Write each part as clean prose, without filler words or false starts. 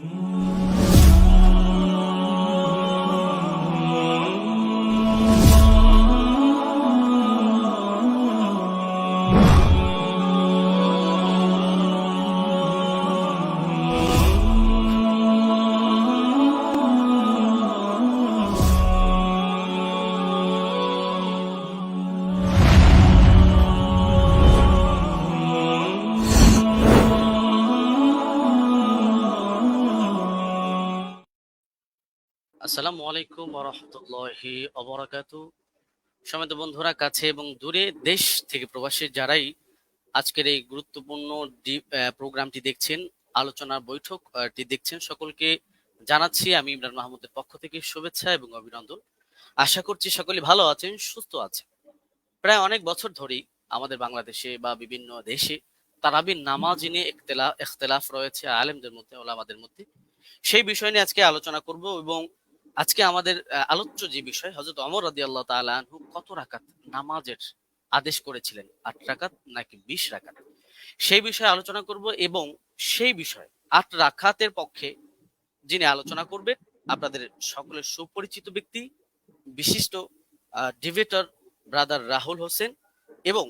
আসসালামু আলাইকুম ওয়া রাহমাতুল্লাহি ওয়া বারাকাতুহু। সম্মানিত বন্ধুরা, কাছে এবং দূরে, দেশ থেকে প্রবাসী যারাই আজকের এই গুরুত্বপূর্ণ প্রোগ্রামটি দেখছেন, আলোচনার বৈঠকটি দেখছেন, সকলকে জানাচ্ছি আমি ইমরান মাহমুদের পক্ষ থেকে শুভেচ্ছা এবং অভিনন্দন। আশা করছি সকলে ভালো আছেন, সুস্থ আছেন। প্রায় অনেক বছর ধরেই আমাদের বাংলাদেশে বা বিভিন্ন দেশে তারাবির নামাজ নিয়ে ইখতিলাফ রয়েছে আলেমদের মধ্যে, ওলামাদের মধ্যে। সেই বিষয় নিয়ে আজকে আলোচনা করব এবং আজকে আমাদের আলোচ্য যে বিষয়, হযরত ওমর রাদিয়াল্লাহু তাআলা আনহু কত রাকাত নামাজের আদেশ করেছিলেন, 8 রাকাত নাকি 20 রাকাত, সেই বিষয়ে আলোচনা করব। এবং সেই বিষয়ে 8 রাকাতের পক্ষে যিনি আলোচনা করবেন, আপনাদের সকলের সুপরিচিত ব্যক্তি, বিশিষ্ট ডিবেটর ব্রাদার রাহুল হোসেন। এবং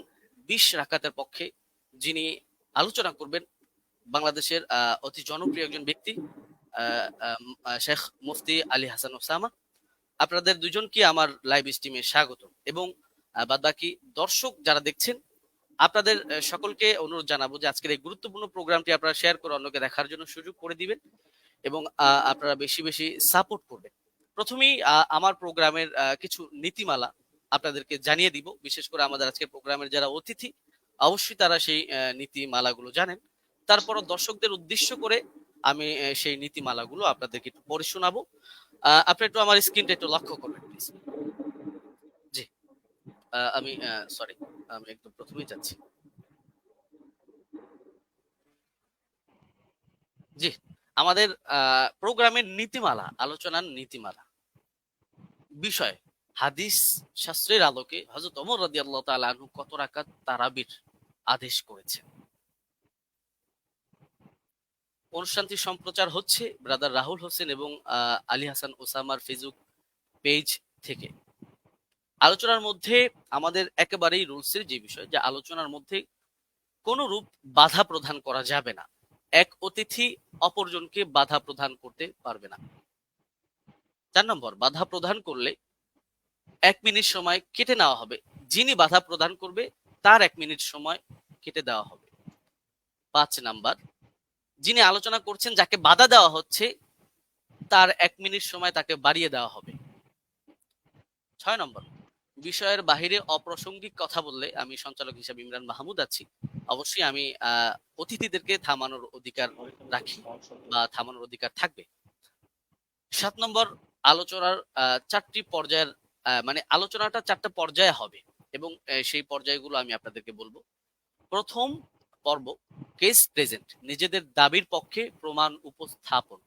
20 রাকাতের পক্ষে যিনি আলোচনা করবেন, বাংলাদেশের অতি জনপ্রিয় একজন ব্যক্তি, শেখ মুফতি আলী হাসান ওসামা। আপনাদের দুজনকে আমার লাইভ স্ট্রিমে স্বাগত। এবং বাদবাকি দর্শক যারা দেখছেন, আপনাদের সকলকে অনুরোধ জানাবো যে আজকের এই গুরুত্বপূর্ণ প্রোগ্রামটি আপনারা শেয়ার করে অন্যকে দেখার জন্য সুযোগ করে দিবেন এবং আপনারা বেশি বেশি সাপোর্ট করবেন। প্রথমেই আমার প্রোগ্রামের কিছু নীতিমালা আপনাদেরকে জানিয়ে দিব। বিশেষ করে আমাদের আজকের প্রোগ্রামের যারা অতিথি, অবশ্যই তারা সেই নীতিমালাগুলো জানেন। তারপরও দর্শকদের উদ্দেশ্য করে আমি সেই নীতিমালাগুলো আপনাদেরকে একটু পড়ে শোনাবো। আপনি একটু আমার স্ক্রিনটা একটু লক্ষ্য করবেন প্লিজ। জি, আমি সরি, আমি একদম প্রথমেই যাচ্ছি। জি, আমাদের প্রোগ্রামের নীতিমালা, আলোচনার নীতিমালা বিষয়, হাদিস শাস্ত্রের আলোকে হযরত ওমর রাদিয়াল্লাহু তাআলা আনহু কত রাকাত তারাবির আদেশ করেছেন। অনুষ্ঠানটি সম্প্রচার হচ্ছে ব্রাদার রাহুল হোসেন এবং আলী হাসান ওসামার ফেসবুক পেজ থেকে। আলোচনার মধ্যে আমাদের একেবারেই রুলসের যে বিষয়, যে আলোচনার মধ্যে কোনো রূপ বাধা প্রদান করা যাবে না। এক অতিথি অপরজনকে বাধা প্রদান করতে পারবে না। 4 নম্বর, বাধা প্রদান করলে 1 মিনিট সময় কেটে নেওয়া হবে। যিনি বাধা প্রদান করবে তার 1 মিনিট সময় কেটে দেওয়া হবে। 5 নাম্বার, যিনি আলোচনা করছেন, যাকে বাধা দেওয়া হচ্ছে, তার 1 মিনিট সময় তাকে বাড়িয়ে দেওয়া হবে। 6 নম্বর, বিষয়ের বাহিরে অপ্রাসঙ্গিক কথা বললে, আমি সঞ্চালক হিসেবে ইমরান মাহমুদ আছি, অবশ্যই আমি অতিথিদেরকে থামানোর অধিকার রাখি বা থামানোর অধিকার থাকবে। 7 নম্বর, আলোচনার 4টি পর্যায়ের মানে আলোচনাটা 4টা পর্যায়ে হবে এবং সেই পর্যায়গুলো আমি আপনাদেরকে বলবো। প্রথম পর্ব, কেস প্রেজেন্ট, নিজেদের দাবির পক্ষে প্রমাণ উপস্থাপন।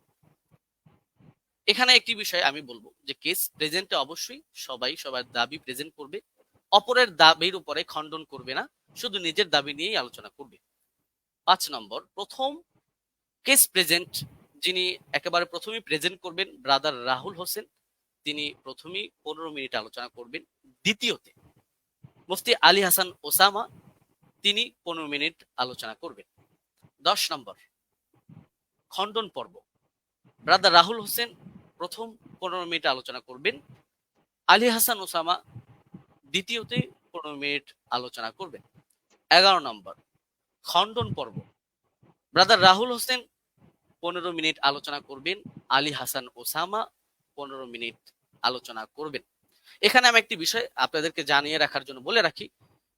এখানে একটি বিষয় আমি বলবো যে কেস প্রেজেন্টে অবশ্যই সবাই সবার দাবি প্রেজেন্ট করবে, অপরের দাবির উপরে খণ্ডন করবে না, শুধু নিজের দাবি নিয়েই আলোচনা করবে। 5 নম্বর, প্রথম কেস প্রেজেন্ট, যিনি একেবারে প্রথমেই প্রেজেন্ট করবেন, ব্রাদার রাহুল হোসেন, তিনি প্রথমেই 15 মিনিট আলোচনা করবেন। দ্বিতীয়তে মুফতি আলী হাসান ওসামা, তিনি 15 মিনিট আলোচনা করবেন। 10 নম্বর, খণ্ডন পর্ব, ব্রাদার রাহুল হোসেন প্রথম 15 মিনিট আলোচনা করবেন, আলী হাসান ওসামা দ্বিতীয়তে 15 মিনিট আলোচনা করবেন। 11 নম্বর, খণ্ডন পর্ব, ব্রাদার রাহুল হোসেন 15 মিনিট আলোচনা করবেন, আলী হাসান ওসামা 15 মিনিট আলোচনা করবেন। এখানে আমি একটি বিষয় আপনাদেরকে জানিয়ে রাখার জন্য বলে রাখি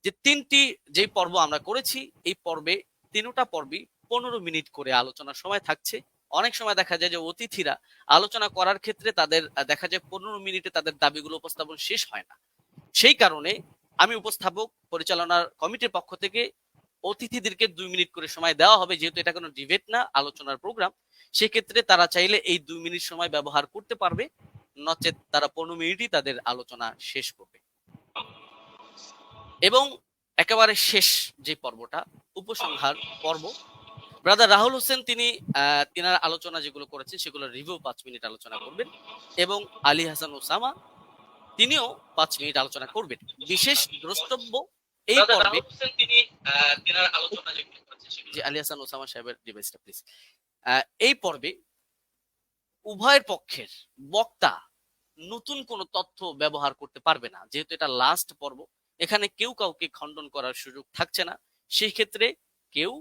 যে 3টি যে পর্ব আমরা করেছি, এই পর্বে 3টা পর্বই 15 মিনিট করে আলোচনার সময় থাকছে। অনেক সময় দেখা যায় যে অতিথিরা আলোচনা করার ক্ষেত্রে তাদের দেখা যায় 15 মিনিটে তাদের দাবিগুলো উপস্থাপন শেষ হয় না। সেই কারণে আমি উপস্থাপক পরিচালনার কমিটির পক্ষ থেকে অতিথিদেরকে 2 মিনিট করে সময় দেওয়া হবে, যেহেতু এটা কোনো ডিবেট না, আলোচনার প্রোগ্রাম। সেক্ষেত্রে তারা চাইলে এই 2 মিনিট সময় ব্যবহার করতে পারবে, নচেত তারা 15 মিনিটই তাদের আলোচনা শেষ করবে। এবং একেবারে শেষ যে পর্বটা, উপসংহার পর্ব, ব্রাদার রাহুল হোসেন তিনি তিনার আলোচনা যেগুলো করেছেন সেগুলো রিভিউ 5 মিনিট আলোচনা করবেন, এবং আলী হাসান ওসামা তিনিও 5 মিনিট আলোচনা করবেন। বিশেষ দ্রষ্টব্য এই পর্বে তিনি তিনার আলোচনা যেগুলো করেছেন যে আলী হাসান ওসামা সাহেবের ডিভাইসটা প্লিজ। এই পর্বে উভয়ের পক্ষের বক্তা নতুন কোনো তথ্য ব্যবহার করতে পারবে না, যেহেতু এটা লাস্ট পর্ব। এখানে কেউ কাউকে খণ্ডন করার সুযোগ থাকছে না, সেই ক্ষেত্রে কেউ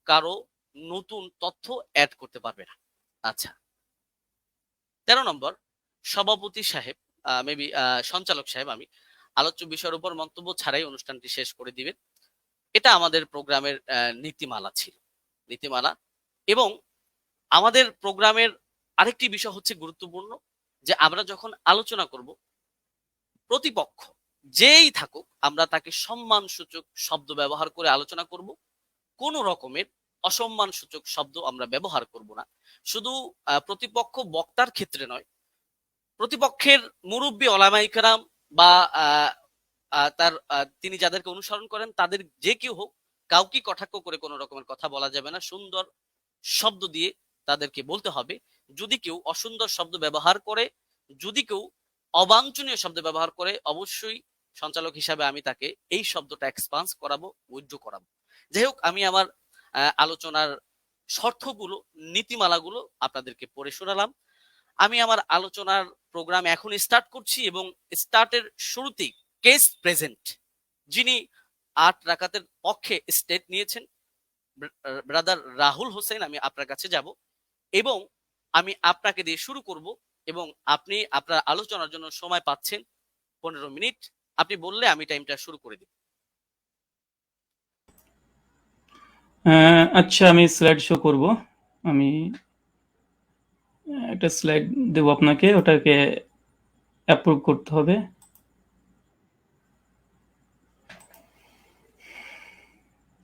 কারো নতুন তথ্য অ্যাড করতে পারবে না। আচ্ছা, 13 নম্বর, সভাপতি সাহেব মেবি সঞ্চালক সাহেব আমি আলোচ্য বিষয়ের উপর মন্তব্য ছাড়াই অনুষ্ঠানটি শেষ করে দিবেন। এটা আমাদের প্রোগ্রামের নীতিমালা ছিল, নীতিমালা। এবং আমাদের প্রোগ্রামের আরেকটি বিষয় হচ্ছে গুরুত্বপূর্ণ, যে আমরা যখন আলোচনা করব, প্রতিপক্ষ যেই থাকুক আমরা তাকে সম্মান সূচক শব্দ ব্যবহার করে আলোচনা করব। কোন রকমের অসম্মান সূচক শব্দ আমরা ব্যবহার করব না। শুধু প্রতিপক্ষ বক্তার ক্ষেত্রে নয়, প্রতিপক্ষের মুরব্বী ওলামায়ে কেরাম বা তার তিনি যাদেরকে অনুসরণ করেন তাদের যে কেউ হোক, কাউকে কটাক্ষ করে কোনো রকমের কথা বলা যাবে না। সুন্দর শব্দ দিয়ে তাদেরকে বলতে হবে। যদি কেউ অসুন্দর শব্দ ব্যবহার করে, যদি কেউ অবাঞ্ছনীয় শব্দ ব্যবহার করে, অবশ্যই সঞ্চালক হিসাবে আমি তাকে এই শব্দটা এক্সপান্স করাবো, উইথড্র করাবো। যাই হোক, আমি আমার আলোচনার শর্তগুলো, নীতিমালাগুলো আপনাদেরকে পড়ে শোনালাম। আমি আমার আলোচনার প্রোগ্রাম এখন স্টার্ট করছি, এবং স্টার্টের শুরুতেই কেস প্রেজেন্ট যিনি 8 রাকাতের পক্ষে স্টেট নিয়েছেন, ব্রাদার রাহুল হোসেন, আমি আপনার কাছে যাব এবং আমি আপনাকে দিয়ে শুরু করব, এবং আপনি আপনার আলোচনার জন্য সময় পাচ্ছেন 15 মিনিট। আপনি বললে আমি টাইমটা শুরু করে দিব। আচ্ছা, আমি স্লাইড শো করব। আমি একটা স্লাইড দেব আপনাকে, ওটাকে অ্যাপ্রুভ করতে হবে।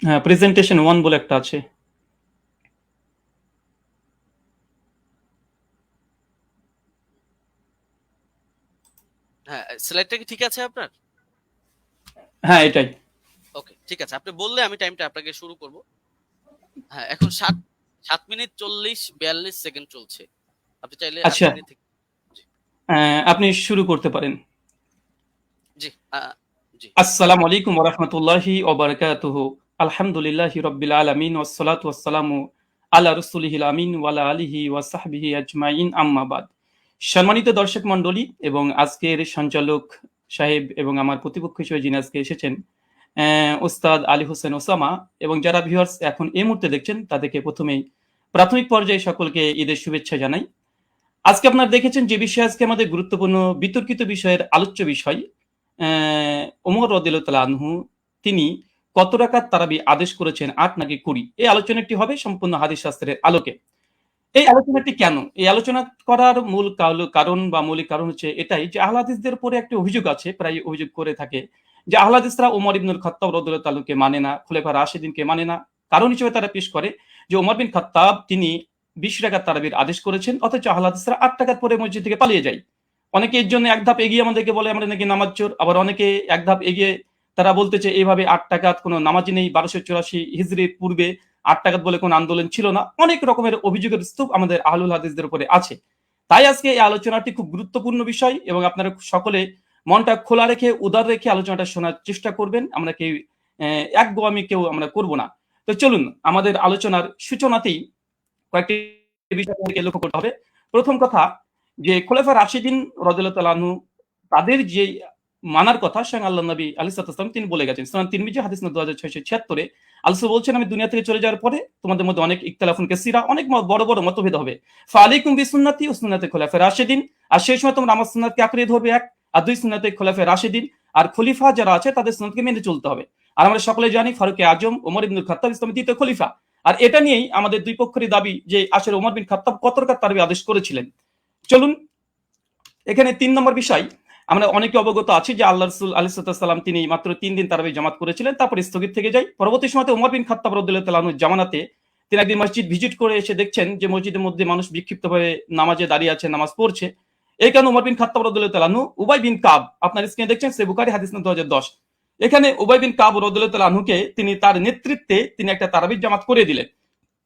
হ্যাঁ, প্রেজেন্টেশন 1 বলে একটা আছে। হ্যাঁ, স্লাইডটা কি ঠিক আছে আপনার? হ্যাঁ, এটাই। ওকে, ঠিক আছে। আপনি বললে আমি টাইমটা আপনাকে শুরু করব। হ্যাঁ, এখন 7 মিনিট 42 সেকেন্ড চলছে। আপনি চাইলে 8 আচ্ছা, মিনিট থেকে। আপনি শুরু করতে পারেন। জি, জি। আসসালামু আলাইকুম ওয়া রাহমাতুল্লাহি ওয়া বারাকাতুহু। আলহামদুলিল্লাহি রাব্বিল আলামিন ওয়াস সালাতু ওয়াস সালামু আলা রাসূলিহিল আমিন ওয়া আলা আলিহি ওয়া সাহবিহি আজমাইন, আম্মা বাদ। সম্মানিত দর্শক মণ্ডলী এবং আজকের সঞ্চালক সাহেব এবং আমার প্রতিপক্ষ হিসেবে যিনি আজকে এসেছেন, ওস্তাদ আলী হোসেন ওসামা, এবং যারা ভিউয়ার্স এখন এই মুহূর্তে দেখছেন তাদেরকে প্রথমেই প্রাথমিক পর্যায়ে সকলকে ঈদের শুভেচ্ছা জানাই। আজকে আপনারা দেখেছেন যে বিষয় আজকে আমাদের গুরুত্বপূর্ণ বিতর্কিত বিষয়ের আলোচ্য বিষয়, ওমর রাদিয়াল্লাহু তাআলা আনহু তিনি কত রাকাত তারাবি আদেশ করেছেন, 8 নাকি 20? এই আলোচনাটি হবে সম্পূর্ণ হাদিস শাস্ত্রের আলোকে। এই আলোচনাটি কেন? এই আলোচনা করার মূল কারণ বা মৌলিক কারণ হচ্ছে এটাই যে আহলে হাদিসদের উপরে একটা অভিযোগ আছে, প্রায় অভিযোগ করে থাকে যে আহলে হাদিসরা ওমর ইবনুল খাত্তাব রাদিয়াল্লাহু তাআলাকে মানে না, খোলাফা রাশিদিনকে মানে না। কারণ হিসেবে তারা পেশ করে যে ওমর বিন খাত্তাব তিনি 20 রাকাত তারাবির আদেশ করেছেন, অথচ আহলে হাদিসরা 8 রাকাত পরে মসজিদ থেকে পালিয়ে যায়। অনেকে এর জন্য এক ধাপ এগিয়ে আমাদেরকে বলে আমরা নাকি নামাজ চোর, আবার অনেকে এক ধাপ এগিয়ে তারা বলতেছে এইভাবে 8 রাকাত কোনো নামাজি নেই, 1284 হিজরির পূর্বে 8 রাকাত বলে কোনো আন্দোলন ছিল না। অনেক রকমের অভিযোগের স্তূপ আমাদের আহলুল হাদিসদের উপরে আছে। তাই আজকে এই আলোচনাটি খুব গুরুত্বপূর্ণ বিষয়, এবং আপনারা সকলে মনটা খোলা রেখে, উদার রেখে আলোচনাটা শোনার চেষ্টা করবেন। আমরা কেউ একগোয়ামি কেউ আমরা করব না। তো চলুন আমাদের আলোচনার সূচনাতেই কয়েকটি বিষয় লক্ষ্য করতে হবে। প্রথম কথা, যে খোলাফা রাশিদিন রাদিয়াল্লাহু তাআলা আনহু তাদের যে মানার কথা স্বয়ং আল্লাহ নবী আলাইহিস সালাম তিনি বলে গেছেন। সুনান তিরমিজি হাদিস নম্বর 2676 আল্লাহ বলছেন, আমি দুনিয়া থেকে চলে যাওয়ার পরে তোমাদের মধ্যে অনেক ইখতিলাফুন কাসীরা, অনেক বড় বড় মতভেদ হবে। ফালাইকুম বিসুন্নতি ওয়া সুন্নাতি খুলাফা রাশিদিন, আর সেই সময় তোমরা আমার সুন্নাতকে আঁকড়ে ধরবে, এক, আর দুই, সুন্নাতে খুলাফা রাশিদিন, আর খলিফা যারা আছে তাদের সুন্নাতকে মেনে চলতে হবে। আর আমরা সকলে জানি ফারুকে আজম ওমর ইবনুল খাত্তাব ইসলামের দ্বিতীয় খলিফা। আর এটা নিয়েই আমাদের দুই পক্ষেরই দাবি যে আসলে ওমর বিন খাত্তাব কত রাকাত তারাবি আদেশ করেছিলেন। চলুন এখানে 3 নম্বর বিষয়, আমরা অনেকে অবগত আছি যে আল্লাহ রাসূল আলাইহিস সালাম তিনি মাত্র 3 দিন তারাবি জামাত করেছিলেন, তারপর স্থগিত থেকে যায়। পরবর্তী সময়তে ওমর বিন খাত্তাব রাদিয়াল্লাহু তাআলা আনহু জামানাতে তিনি একদিন মসজিদ ভিজিট করে এসে দেখছেন যে মসজিদের মধ্যে মানুষ বিক্ষিপ্তভাবে নামাজে দাঁড়িয়ে আছে, নামাজ পড়ছে। এই কারণে ওমর বিন খাত্তাব রাদিয়াল্লাহু তাআলা আনহু উবাই বিন কাব, আপনার স্ক্রিনে দেখছেন সহিহ বুখারী হাদিস নম্বর 2010, এখানে উবাই বিন কাব রাদিয়াল্লাহু তাআলা আনহুকে তিনি তার নেতৃত্বে তিনি একটা তারাবির জামাত করে দিলেন।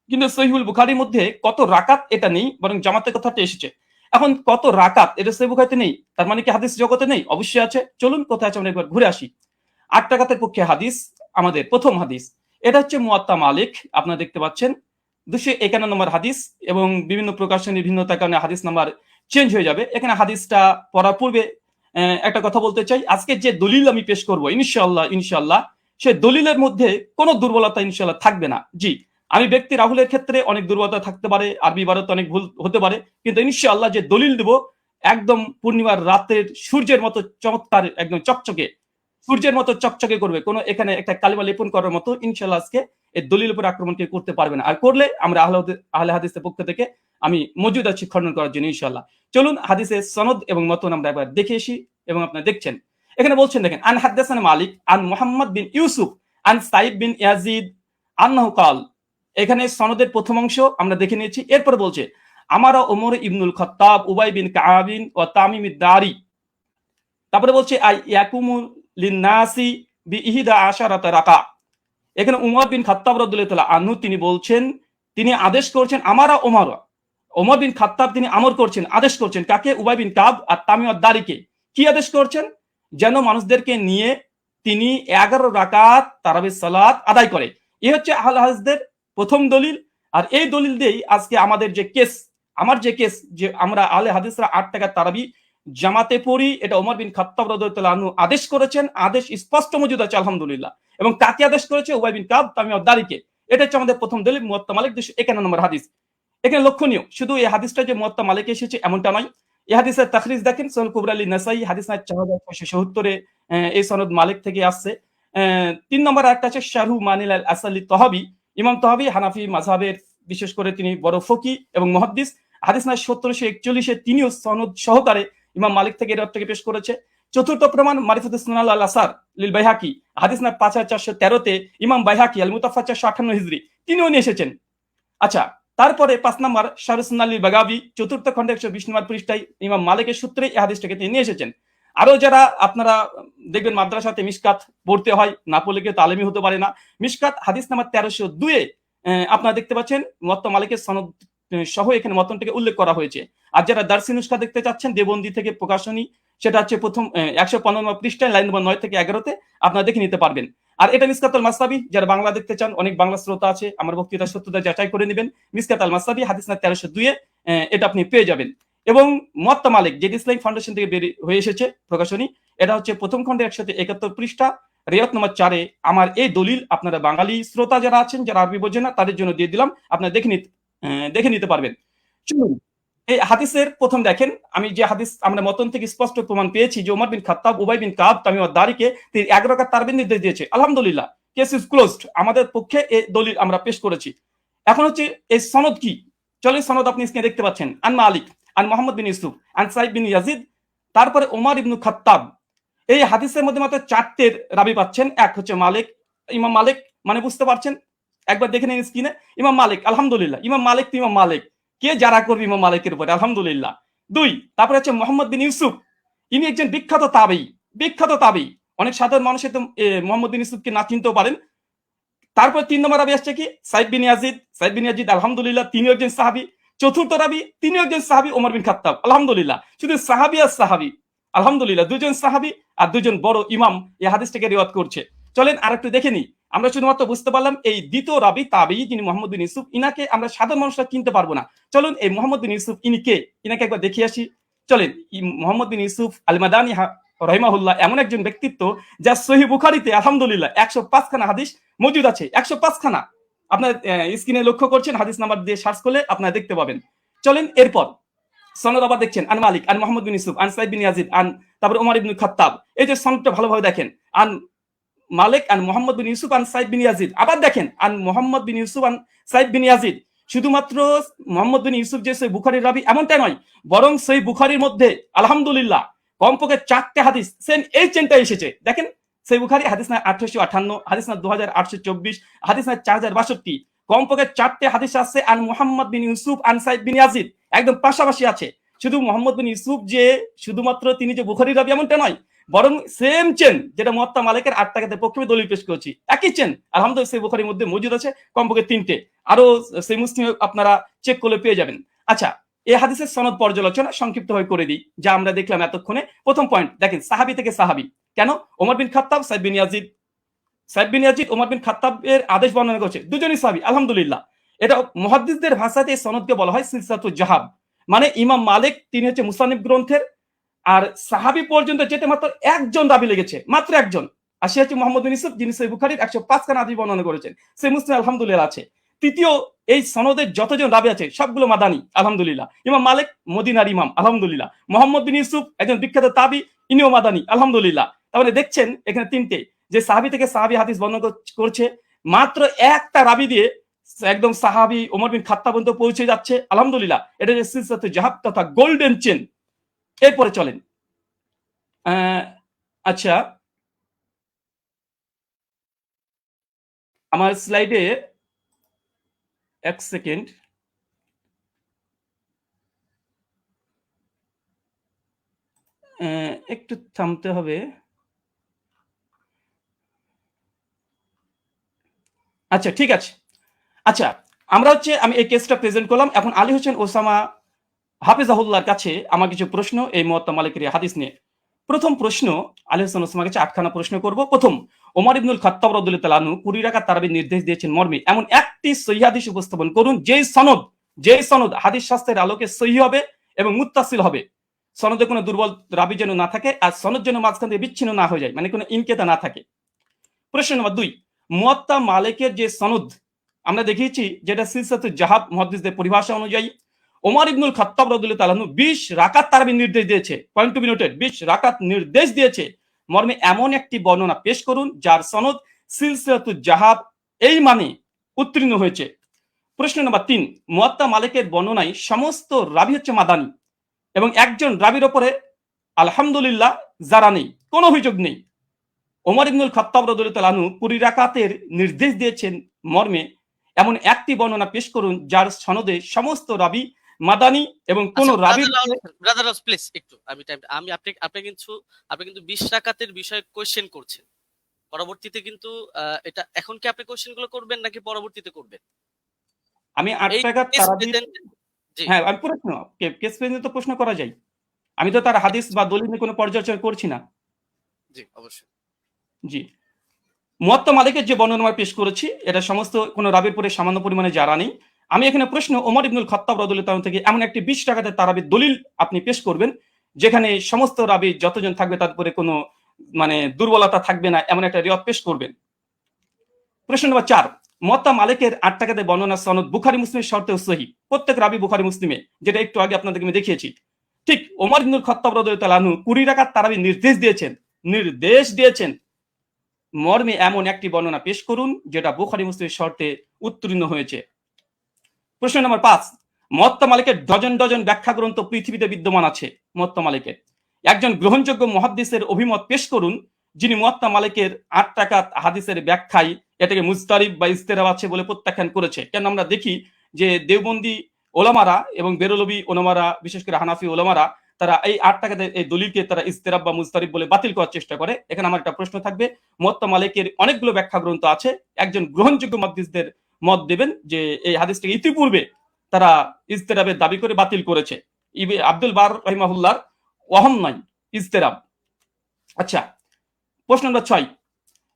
কিন্তু সহিহুল বুখারীর মধ্যে কত রাকাত এটা নেই, বরং জামাতের কথাটা এসেছে। এখন কত রাকাত এটা সহিহ বুখারীতে নেই, তার মানে কি হাদিস জগতে নেই? অবশ্যই আছে। চলুন কোথায় আছে আমরা একবার ঘুরে আসি। ৮ রাকাতের পক্ষে হাদিস, আমাদের প্রথম হাদিস, এটা হচ্ছে মুয়াত্তা মালিক, আপনারা দেখতে পাচ্ছেন 251 নম্বর হাদিস, এবং বিভিন্ন প্রকাশনীর ভিন্নতার কারণে হাদিস নাম্বার চেঞ্জ হয়ে যাবে। এখানে হাদিসটা পড়ার পূর্বে একটা কথা বলতে চাই, আজকে যে দলিল আমি পেশ করব ইনশাআল্লাহ ইনশাআল্লাহ সে দলিলের মধ্যে কোনো দুর্বলতা ইনশাআল্লাহ থাকবে না। জি, আমি ব্যক্তি রাহুলের ক্ষেত্রে অনেক দুর্বলতা থাকতে পারে, আরবি ইবারত অনেক ভুল হতে পারে, কিন্তু ইনশাআল্লাহ যে দলিল দেব একদম পূর্ণিমার রাতের সূর্যের মতো চমৎকার, একদম চকচকে, সূর্যের মতো চকচকে করবে, কোনো এখানে একটা কালিমা লেপন করার মতো ইনশাআল্লাহ আজকে এই দলিল উপর আক্রমণ কেউ করতে পারবে না। আর করলে আমরা আহলে হাদিসের পক্ষ থেকে আমি মজুদ আছি খণ্ডন করার জন্য ইনশাআল্লাহ। চলুন হাদিসের সনদ এবং মতন আমরা একবার দেখে আসি, এবং আপনারা দেখছেন এখানে বলছেন, দেখেন, আন হাদ্দাসানা মালিক আন মুহাম্মদ বিন ইউসুফ আন সাইদ বিন ইয়াজিদ আন্নাহু কাল। এখানে সনদের প্রথম অংশ আমরা দেখে নিয়েছি। এরপরে বলছে আমারা ওমর ইবনুল খাত্তাব উবাই বিন কাবিন ও তামিম দারি। তারপরে বলছে আই ইয়াকুমু লিন্নাসি বিইহিদা আশারাতা রাকা। এখানে উমর বিন খাত্তাব রাদিয়াল্লাহু তাআলা আনহু তিনি বলছেন, তিনি আদেশ করছেন, ওমর বিন খাত্তাব তিনি আমর করছেন, আদেশ করছেন কাকে? উবাই বিন কাব আর তামিম দারিকে। কি আদেশ করছেন? যেন মানুষদেরকে নিয়ে তিনি 11 রাকাত তারাবির সালাত আদায় করে। এই হচ্ছে আহলে হাদিসদের প্রথম দলিল। আর এই দলিল দিয়েই আজকে আমাদের যে কেস, আমার যে কেস, যে আমরা আহলে হাদিসরা 8 টাকা তারাবি জামাতে পড়ি, এটা ওমর বিন খাত্তাব রাদিয়াল্লাহু তাআলা আনহু আদেশ করেছেন, আদেশ স্পষ্ট মজুদ আছে আলহামদুলিল্লাহ। এবং কাকে আদেশ করেছে? উবাই বিন কাব তামিম দারিকে। এটা হচ্ছে আমাদের প্রথম দলিল, মুয়াত্তা মালিক 251 নম্বর হাদিস। এখানে লক্ষণীয় শুধু এই হাদিসটা যে মুয়াত্তা মালিকে এসেছে এমনটা নয়, এই হাদিসের তাখরিজ দেখেন সুনান কুবরা লি নাসাই হাদিস নাম্বার 4677 এই সনদ মালিক থেকে আসছে। 3 নম্বর আরেকটা আছে শারহু মানিল আল আসালি তহাবি। ইমাম তহাবি হানাফি মাযহাবের বিশেষ করে তিনি বড় ফকি এবং মুহাদ্দিস। হাদিস নাম্বার 1741 তিনিও সনদ সহকারে ইমাম মালিক থেকে এর থেকে পেশ করেছে। চতুর্থ প্রমাণ মারিফাতুস সুনান আল আসার লিল বাইহাকি, হাদিস নাম্বার 5413 ইমাম বাইহাকি আল মুতাফা 458 হিজরি তিনিও নিয়ে এসেছেন। আচ্ছা, তারপরে 5 নম্বর শারহুস আলী বাগাবি, চতুর্থ খণ্ডে 120 নম্বর পৃষ্ঠায় ইমাম মালিকের সূত্রে এই হাদিসটাকে তিনি নিয়ে এসেছেন। আরো যারা আপনারা দেখবেন মাদ্রাসাতে মিশকাত পড়তে হয়, না পড়লে কেউ তালেমি হতে পারে না। মিশকাত হাদিস নাম্বার 1302 আপনারা দেখতে পাচ্ছেন মুয়াত্তা মালিকের সনদ সহ এখানে মতনটাকে উল্লেখ করা হয়েছে। আর যারা দারসি নুসখা দেখতে চাচ্ছেন দেবন্দি থেকে প্রকাশনী, সেটা হচ্ছে প্রথম 115 নম্বর পৃষ্ঠায় লাইন নম্বর 9 থেকে 11তে আপনারা দেখে নিতে পারবেন। আর এটা মিসকাত আল মাসনাবি, যারা বাংলা দেখতে চান, অনেক বাংলা শ্রোতা আছে, আমার বক্তৃতার সত্যতা যাচাই করে নেবেন। মিসকাত আল মাসনাবি হাদিস নাম্বার 1302 এটা আপনি পেয়ে যাবেন। এবং মুয়াত্তা মালিক যেটি ইসলামিক ফাউন্ডেশন থেকে বের হয়ে এসেছে প্রকাশনী, এটা হচ্ছে প্রথম খণ্ডে 171 পৃষ্ঠা রিয়াত নম্বর 4 আমার এই দলিল আপনারা বাঙালি শ্রোতা যারা আছেন, যারা আরবি বোঝেন না, তাদের জন্য দিয়ে দিলাম, আপনারা দেখে নিতে পারবেন। চলুন এই হাদিসের প্রথম দেখেন, আমি যে হাদিস আমরা মতন থেকে স্পষ্ট প্রমাণ পেয়েছি যে ওমর বিন খাত্তাব উবাই বিন কাব তামিম দারিকে তিনি 11 রাকাত তারাবির নির্দেশ দিয়েছে। আলহামদুলিল্লাহ, কেস ইজ ক্লোজড, আমাদের পক্ষে এই দলিল আমরা পেশ করেছি। এখন হচ্ছে এই সনদ কি, চলেন সনদ আপনি স্ক্রিনে দেখতে পাচ্ছেন। আন মালিক আন মুহাম্মদ বিন ইউসুফ আন সাইদ বিন ইয়াজিদ, তারপরে ওমর ইবনু খাত্তাব। এই হাদিসের মধ্যে মাত্র 4টের রাবি পাচ্ছেন। এক হচ্ছে মালিক, ইমাম মালিক, মানে বুঝতে পারছেন, একবার দেখে নিন স্ক্রিনে। ইমাম মালিক, আলহামদুলিল্লাহ, ইমাম মালিক তো ইমাম মালিক, কে যারা করবে ইমাম মালিকের উপরে, আলহামদুলিল্লাহ। 2 তারপরে হচ্ছে মোহাম্মদ বিন ইউসুফ, ইনি একজন বিখ্যাত তাবেঈ। অনেক সাধারণ মানুষের তো মোহাম্মদ বিন ইউসুফকে না চিনতেও পারেন। তারপর 3 নম্বর রাবি আসছে কি? সাইদ বিন ইয়াজিদ, আলহামদুলিল্লাহ, তিনিও একজন সাহাবী। চতুর্থ রাবি, তিনিও একজন সাহাবী, ওমর বিন খাত্তাব, আলহামদুলিল্লাহ। শুধু সাহাবী আর সাহাবী, আলহামদুলিল্লাহ, দুজন সাহাবী আর দুজন বড় ইমাম এই হাদিসটাকে রিওয়ায়াত করছে। চলেন আরেকটু দেখে নিই। আমরা শুধুমাত্র বুঝতে পারলাম এই দ্বিতীয় রাবি তাবেঈ যিনি মোহাম্মদ বিন ইউসুফ, ইনাকে আমরা সাধারণ মানুষরা চিনতে পারবো না। চলুন এই মোহাম্মদ বিন ইউসুফ ইনি কে, ইনাকে একবার দেখে আসি। চলেন, মোহাম্মদ বিন ইউসুফ আল মাদানী রাহিমাহুল্লাহ এমন একজন ব্যক্তিত্ব যা সহিহ বুখারীতে আলহামদুলিল্লাহ 105 খানা হাদিস মজুদ আছে। 105 খানা আপনার স্ক্রিনে লক্ষ্য করছেন, হাদিস নাম্বার দিয়ে সার্চ করলে আপনারা দেখতে পাবেন। চলেন এরপর সনদ আবার দেখছেন, আন মালিক আন মুহাম্মদ বিন ইউসুফ আন সাইদ বিন ইয়াজিদ আন, তারপর ওমর ইবনে খাত্তাব। এই যে সনদটা ভালোভাবে দেখেন, আন মালিক আন মুহাম্মদ বিন ইউসুফ আন সাইদ বিন ইয়াজিদ। আবার দেখেন আন মুহাম্মদ বিন ইউসুফ আন সাইদ বিন ইয়াজিদ। শুধুমাত্র মুহাম্মদ বিন ইউসুফ যে সহিহ বুখারীর রাবি এমনটা নয়, বরং সহিহ বুখারীর মধ্যে আলহামদুলিল্লাহ কমপক্ষে 4টে হাদিস সেম এই চেনটা এসেছে। দেখেন সহিহ বুখারী হাদিস না 1858, হাদিস না 2824, হাদিস না 4062, কমপক্ষে 4টে হাদিস আছে আন মুহাম্মদ বিন ইউসুফ আন সাইদ বিন ইয়াজিদ, একদম পাশাপাশি আছে। শুধু মুহাম্মদ বিন ইউসুফ যে শুধুমাত্র তিনি যে বুখারীর রাবি এমনটা নয়, বরং সেম চেন যেটা মুয়াত্তা মালিকের 8 টাকাতে পক্ষে দলিল পেশ করেছি, একই চেন আলহামদুলিল্লাহ সহিহ বুখারীর মধ্যে মজুদ আছে কমপক্ষে 3টে। আরো সেই মুসলিম আপনারা চেক করলে পেয়ে যাবেন। আচ্ছা, এই হাদিসের সনদ পর্যালোচনা সংক্ষিপ্তভাবে করে দিই, যা আমরা দেখলাম এতক্ষণে। প্রথম পয়েন্ট দেখেন, সাহাবী থেকে সাহাবী। কেন? ওমর বিন খাত্তাব, সাইদ বিন ইয়াজিদ। সাইদ বিন ইয়াজিদ ওমর বিন খাত্তাবের আদেশ বর্ণনা করছে, দুজনই সাহাবী, আলহামদুলিল্লাহ। এটা মুহাদ্দিসদের ভাষাতে এই সনদকে বলা হয় সিলসিলাতুল জাহাব। মানে ইমাম মালিক তিনি হচ্ছে মুসান্নিফ গ্রন্থের, আর সাহাবী পর্যন্ত যেতে মাত্র একজন রাবী লেগেছে, মাত্র একজন। আর সে হচ্ছে মুহাম্মদ বিন ইউসুফ, যিনি সহিহ বুখারীর 105 খানা হাদিস বর্ণনা করেছেন। সে মুসলিম আলহামদুলিল্লাহ আছে। তৃতীয়, এই সনদের যতজন রাবী আছে সবগুলো মাদানী, আলহামদুলিল্লাহ। ইমাম মালিক মদিনার ইমাম, আলহামদুলিল্লাহ। মুহাম্মদ বিন ইউসুফ একজন বিখ্যাত তাবী, ইনিও মাদানী, আলহামদুলিল্লাহ। তাহলে দেখছেন এখানে তিনটে, যে সাহাবী থেকে সাহাবী হাদিস বর্ণনা করছে, মাত্র একটা রাবী দিয়ে একদম সাহাবী ওমর বিন খাত্তাব পর্যন্ত পৌঁছে যাচ্ছে, আলহামদুলিল্লাহ। এটা যে সিলসিলাতুল জাহাব তথা গোল্ডেন চেন। এরপরে চলেন, আচ্ছা, আমার স্লাইডে এক সেকেন্ড, একটু থামতে হবে। আচ্ছা, ঠিক আছে। আচ্ছা, আমরা হচ্ছে আমি এই কেসটা প্রেজেন্ট করলাম। এখন আলী হোসেন ওসামা হাফিজাহুল্লাহর কাছে আমার কিছু প্রশ্ন এই মুয়াত্তা মালিকের হাদিস নিয়ে। প্রথম প্রশ্ন, আলী হোসেন ওসামার কাছে 8খানা প্রশ্ন করব। প্রথম, ওমর ইবনুল খাত্তাব রাদিয়াল্লাহু তাআলা আনহু 20 রাকাত তারাবির নির্দেশ দিয়েছেন মর্মে এমন একটি সহিহ হাদিস উপস্থাপন করুন যেই সনদ হাদিস শাস্ত্রের আলোকে সহিহ হবে এবং মুত্তাসিল হবে। সনদে কোনো দুর্বল রাবী যেন না থাকে, আর সনদ যেন মাঝখান থেকে বিচ্ছিন্ন না হয়ে যায়, মানে কোনো ইনকেতা না থাকে। প্রশ্ন নম্বর 2, মুয়াত্তা মালিকের যে সনদ আমরা দেখিয়েছি, যেটা সিলসিলাতুল জাহাব মুহাদ্দিসদের পরিভাষা অনুযায়ী, ওমর ইবনুল খাত্তাব রাদিয়াল্লাহু তাআলা আনহু 20 রাকাত তারাবির নির্দেশ দিয়েছে। পয়েন্ট টু বি নোটেড, 20 রাকাত নির্দেশ দিয়েছে মর্মে এমন একটি বর্ণনা পেশ করুন যার সনদ সিলসিলাতুল জাহাব এই মানে উত্তীর্ণ হয়েছে। প্রশ্ন নম্বর 3, মুয়াত্তা মালিকের বর্ণনায় সমস্ত রাবী হচ্ছে মাদানী এবং একজন রাবীর ওপরে আলহামদুলিল্লাহ যারা নেই, কোনো অভিযোগ নেই। ওমর ইবনুল খাত্তাব রাদিয়াল্লাহু তাআলা আনহু 20 রাকাতের নির্দেশ দিয়েছেন মর্মে এমন একটি বর্ণনা পেশ করুন যার সনদে সমস্ত রাবী মাদানী এবং কোন রাবীর ব্রাদার প্লিজ একটু আমি আপনি কিন্তু 20 রাকাতের বিষয়ে কোশ্চেন করছেন। পরবর্তীতে কিন্তু এটা এখন কি আপনি কোশ্চেনগুলো করবেন নাকি পরবর্তীতে করবেন? আমি 8 রাকাত তারাবি, জি হ্যাঁ, আমি প্রশ্ন কেস পর্যন্ত তো প্রশ্ন করা যায়। আমি তো তার হাদিস বা দলিল নিয়ে কোনো পর্যালোচনা করছি না। জি অবশ্যই। জি, মুয়াত্তা মালিকের যে বর্ণনা পেশ করেছি এটা সমস্ত কোন রাবীর পরে সামান্য পরিমাণে যারা নেই। আমি এখানে প্রশ্ন, ওমর ইবনুল খাত্তাব রাদিয়াল্লাহু তাআলা থেকে এমন একটি 20 রাকাতের তারাবির দলিল আপনি পেশ করবেন যেখানে সমস্ত রাবী যতজন থাকবে তারপরে কোনো মানে দুর্বলতা থাকবে না, এমন একটা রিওয়ায়াত পেশ করবেন। প্রশ্ন নম্বর 4, মুয়াত্তা মালিকের 8 রাকাতের বর্ণনা সনদ বুখারী মুসলিমের শর্তেও সহিহ। প্রত্যেক রাবী বুখারী মুসলিমে, যেটা একটু আগে আপনাদেরকে আমি দেখিয়েছি। ঠিক ওমর ইবনুল খাত্তাব রাদিয়াল্লাহু তাআলা আনহু 20 রাকাত তারাবির নির্দেশ দিয়েছেন মর্মে এমন একটি বর্ণনা পেশ করুন যেটা বুখারী মুসলিমের শর্তে উত্তীর্ণ হয়েছে। প্রশ্ন নম্বর 5, মুয়াত্তা মালিকের ডজন ডজন ব্যাখ্যা গ্রন্থ পৃথিবীতে বিদ্যমান আছে। মুয়াত্তা মালিকের একজন গ্রহণযোগ্য মুহাদ্দিসের অভিমত পেশ করুন যিনি মুয়াত্তা মালিকের 8 রাকাত হাদিসের ব্যাখ্যায় এটাকে মুজতারিব বা ইজতিরাব আছে বলে প্রত্যাখ্যান করেছে। কেন আমরা দেখি যে দেওবন্দি ওলামারা এবং বেরলভী ওলামারা, বিশেষ করে হানাফি ওলামারা, তারা এই 8 রাকাতের এই দলিলকে তারা ইজতিরাব বা মুজতারিব বলে বাতিল করার চেষ্টা করে। এখানে আমার একটা প্রশ্ন থাকবে, মুয়াত্তা মালিকের অনেকগুলো ব্যাখ্যা গ্রন্থ আছে, একজন গ্রহণযোগ্য মুহাদ্দিসদের মত দেবেন যে এই হাদিসটাকে ইতিপূর্বে তারা ইজতিরাবের দাবি করে বাতিল করেছে। আব্দুল বার রাহিমাহুল্লাহর ওয়াহম নাই ইজতিরাব। আচ্ছা, প্রশ্ন নম্বর 6,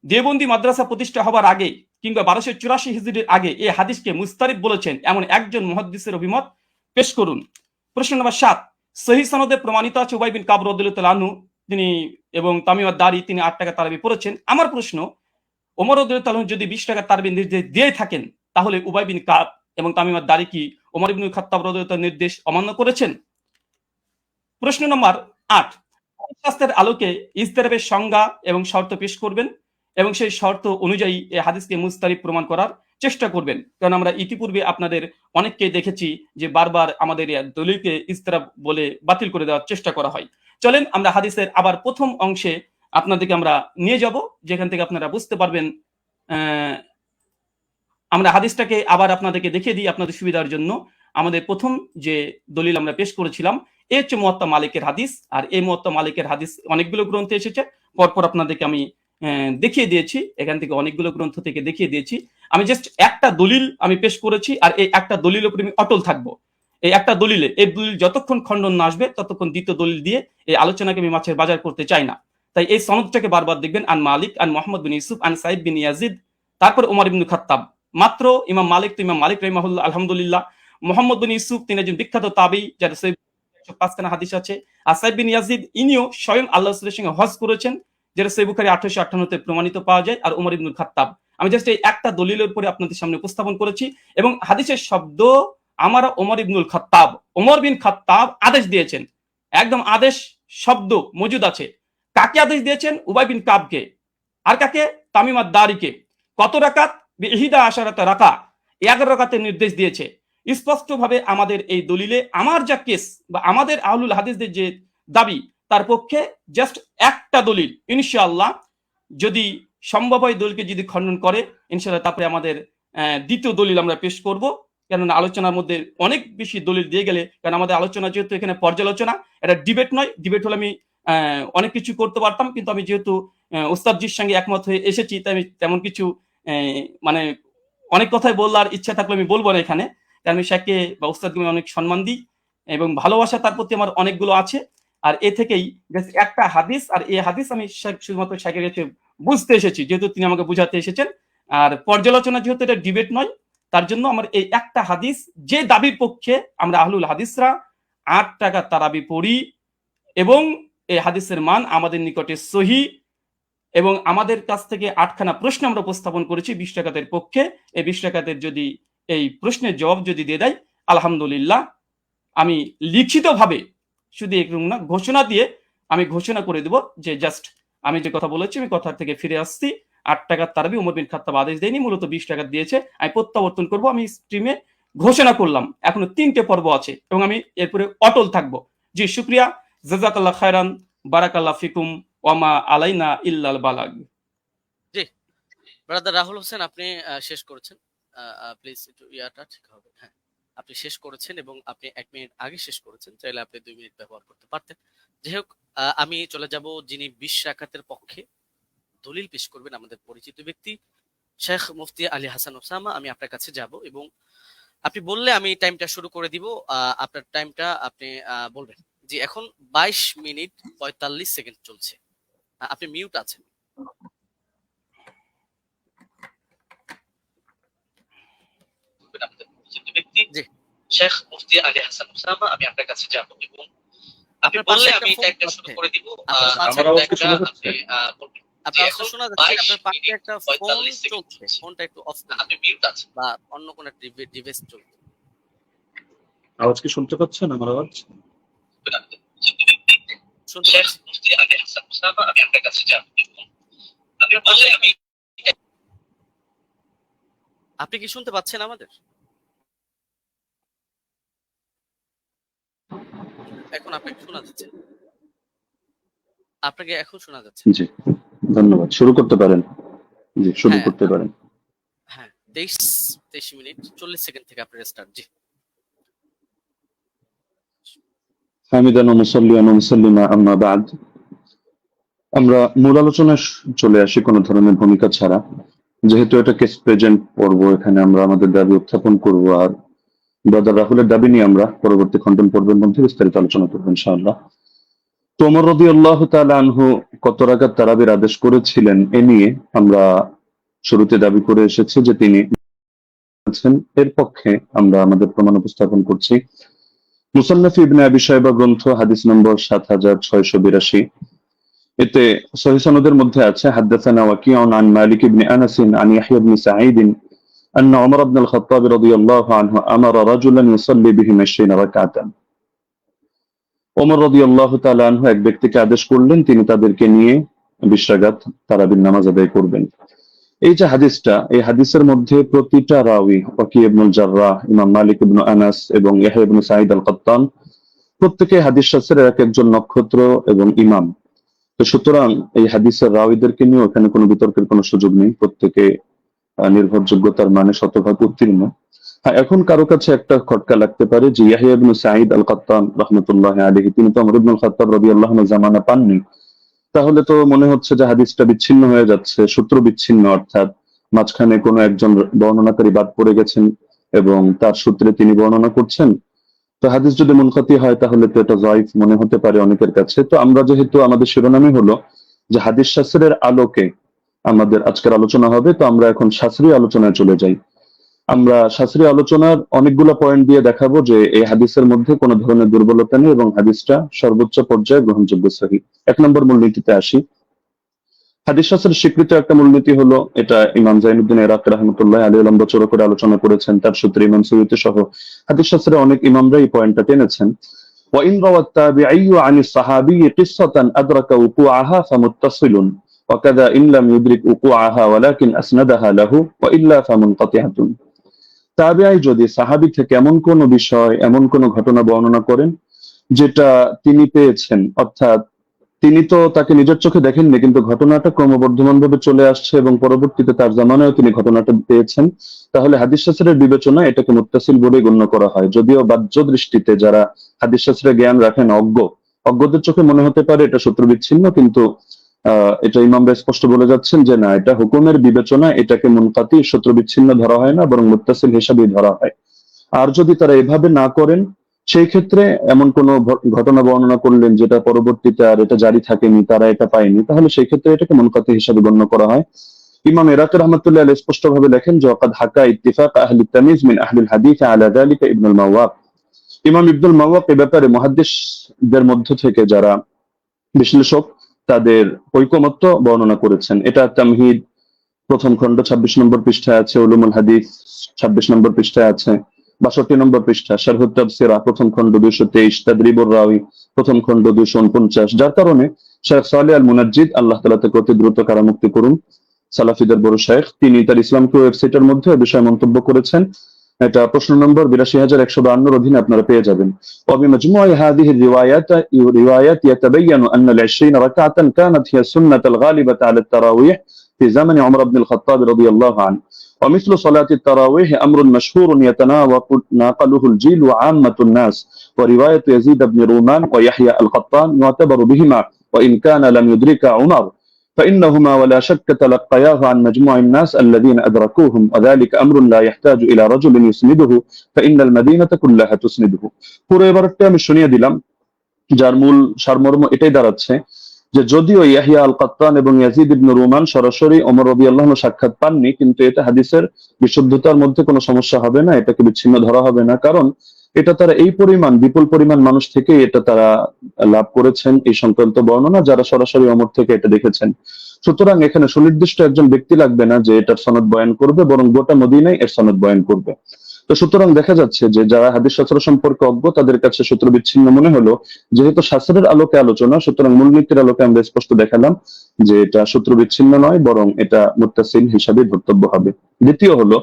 দেওবন্দি মাদ্রাসা প্রতিষ্ঠা হবার আগে কিংবা 1284 হিজরির আগে এই হাদিসকে মুস্তারিব বলেছেন এমন একজন মুহাদ্দিসের অভিমত পেশ করুন। প্রশ্ন নম্বর 7, সহিহ সনদে প্রমাণিত আছে উবাই বিন কাব রাদিয়াল্লাহু তাআলা আনহু তিনি এবং তামিম আদ-দারি তিনি 8 রাকাত তারাবি পড়েছেন। আমার প্রশ্ন, ওমর রাদিয়াল্লাহু তাআলা যদি 20 রাকাত তারাবির নির্দেশ দিয়ে থাকেন তাহলে উবাই বিন কাব এবং তামিম আদ-দারি কি ওমর ইবনুল খাত্তাব রাদিয়াল্লাহু তাআলার নির্দেশ অমান্য করেছেন? প্রশ্ন নম্বর 8, শাস্ত্রের আলোকে ইজতিরাবের সংজ্ঞা এবং শর্ত পেশ করবেন এবং সেই শর্ত অনুযায়ী এই হাদিসকে মুস্তারিব প্রমাণ করার চেষ্টা করবেন। কারণ আমরা ইতিপূর্বে আপনাদের অনেককে দেখেছি যে বারবার আমাদের দলিলকে ইজতিরাব বলে বাতিল করে দেওয়ার চেষ্টা করা হয়। চলেন আমরা হাদিসের আবার প্রথম অংশে আপনাদেরকে আমরা নিয়ে যাব, যেখান থেকে আপনারা বুঝতে পারবেন। আমরা হাদিসটাকে আবার আপনাদেরকে দেখিয়ে দিই আপনাদের সুবিধার জন্য। আমাদের প্রথম যে দলিল আমরা পেশ করেছিলাম এ হচ্ছে মুয়াত্তা মালিকের হাদিস, আর এই মুয়াত্তা মালিকের হাদিস অনেকগুলো গ্রন্থে এসেছে। পরপর আপনাদেরকে আমি দেখিয়ে দিয়েছি, এখান থেকে অনেকগুলো গ্রন্থ থেকে দেখিয়ে দিয়েছি। আমি জাস্ট একটা দলিল আমি পেশ করেছি, আর এই একটা দলিলের উপরে আমি অটল থাকবো। এই একটা দলিলে, এই দলিল যতক্ষণ খণ্ডন না আসবে ততক্ষণ দ্বিতীয় দলিল দিয়ে এই আলোচনাকে আমি মাছের বাজার করতে চাই না। তাই এই সনদটাকে বারবার দেখবেন, আন মালিক, আন মোহাম্মদ বিন ইউসুফ, আন সাইদ বিন ইয়াজিদ, তারপর ওমর ইবনে খাত্তাব। মাত্র ইমাম মালিক তো ইমাম মালিক রাহিমাহুল্লাহ, আলহামদুলিল্লাহ। মোহাম্মদ বিন ইউসুফ তিনি একজন বিখ্যাত তাবী, যার 105খানা হাদিস আছে। আর সাইদ বিন ইয়াজিদ ইনিও স্বয়ং আল্লাহ রাসূলের সঙ্গে হজ করেছেন, যেটা সহিহ বুখারী 1858 তে প্রমাণিত পাওয়া যায়। আর ওমর ইবনুল খাত্তাব, আমি জাস্ট এই একটা দলিলের উপরে আপনাদের সামনে উপস্থাপন করেছি, এবং হাদিসের শব্দ আমার ওমর ইবনুল খাত্তাব, ওমর বিন খাত্তাব আদেশ দিয়েছেন, একদম আদেশ শব্দ মজুদ আছে। কাকে আদেশ দিয়েছেন? উবাই বিন কাবকে। আর কাকে? তামিম আদ-দারিকে। কত রাকাত? বিহিদা আশারাতা রাকা, 11 রাকাতের নির্দেশ দিয়েছে। স্পষ্টভাবে আমাদের এই দলিলে আমার যা কেস বা আমাদের আহলুল হাদিসদের যে দাবি, তার পক্ষে জাস্ট একটা দলিল, ইনশাআল্লাহ যদি সম্ভব হয় দলিলকে যদি খণ্ডন করে, ইনশাআল্লাহ তারপরে আমাদের দ্বিতীয় দলিল আমরা পেশ করব। কেননা আলোচনার মধ্যে অনেক বেশি দলিল দিয়ে গেলে, কারণ আমাদের আলোচনা যেহেতু এখানে পর্যালোচনা, এটা ডিবেট নয়। ডিবেট হলে আমি অনেক কিছু করতে পারতাম, কিন্তু আমি যেহেতু ওস্তাদজির সঙ্গে একমত হয়ে এসেছি, তাই আমি তেমন কিছু মানে অনেক কথাই বলার ইচ্ছা থাকলে আমি বলবো না এখানে, কারণ আমি শেখকে বা ওস্তাদকে অনেক সম্মান দিই এবং ভালোবাসা তার প্রতি আমার অনেকগুলো আছে। আর এ থেকেই একটা হাদিস, আর এই হাদিস আমি শুধুমাত্র শেখের কাছে বুঝতে এসেছি, যেহেতু তিনি আমাকে বুঝাতে এসেছেন। আর পর্যালোচনা যেহেতু এটা ডিবেট নয়, তার জন্য আমার এই একটা হাদিস, যে দাবির পক্ষে আমরা আহলুল হাদিসরা 8 টাকা তারাবি পড়ি, এবং এই হাদিসের মান আমাদের নিকটে সহি, এবং আমাদের কাছ থেকে 8খানা প্রশ্ন আমরা উপস্থাপন করেছি 20 টাকাতের পক্ষে। এই 20 টাকাতের যদি এই প্রশ্নের জবাব যদি দিয়ে দেয়, আলহামদুলিল্লাহ, আমি লিখিতভাবে শুধু এরকম না, ঘোষণা দিয়ে আমি ঘোষণা করে দেব যে জাস্ট আমি যে কথা বলেছি আমি কথা থেকে ফিরে আসছি। 8 টাকার তারাবি ওমর বিন খাত্তাব আদেশ দেয়নি, মূলত 20 টাকা দিয়েছে। আমি প্রত্যাবর্তন করব, আমি স্ট্রিমে ঘোষণা করলাম। এখনো 3টে পর্ব আছে এবং আমি এরপরে অটল থাকবো। জি, শুকরিয়া, জাযাকাল্লাহ খায়রান, বারাকাল্লাহ ফিকুম, ওয়ামা আলাইনা ইল্লাল বালাগ। জি, ব্রাদার রাহুল হোসেন, আপনি শেষ করেছেন। প্লিজ একটু ইয়াটা ঠিক হবে। হ্যাঁ, আপনি শেষ করেছেন এবং আপনি 1 মিনিট আগে শেষ করেছেন, চাইলে আপনি 2 মিনিট ব্যবহার করতে পারতেন। যাই হোক, আমি চলে যাব যিনি 20 রাকাতের পক্ষে দলিল পেশ করবেন, আমাদের পরিচিত ব্যক্তি শেখ মুফতি আলী হাসান ওসামা। আমি আপনার কাছে যাব এবং আপনি বললে আমি টাইমটা শুরু করে দিব। আপনার টাইমটা আপনি বলবেন। জি, এখন 22 মিনিট 45 সেকেন্ড চলছে। আপনি মিউট আছেন। জি, শেখ মুফতি আলী হাসান ওসামা, আমি আপনার কাছে যাব এবং আপনি বললে আমি টাইমটা শুরু করে দিব। আমার আওয়াজকে শোনা যাচ্ছে? আপনার আওয়াজ শোনা যাচ্ছে। আপনার পাশে একটা ফোন চলছে, ফোনটা একটু অফ করুন। আপনি মিউট আছেন বা অন্য কোন ডিভাইস চলছে। আওয়াজ কি শুনতে পাচ্ছেন আমার আওয়াজ? শুনতে পাচ্ছি। মুফতি আলী হাসান ওসামা, আমি আপনার কাছে যাব এবং আপনি বললে আমি, আপনি কি শুনতে পাচ্ছেন আমাদের? এখন আপনাকে শোনা যাচ্ছে। আপনাকে এখন শোনা যাচ্ছে। জি, ধন্যবাদ। শুরু করতে পারেন। জি, শুরু হ্যাঁ, করতে পারেন। হ্যাঁ, 23 মিনিট 40 সেকেন্ড থেকে আপনার স্টার্ট। জি, হামিদান ওয়া মুসাল্লিয়ান ওয়া মুসাল্লিমা আম্মা বা'দ। আমরা মূল আলোচনায় চলে আসি কোনো ধরনের ভূমিকা ছাড়া। যেহেতু এটা কেস প্রেজেন্ট পর্ব, এখানে আমরা আমাদের দাবি উত্থাপন করব, আর ব্রাদার রাহুলের দাবি নিয়ে আমরা পরবর্তী খণ্ডন পর্বের মধ্যে বিস্তারিত আলোচনা করব ইনশাআল্লাহ। তো ওমর রাদিয়াল্লাহু তাআলা আনহু কত রাকাত তারাবির আদেশ করেছিলেন, এ নিয়ে আমরা শুরুতে দাবি করে এসেছি যে তিনি আছেন। এর পক্ষে আমরা আমাদের প্রমাণ উপস্থাপন করছি। মুসান্নাফ ইবনে আবি শাইবা গ্রন্থ, হাদিস নম্বর 7682। এতে সহিহ সনদের মধ্যে আছে, হাদাসানা ওয়াকিউন আন মালিক ইবনে আনাস আন ইয়াহইয়া ইবনে সাঈদ أن عمر بن الخطاب رضي الله عنه أمر رجلا يصلي بهم 20 ركعة। ওমর রাদিয়াল্লাহু তাআলা আনহু এক ব্যক্তিকে আদেশ করলেন তিনি তাদেরকে নিয়ে 20 রাকাত তারাবির নামাজ আদায় করবেন। এই যে হাদিসটা, এই হাদিসের মধ্যে প্রতিটা রাওয়ী, ওয়াকি ইবনুল জাররাহ, ইমাম মালিক ইবনে আনাস এবং ইয়াহইয়া ইবনে সাঈদ আল-কাত্তান, প্রত্যেকে হাদিস শাস্ত্রের এক একজন নক্ষত্র এবং ইমাম। তো সুতরাং এই হাদিসের রাওয়ীদেরকে নিয়ে এখানে কোনো বিতর্কের কোনো সুযোগ নেই, প্রত্যেকে নির্ভরযোগ্যতার মানে শতভাগ উত্তীর্ণ। হ্যাঁ, এখন কারো কাছে একটা খটকা লাগতে পারে যে ইয়াহইয়া ইবনে সাঈদ আল-কাত্তান রাহমাতুল্লাহি আলাইহি তিনি তো ওমর ইবনুল খাত্তাব রাদিয়াল্লাহু আনহু জামানা পাননি, তাহলে তো মনে হচ্ছে যে হাদিসটা বিচ্ছিন্ন হয়ে যাচ্ছে, সূত্র বিচ্ছিন্ন, অর্থাৎ মাঝখানে কোনো একজন বর্ণনাকারী বাদ পড়ে গেছেন এবং তার সূত্রে তিনি বর্ণনা করছেন। তো হাদিস যদি মুনকাতি হয় তাহলে তো এটা জয়ীফ মনে হতে পারে অনেকের কাছে। তো আমরা যেহেতু আমাদের শিরোনামই হলো যে হাদিস শাস্ত্রের আলোকে আমাদের আজকের আলোচনা হবে, তো আমরা এখন শাস্ত্রীয় আলোচনায় চলে যাই। আমরা শাস্ত্রীয় আলোচনার অনেকগুলো পয়েন্ট দিয়ে দেখাবো যে এই হাদিসের মধ্যে কোনো ধরনের দুর্বলতা নেই এবং হাদিসটা সর্বোচ্চ পর্যায়ে গ্রহণযোগ্য সহি। 1 নম্বর মূলনীতিতে আসি। হাদিস শাস্ত্রের স্বীকৃত একটা মূলনীতি হলো, এটা ইমাম জাইনুদ্দিন ইরাকি রাহমাতুল্লাহ আলাইহি লম্বা চওড়া করে আলোচনা করেছেন, তার সূত্রে ইমাম সুয়ুতী সহ হাদিস শাস্ত্রের অনেক ইমামরা এই পয়েন্টটা টেনেছেন। وإن روى التابعي عن الصحابي قصة أدرك وقوعها فمتصل وكذا إن لم يدرك وقوعها ولكن أسندها له وإلا فمنقطعة। তাবিঈ যদি সাহাবী থেকে এমন কোন বিষয়, এমন কোন ঘটনা বর্ণনা করেন যেটা তিনি পেয়েছেন, অর্থাৎ তিনি তো তাকে নিজের চোখে দেখেননি, কিন্তু ঘটনাটা ক্রমবর্ধমান ভাবে চলে আসছে এবং পরবর্তীতে তার জামানায় তিনি ঘটনাটা পেয়েছেন, তাহলে হাদিস শাস্ত্রের বিবেচনায় এটাকে মুত্তাসিল বলে গণ্য করা হয়। যদিও বাহ্য দৃষ্টিতে যারা হাদিস শাস্ত্রের জ্ঞান রাখেন, অজ্ঞদের চোখে মনে হতে পারে এটা সূত্র বিচ্ছিন্ন, কিন্তু এটা ইমামরা স্পষ্ট বলে যাচ্ছেন যে না, এটা হুকুমের বিবেচনায় এটাকে মুনকাতি, সূত্র বিচ্ছিন্ন ধরা হয় না, বরং মুত্তাসিল হিসাবেই ধরা হয়। আর যদি তারা এভাবে না করেন, সেই ক্ষেত্রে এমন কোন ঘটনা বর্ণনা করলেন যেটা পরবর্তীতে আর এটা জারি থাকেনি, তারা এটা পায়নি, তাহলে সেই ক্ষেত্রে এটাকে মুনকাতি হিসাবে গণ্য করা হয়। ইমাম ইরাকি রাহমাতুল্লাহ আলাইহি স্পষ্ট ভাবে লেখেন যে ওয়াকাদ হাকা ইত্তিফাক আহলি তামিজ মিন আহলিল হাদিস আলা যালিকা ইবনুল মাওয়াক। ইমাম ইবনুল মাওয়াক এই ব্যাপারে মুহাদ্দিসদের মধ্য থেকে যারা বিশ্লেষক, তাদের ঐকমত্য বর্ণনা করেছেন। এটা তামহিদ প্রথম খণ্ড 26 নম্বর পৃষ্ঠায় আছে, উলুমুল হাদিস 26 নম্বর পৃষ্ঠায় আছে, 62 নম্বর পৃষ্ঠা শারহুত তাফসিরা প্রথম খণ্ড 223, তাদরিবুর রাওয়ী প্রথম খণ্ড 249। যার কারণে শেখ সালেহ আল মুনাজ্জিদ, আল্লাহ তাআলা তাকে অতি দ্রুত কারামুক্তি করুন, সালাফিদের বড় শেখ, তিনি তার ইসলামকে ওয়েবসাইটের মধ্যে এই বিষয়ে মন্তব্য করেছেন। এটা প্রশ্ন নম্বর 82152 অধীনে আপনারা পেয়ে যাবেন। وبمجموع هذه الروايات يتبين أن ال20 ركعة كانت هي السنة الغالبة على التراويح في زمن عمر بن الخطاب رضي الله عنه، ومثل صلاة التراويح أمر مشهور يتناقله الجيل وعامة الناس، ورواية يزيد بن رومان ويحيى القطان يعتبر بهما وإن كان لم يدرك عمر، فإنهما ولا شك تلقياه عن مجموع الناس الذين أدركوهم، وذلك أمر لا يحتاج إلى رجل يسنده فإن المدينة كلها تسنده। পুরো এবারটা আমি শুনিয়ে দিলাম, যার মূল সারমর্ম এটাই দাঁড়াচ্ছে যে যদিও ইয়াহিয়া আল কাত্তান এবং ইয়াজিদ ইবনে রুমান সরাসরি ওমর রাদিয়াল্লাহু আনহু সাক্ষাৎ পাননি, কিন্তু এটা হাদিসের বিশুদ্ধতার মধ্যে কোনো সমস্যা হবে না, এটাকে বিচ্ছিন্ন ধরা হবে না, কারণ এটা তারা এই পরিমাণ, বিপুল পরিমাণ মানুষ থেকে এটা তারা লাভ করেছেন এই সংক্রান্ত বর্ণনা, যারা সরাসরি ওমর থেকে এটা দেখেছেন। সুতরাং এখানে সুনির্দিষ্ট একজন ব্যক্তি লাগবে না যে এটার সনদ বয়ান করবে, বরং গোটা মদিনায় এর সনদ বয়ান করবে। তো সুতরাং দেখা যাচ্ছে যে যারা হাদিস শাস্ত্র সম্পর্কে অজ্ঞ, তাদের কাছে সূত্র বিচ্ছিন্ন মনে হলো। যেহেতু শাস্ত্রের আলোকে আলোচনা, সুতরাং মূলনীতির আলোকে আমরা স্পষ্ট দেখালাম যে এটা সূত্র বিচ্ছিন্ন নয়, বরং এটা মুত্তাসিল হিসাবে ধর্তব্য হবে। দ্বিতীয় হলো,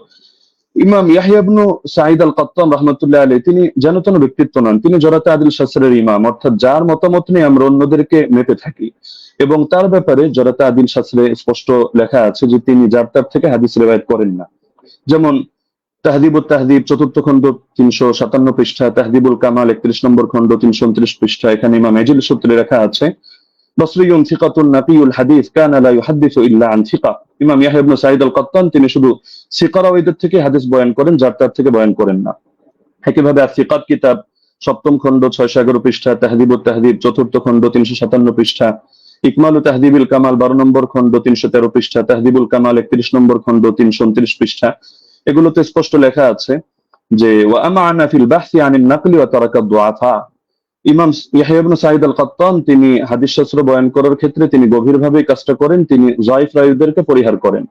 ইমাম ইয়াহইয়া ইবনে সাঈদ আল কাত্তান রাহমাতুল্লাহ আলাইহি, তিনি যেন তেন ব্যক্তিত্ব নন, তিনি জরাতে আদিল শাস্ত্রের ইমাম, অর্থাৎ যার মতামত নিয়ে আমরা অন্যদেরকে মেপে থাকি, এবং তার ব্যাপারে জরাতে আদিল শাস্ত্রে স্পষ্ট লেখা আছে যে তিনি যার তার থেকে হাদিস রিওয়ায়াত করেন না। যেমন তাহদিবুত তাহদিব 4th খণ্ড 357 পৃষ্ঠা, তাহদিবুল কামাল 31 নম্বর খণ্ড 329 পৃষ্ঠা, এখানে ইমাম এজিল সূত্রে লেখা আছে বসরিয়ুন সিকাতুন নাবিয়ুল হাদিস কানা লা ইউহাদ্দিসু ইল্লা আন সিকা। ইমাম ইয়াহইয়া ইবনে সাঈদ আল কাত্তান তিনি শুধু সিকারাওয়ীদের থেকে হাদিস বয়ান করেন, যার তার থেকে বয়ান করেন না। একইভাবে আর-সিকাত কিতাব 7ম খণ্ড 611 পৃষ্ঠা, তাহদিবুত তাহদিব 4th খণ্ড 357 পৃষ্ঠা, ইকমালু তাহদিবিল কামাল 12 নম্বর খণ্ড 313 পৃষ্ঠা, তাহদিবুল কামাল 31 নম্বর খণ্ড 329 পৃষ্ঠা, এগুলোতে স্পষ্ট লেখা আছে যে ওয়া আমানা ফিল বাহসি আনিন নাকলি ওয়া তারাকা দুআফা। ইমাম ইয়াহইয়া ইবনে সাঈদ আল কাত্তান তিনি হাদিস শাস্ত্র বয়ান করার ক্ষেত্রে তিনি গভীরভাবে কাজটা করেন, তিনি যায়িফ রাওয়ীদেরকে পরিহার করেন।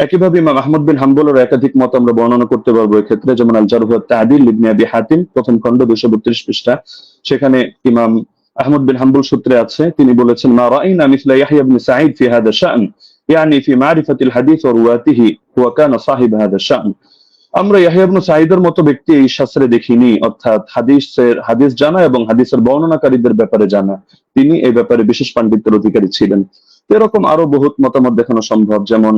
একইভাবে ইমাম আহমদ বিন হাম্বলের একাধিক মত আমরা বর্ণনা করতে পারবো এই ক্ষেত্রে, যেমন আল জারহ ওয়াত তা'দীল ইবনে আবি হাতিম প্রথম খণ্ড 232 পৃষ্ঠা, সেখানে ইমাম আহমদ বিন হাম্বল সূত্রে আছে, তিনি বলেছেন মা রাআইনা মিসলা ইয়াহইয়া ইবনে সাঈদ ফি হাদা শা'n, ইয়ানি ফি মারিফাতিল হাদিস ওয়া রুওয়াতিহি ওয়া কানা সাহিব হাদা শা'n। আমরা ইয়াহইয়া ইবনে সাঈদের মতো ব্যক্তি এই শাস্ত্রে দেখিনি, অর্থাৎ হাদিস জানা এবং হাদিসের বর্ণনাকারীদের ব্যাপারে জানা, তিনি এই ব্যাপারে বিশেষ পাণ্ডিত্যের অধিকারী ছিলেন। এরকম আরো বহুত মতামত দেখানো সম্ভব, যেমন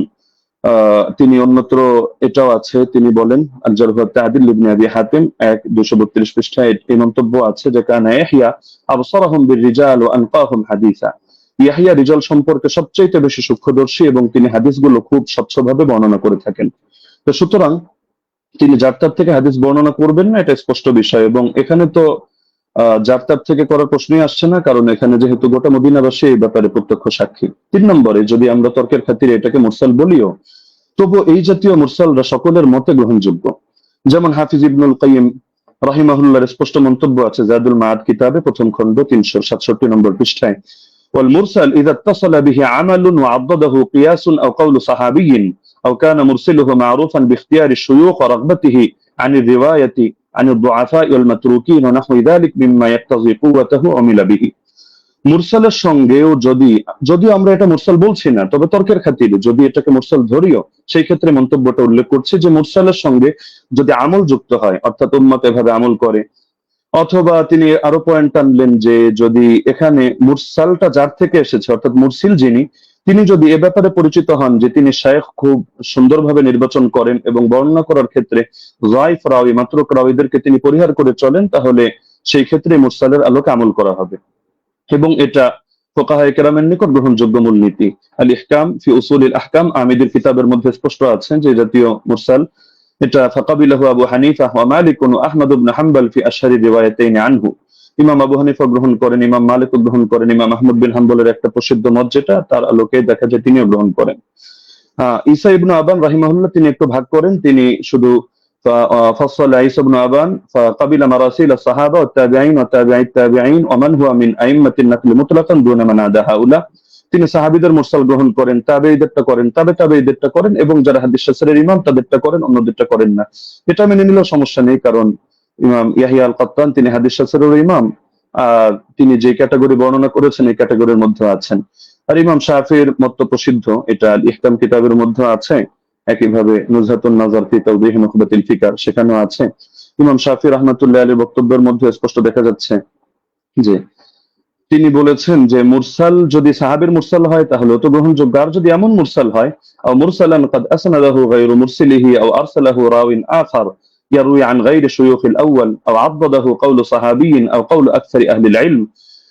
তিনি অন্যত্র এটাও আছে, তিনি বলেন আল জারহ ওয়াত তা'দীল ইবনে আবি হাতিম 232 পৃষ্ঠায় এই মন্তব্য আছে যে কানা ইয়াহইয়া আবসারহুম বির রিজাল ওয়া আনকাহুম হাদিসা। ইয়াহিয়া রিজাল সম্পর্কে সবচাইতে বেশি সূক্ষ্মদর্শী এবং তিনি হাদিসগুলো খুব স্বচ্ছভাবে বর্ণনা করে থাকেন। তো সুতরাং তিনি যার তার থেকে হাদিস বর্ণনা করবেন না, এটা স্পষ্ট বিষয়। এবং এখানে তো যার তার থেকে করার প্রশ্নই আসছে না, কারণ এখানে যেহেতু গোটা মদিনাবাসী এই ব্যাপারে প্রত্যক্ষ সাক্ষী। 3 নম্বরে, যদি আমরা তর্কের খাতিরে এটাকে মুরসাল বলিও, তবু এই জাতীয় মুরসালরা সকলের মতে গ্রহণযোগ্য। যেমন হাফিজ ইবনুল কাইয়িম রাহিমাহুল্লাহর স্পষ্ট মন্তব্য আছে জাদুল মাআদ কিতাবে, প্রথম খণ্ড 367 নম্বর পৃষ্ঠায়, والمرسل إذا اتصل به عمل وعضده قياس أو قول صحابي أو كان مرسله معروفا باختيار الشيوخ ورغبته عن الرواية عن الضعفاء والمتروكين ونحو ذلك مما يقتضي قوته عمل به। মুরসালের সঙ্গেও যদিও আমরা এটা মুরসাল বলছি না, তবে তর্কের খাতিরে যদি এটাকে মুরসাল ধরিও, সেই ক্ষেত্রে মন্তব্যটা উল্লেখ করছে যে মুরসালের সঙ্গে যদি আমল যুক্ত হয়, অর্থাৎ উম্মত এভাবে আমল করে, অথবা তিনি আরো পয়েন্ট আনলেন যে যদি এখানে মুরসালটা যার থেকে এসেছে, অর্থাৎ মুরসিল যিনি, তিনি যদি এ ব্যাপারে পরিচিত হন যে তিনি শায়েখ খুব সুন্দরভাবে নির্বাচন করেন এবং বর্ণনা করার ক্ষেত্রে যায়ফ রাওয়ী, মাতরুক রাওয়ীদেরকে তিনি পরিহার করে চলেন, তাহলে সেই ক্ষেত্রে মুরসালের আলোকে আমল করা হবে। এবং এটা ফুকাহায়ে কেরামের নিকট গ্রহণযোগ্য মূলনীতি। আল ইহকাম ফি উসুলিল আহকাম আমিদের কিতাবের মধ্যে স্পষ্ট আছে যে জাতীয় মুরসাল এটা ফাকাবিলাহু আবু হানিফা ওয়া মালিক ওয়া আহমদ ইবনে হাম্বল ফি আশহারি রিওয়ায়াতাইন আনহু। ইমাম আবু হানিফা গ্রহণ করেন, ইমাম মালিক গ্রহণ করেন, ইমাম আহমদ বিন হাম্বলের একটা প্রসিদ্ধ মত যেটা, তার আলোকে দেখা যায় তিনিও গ্রহণ করেন। ঈসা ইবনে আবান রাহিমাহুল্লাহ তিনি একটু ভাগ করেন, তিনি শুধু فصل عيسى بن أبان فقبل مراسيل الصحابة والتابعين وتابعي التابعين ومن هو من أئمة النقل مطلقا دون من عدا هؤلاء। তিনি সাহাবীদের মুরসাল গ্রহণ করেন, তাবেঈদেরটা করেন, তাবেঈদেরটা করেন, এবং যারা হাদিস শাস্ত্রের ইমাম তাদেরটা করেন, অন্যদেরটা করেন না। এটা মেনে নিলেও সমস্যা নেই, কারণ ইমাম ইয়াহিয়া আল কাত্তান তিনি হাদিস শাস্ত্রের ইমাম, তিনি যে ক্যাটাগরি বর্ণনা করেছেন এই ক্যাটাগরির মধ্যে আছেন। আর ইমাম শাফির মত প্রসিদ্ধ, এটা আল ইহকাম কিতাবের মধ্যে আছে, একইভাবে নুজহাতুন নাজার ফি তাওদীহ নুখবাতিল ফিকার সেখানেও আছে। ইমাম শাফি রাহমাতুল্লাহ আলাইহির বক্তব্যের মধ্যে স্পষ্ট দেখা যাচ্ছে যে তিনি বলেছেন যে মুরসাল যদি সাহাবীর মুরসাল হয় তাহলে তো গ্রহণযোগ্য, আর যদি এমন মুরসাল হয় আও মুরসালান قد اسنده غير مرسله او ارسله راو اخر يروي عن غير شيوخ الاول او عضده قول صحابي او قول اكثر اهل العلم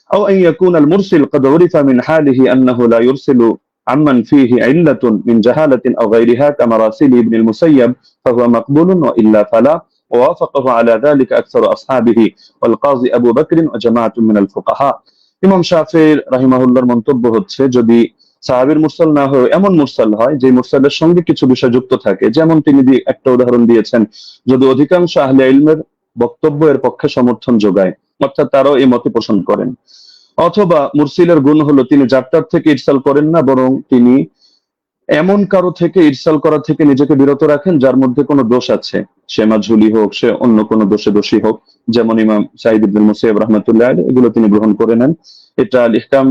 او ان يكون المرسل قد عرف من حاله انه لا يرسل عمن فيه علة من جهالة أو غيرها كمراسيل ابن المسيب فهو مقبول وإلا فلا، ووافقه على ذلك أكثر أصحابه والقاضي أبو بكر وجماعة من الفقهاء। ইমাম শাফিঈ রাহিমাহুল্লাহর মন্তব্য হচ্ছে যদি সাহাবীর মুরসাল না হয় এমন মুরসাল হয় যে মুরসালের সঙ্গে কিছু বিষয় যুক্ত থাকে, যেমন তিনি একটা উদাহরণ দিয়েছেন, যদি অধিকাংশ আহলে ইলমের বক্তব্য এর পক্ষে সমর্থন যোগায়, অর্থাৎ তারাও এই মতে পোষণ করেন। অথবা মুরসিলের গুণ হলো তিনি যাত্রার থেকে ইরসাল করেন না, বরং তিনি এমন কারো থেকে ইরসাল করা থেকে নিজেকে বিরত রাখেন যার মধ্যে কোনো দোষ আছে, সে মাঝহুলি হোক, সে অন্য কোনো দোষে দোষী হোক, যেমন ইমাম সাঈদ ইবনে মুসাইয়্যিব রাহমাতুল্লাহ আলাইহি, এগুলো তিনি গ্রহণ করে নেন। এটা আল ইহকাম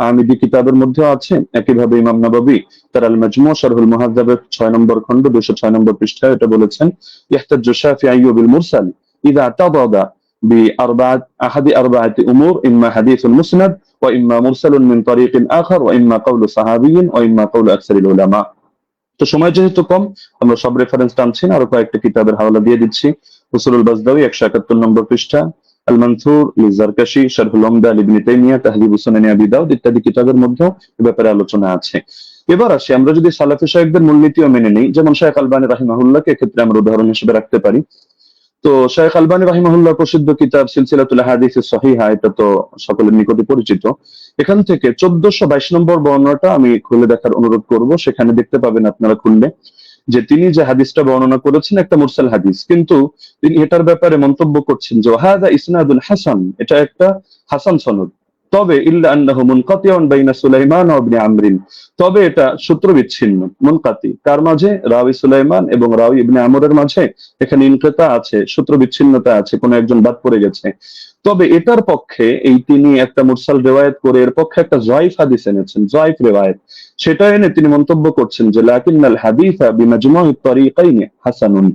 আমিদি কিতাবের মধ্যে আছে। একইভাবে ইমাম নাবাবী তার আল মাজমু' শারহুল মুহাদ্দাবের 6 নম্বর খণ্ড 206 নম্বর পৃষ্ঠায় এটা বলেছেন, ইহতাজ্জু শাফিঈ বিল মুরসাল ইযা তাদাদা بأربعة أحد أربعة أمور إما حديث مسند وإما مرسل من طريق آخر وإما قول صحابي وإما قول أكثر العلماء। তো সময় যেহেতু কম, আমরা সব রেফারেন্স টানছি না, আরো কয়েকটা কিতাবের হাওয়ালা দিয়ে দিচ্ছি। উসুলুল বাজদাওয়ী 171 নম্বর পৃষ্ঠা, আল মানসুর লিজারকাশি, শারহুল উমদা ইবনে তাইমিয়া, তাহযীবুস সুনান আবি দাউদ ইত্যাদি কিতাবের মধ্যে এই ব্যাপারে আলোচনা আছে। এবার আসি, আমরা যদি সালাফি শায়খদের মূলনীতিও মেনে নিই, যেমন শায়খ আলবানী রাহিমাহুল্লাহকে ক্ষেত্রে আমরা উদাহরণ হিসেবে রাখতে পারি। তো শায়খ আলবানী রাহিমাহুল্লাহ প্রসিদ্ধ কিতাব সিলসিলাতুল আহাদিস সহিহা, এটা তো সকলের নিকটে পরিচিত। এখান থেকে 1422 নম্বর বর্ণনাটা আমি খুলে দেখার অনুরোধ করব, সেখানে দেখতে পাবেন আপনারা খুললে যে তিনি যে হাদিসটা বর্ণনা করেছেন একটা মুরসাল হাদিস, কিন্তু তিনি এটার ব্যাপারে মন্তব্য করছেন যে হাদা ইসনাদুল হাসান, এটা একটা হাসান সনদ, তবে ইল্লা আন্নাহু মুনকাতিউন বাইনা সুলাইমান ওয়া ইবনে আমরিন, তবে এটা সূত্র বিচ্ছিন্ন, মুনকাতি কার মাঝে, রাওয়ী সুলাইমান এবং রাওয়ী ইবনে আমরের মাঝে এখানে ইনকিতা আছে, সূত্র বিচ্ছিন্নতা আছে, কোন একজন বাদ পড়ে গেছে। তবে এটার পক্ষে এই তিনি একটা মুরসাল রিওয়ায়াত করে এর পক্ষে একটা যায়ফ হাদিস এনেছেন, যায়ফ রিওয়ায়াত, সেটা এনে তিনি মন্তব্য করছেন যে লাকিন্নাল হাদিসা বিমাজমু'i তারিকাইনি হাসানুন,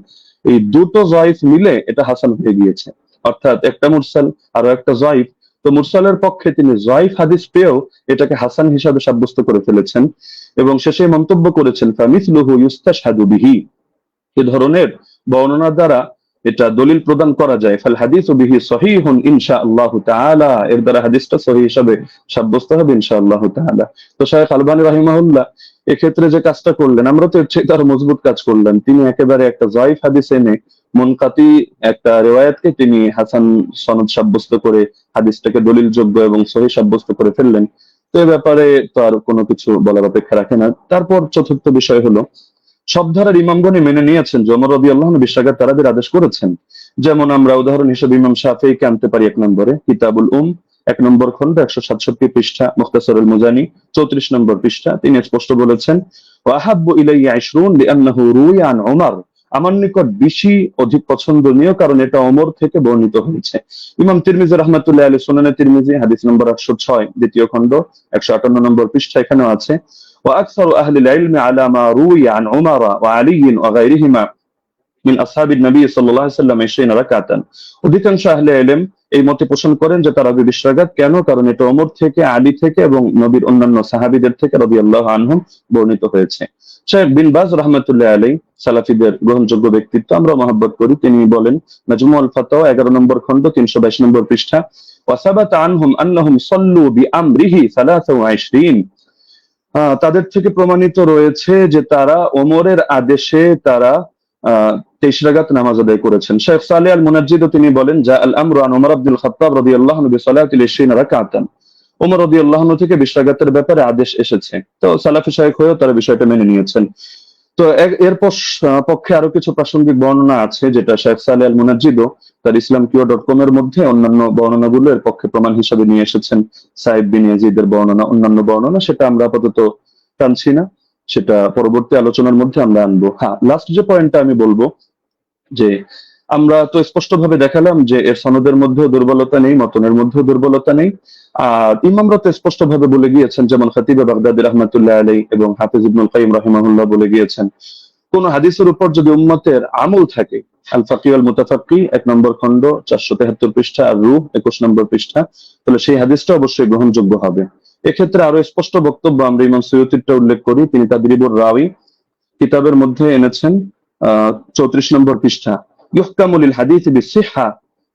এই দুটো যায়ফ মিলে এটা হাসান হয়ে গিয়েছে, অর্থাৎ একটা মুরসাল আর একটা যায়ফ। তো মুরসালের পক্ষে তিনি যায়ফ হাদিস পেয়েও এটাকে হাসান হিসাবে সাব্যস্ত করে ফেলেছেন, এবং শেষে মন্তব্য করেছেন ফামিসলুহু ইউস্তাশহাদু বিহি, এই ধরনের বর্ণনা দ্বারা এটা দলিল প্রদান করা যায়, ফাল হাদিসু বিহি সহিহুন ইনশাআল্লাহু তাআলা, এর দ্বারা হাদিসটা সহিহ হিসাবে সাব্যস্ত হবে ইনশাআল্লাহু তাআলা। তো শায়খ আলবানী রাহিমাহুল্লাহ এক্ষেত্রে যে কাজটা করলেন, আমরা তো এর চেয়ে আরো মজবুত কাজ করলেন। তিনি একেবারে একটা জয়ীফ হাদিস এনে মুনকাতি একটা রিওয়ায়াতকে তিনি হাসান সনদ সাব্যস্ত করে হাদিসটাকে দলিলযোগ্য এবং সহিহ সাব্যস্ত করে ফেললেন। তো এ ব্যাপারে তো আর কোনো কিছু বলার অপেক্ষা রাখে না। তারপর চতুর্থ বিষয় হলো, সব ধারার ইমামগণই মেনে নিয়েছেন যে ওমর রাদিয়াল্লাহু আনহু 20 রাকাত তারাবির আদেশ করেছেন। যেমন আমরা উদাহরণ হিসেবে ইমাম শাফিঈকে আনতে পারি 1 নম্বরে, কিতাবুল 1 নম্বর খন্ড 167 পৃষ্ঠা, মুখতাসারুল মুজানি 34 নম্বর পৃষ্ঠা। তিনি স্পষ্ট বলেছেন, ওয়া আহাব্বু ইলাইয়া 20 লিআন্নাহু রুইয়া আন উমর, আমার নিকট 20 অধিক পছন্দনীয় কারণ এটা ওমর থেকে বর্ণিত হয়েছে। ইমাম তিরমিজি রাহমাতুল্লাহি আলাইহি সুনানে তিরমিজি হাদিস নম্বর 806 দ্বিতীয় খন্ড 158 নম্বর পৃষ্ঠা, এখানেও আছে, وأكثر أهل العلم على ما روي عن عمر وعلي وغيرهما من أصحاب النبي صلى الله عليه وسلم 20 রাকাত। অধিকাংশ আহলে ইলম এই মতে পোষণ করেন যে তারাবি 20 রাকাত। কেন? কারণ এটা ওমর থেকে, আলী থেকে এবং নবীর অন্যান্য সাহাবীদের থেকে রাদিয়াল্লাহু আনহুম বর্ণিত হয়েছে। শেখ বিন বাজ রাহমাতুল্লাহি আলাইহি সালাফিদের গ্রহণযোগ্য ব্যক্তিত্ব, আমরা মহব্বত করি। তিনি বলেন, মাজমুউল ফাতাওয়া 11 নম্বর খন্ড 322 নম্বর পৃষ্ঠা, ওয়া সাবাতা আনহুম আন্নাহুম সাল্লু বিআমরিহি 23, তাদের থেকে প্রমাণিত রয়েছে যে তারা ওমরের আদেশে তারা 23 রাকাত নামাজ আদায় করেছেন। শেখ সালেহ আল মুনাজ্জিদ তিনি বলেন, জা আল আমরু আন ওমর ইবনুল খাত্তাব রাদিয়াল্লাহু আনহু বিসালাতিল 20 রাকাতান, ওমর রাদিয়াল্লাহু আনহু থেকে 20 রাকাতের ব্যাপারে আদেশ এসেছে। তো সালাফি শায়খ হয়েও তারা বিষয়টা মেনে নিয়েছেন। তো এর পক্ষে আরো কিছু প্রাসঙ্গিক বর্ণনা আছে, যেটা শেখ সালেহ আল মুনাজ্জিদও তার islamqo.com এর মধ্যে অন্যান্য বর্ণনাগুলো এর পক্ষে প্রমাণ হিসেবে নিয়ে এসেছেন। সাইদ বিন ইয়াজিদের বর্ণনা, অন্যান্য বর্ণনা, সেটা আমরা আপাতত টানছি না, সেটা পরবর্তী আলোচনার মধ্যে আমরা আনবো। হ্যাঁ, লাস্ট যে পয়েন্টটা আমি বলবো, যে আমরা তো স্পষ্টভাবে দেখালাম যে এর সনদের মধ্যেও দুর্বলতা নেই, মতনের মধ্যেও দুর্বলতা নেই। আর ইমামরা তো স্পষ্টভাবে বলে গিয়েছেন, যেমন খতিব বাগদাদি রাহমাতুল্লাহ আলাইহি এবং হাফিজ ইবনুল কাইয়িম রাহিমাহুল্লাহ বলে গিয়েছেন, কোন হাদিসের উপর যদি উম্মতের আমল থাকে, আল ফাকি ওয়াল মুতাফাক্কি 1 নম্বর খন্ড 473 পৃষ্ঠা, আর রূহ 21 নম্বর পৃষ্ঠা, তাহলে সেই হাদিসটা অবশ্যই গ্রহণযোগ্য হবে। এক্ষেত্রে আরো স্পষ্ট বক্তব্য আমরা ইমাম সুয়ুতিরটা উল্লেখ করি। তিনি তাদরিবুর রাওয়ী কিতাবের মধ্যে এনেছেন 34 নম্বর পৃষ্ঠা, ইহকামু লিল হাদিস বিসিহহা,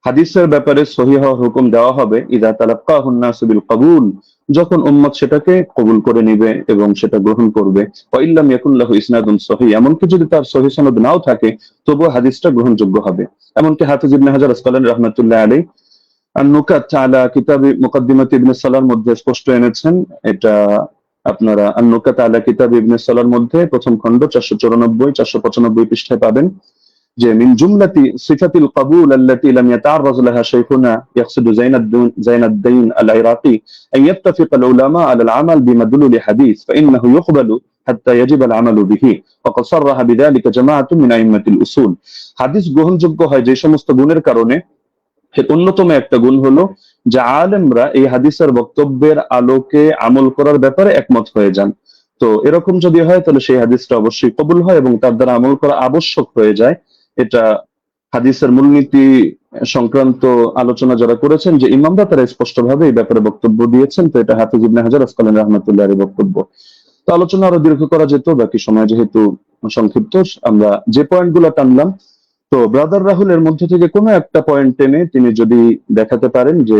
হাদিসের ব্যাপারে সহিহ হওয়ার হুকুম দেওয়া হবে ইযা তালাক্কাহুন নাসু বিল কবুল, যখন উম্মত সেটাকে কবুল করে নেবে এবং সেটা গ্রহণ করবে। ওয়া ইল্লাম ইয়াকুন লাহু ইসনাদুন সহিহ, এমনকি যদি তার সহিহ সনদ নাও থাকে তবুও হাদিসটা গ্রহণযোগ্য হবে। এমনকি হাফিজ ইবনে হাজার আসকালানী রাহমাতুল্লাহ আলাইহি আন-নুকাত আলা কিতাব মুকদ্দিমাত ইবনে সালাহর মধ্যে স্পষ্ট এনেছেন। এটা আপনারা আন-নুকাত আলা কিতাব ইবনে সালাহর মধ্যে প্রথম খন্ড 494 495 পৃষ্ঠায় পাবেন, যে মিন জুমলাতি সিফাতিল কবুল আল্লাতী লাম ইয়াতাআররাজ লাহা শাইখুনা ইয়াকসিদু জাইনাদ্দিন আল ইরাকি আন ইয়াত্তাফিক আল উলামা আলা আল আমাল বিমাদলুল হাদিস ফাইন্নাহু ইউকবালু হাত্তা ইয়াজিব আল আমালু বিহি ওয়া ক্বাদ সাররাহা বিযালিকা জামাআতুন মিন আইম্মাতিল উসুল। হাদিস গ্রহণযোগ্য হয় যে সমস্ত গুণের কারণে, এর অন্যতম একটা গুণ হলো যে আলেমরা এই হাদিসের বক্তব্যের আলোকে আমল করার ব্যাপারে একমত হয়ে যান। তো এরকম যদি হয় তাহলে সেই হাদিসটা অবশ্যই কবুল হয় এবং তার দ্বারা আমল করা আবশ্যক হয়ে যায়। এটা হাদিসের মূলনীতি সংক্রান্ত আলোচনা যারা করেছেন, যে ইমামরা, তারা স্পষ্টভাবে এই ব্যাপারে বক্তব্য দিয়েছেন। তো এটা হাফিজ ইবনে হাজার আসকালানী রাহমাতুল্লাহির বক্তব্য। তো আলোচনা আরো দীর্ঘ করা যেত, বাকি সময় যেহেতু সংক্ষিপ্ত, আমরা যে পয়েন্টগুলো টানলাম, তো ব্রাদার রাহুল এর মধ্যে থেকে কোনো একটা পয়েন্ট টেনে তিনি যদি দেখাতে পারেন যে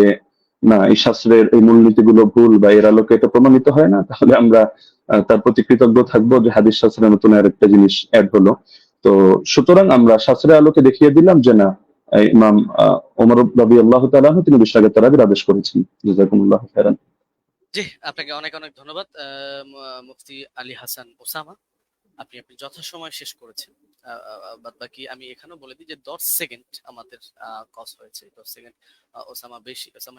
না, এই শাস্ত্রের এই মূলনীতিগুলো ভুল বা এর আলোকে এটা প্রমাণিত হয় না, তাহলে আমরা তার প্রতি কৃতজ্ঞ থাকবো যে হাদিস শাস্ত্রের নতুন আরেকটা জিনিস অ্যাড হলো। তো সুতরাং আমরা শাস্ত্রের আলোকে দেখিয়ে দিলাম যে না, ইমাম ওমর রাদিয়াল্লাহু তাআলা আনহু তিনি 20 রাকাত তারাবির আদেশ করেছেন। জাযাকুমুল্লাহু খাইরান। জি, আপনাকে অনেক অনেক ধন্যবাদ মুফতি আলী হাসান ওসামা, আপনি যথাসময়ে শেষ করেছেন। বাদ বাকি আমি এখানেও বলে দিই যে 10 সেকেন্ড আমাদের কস হয়েছে, 10 সেকেন্ড ওসামা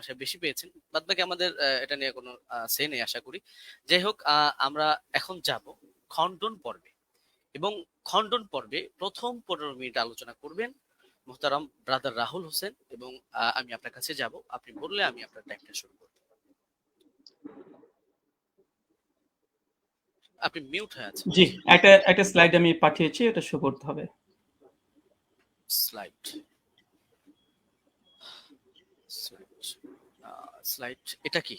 সাহেব বেশি পেয়েছেন। বাদ বাকি আমাদের এটা নিয়ে কোনো সে নেই আশা করি। যাই হোক, আমরা এখন যাব খণ্ডন পর্বে, এবং খণ্ডন পর্বে প্রথম 15 মিনিট আলোচনা করবেন মুহতারাম ব্রাদার রাহুল হোসেন, এবং আমি আপনার কাছে যাব, আপনি বললে আমি আপনার টাইমটা শুরু করব। আপনি মিউট হয়ে আছেন। জি, একটা স্লাইড আমি পাঠিয়েছি, এটা শো করতে হবে। স্লাইড এটা কি?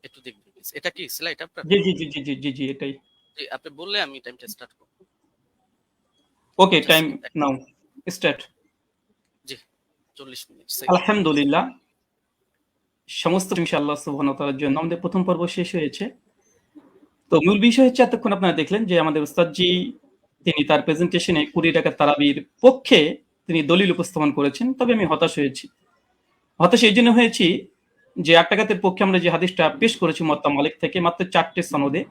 একটু দেখবেন প্লিজ। এটা কি স্লাইড আপনার? জি জি জি জি জি জি জি এটাই। জি, আপনি বললে আমি টাইমটা স্টার্ট করব। ওকে, টাইম নাও, স্টার্ট। 40 মিনিট। আলহামদুলিল্লাহ, সমস্ত প্রশংসা আল্লাহ সুবহানাহু ওয়া তাআলার জন্য। আমাদের প্রথম পর্ব শেষ হয়েছে। তো মূল বিষয় হচ্ছে এতক্ষণ আপনারা দেখলেন যে আমাদের উস্তাদজি তিনি তার প্রেজেন্টেশনে 20 রাকাত তারাবির পক্ষে তিনি দলিল উপস্থাপন করেছেন। তবে আমি হতাশ হয়েছি। হতাশ এই জন্য হয়েছি যে 8 রাকাতের পক্ষে আমরা যে হাদিসটা পেশ করেছি মুয়াত্তা মালিক থেকে মাত্র 4টে সনদে।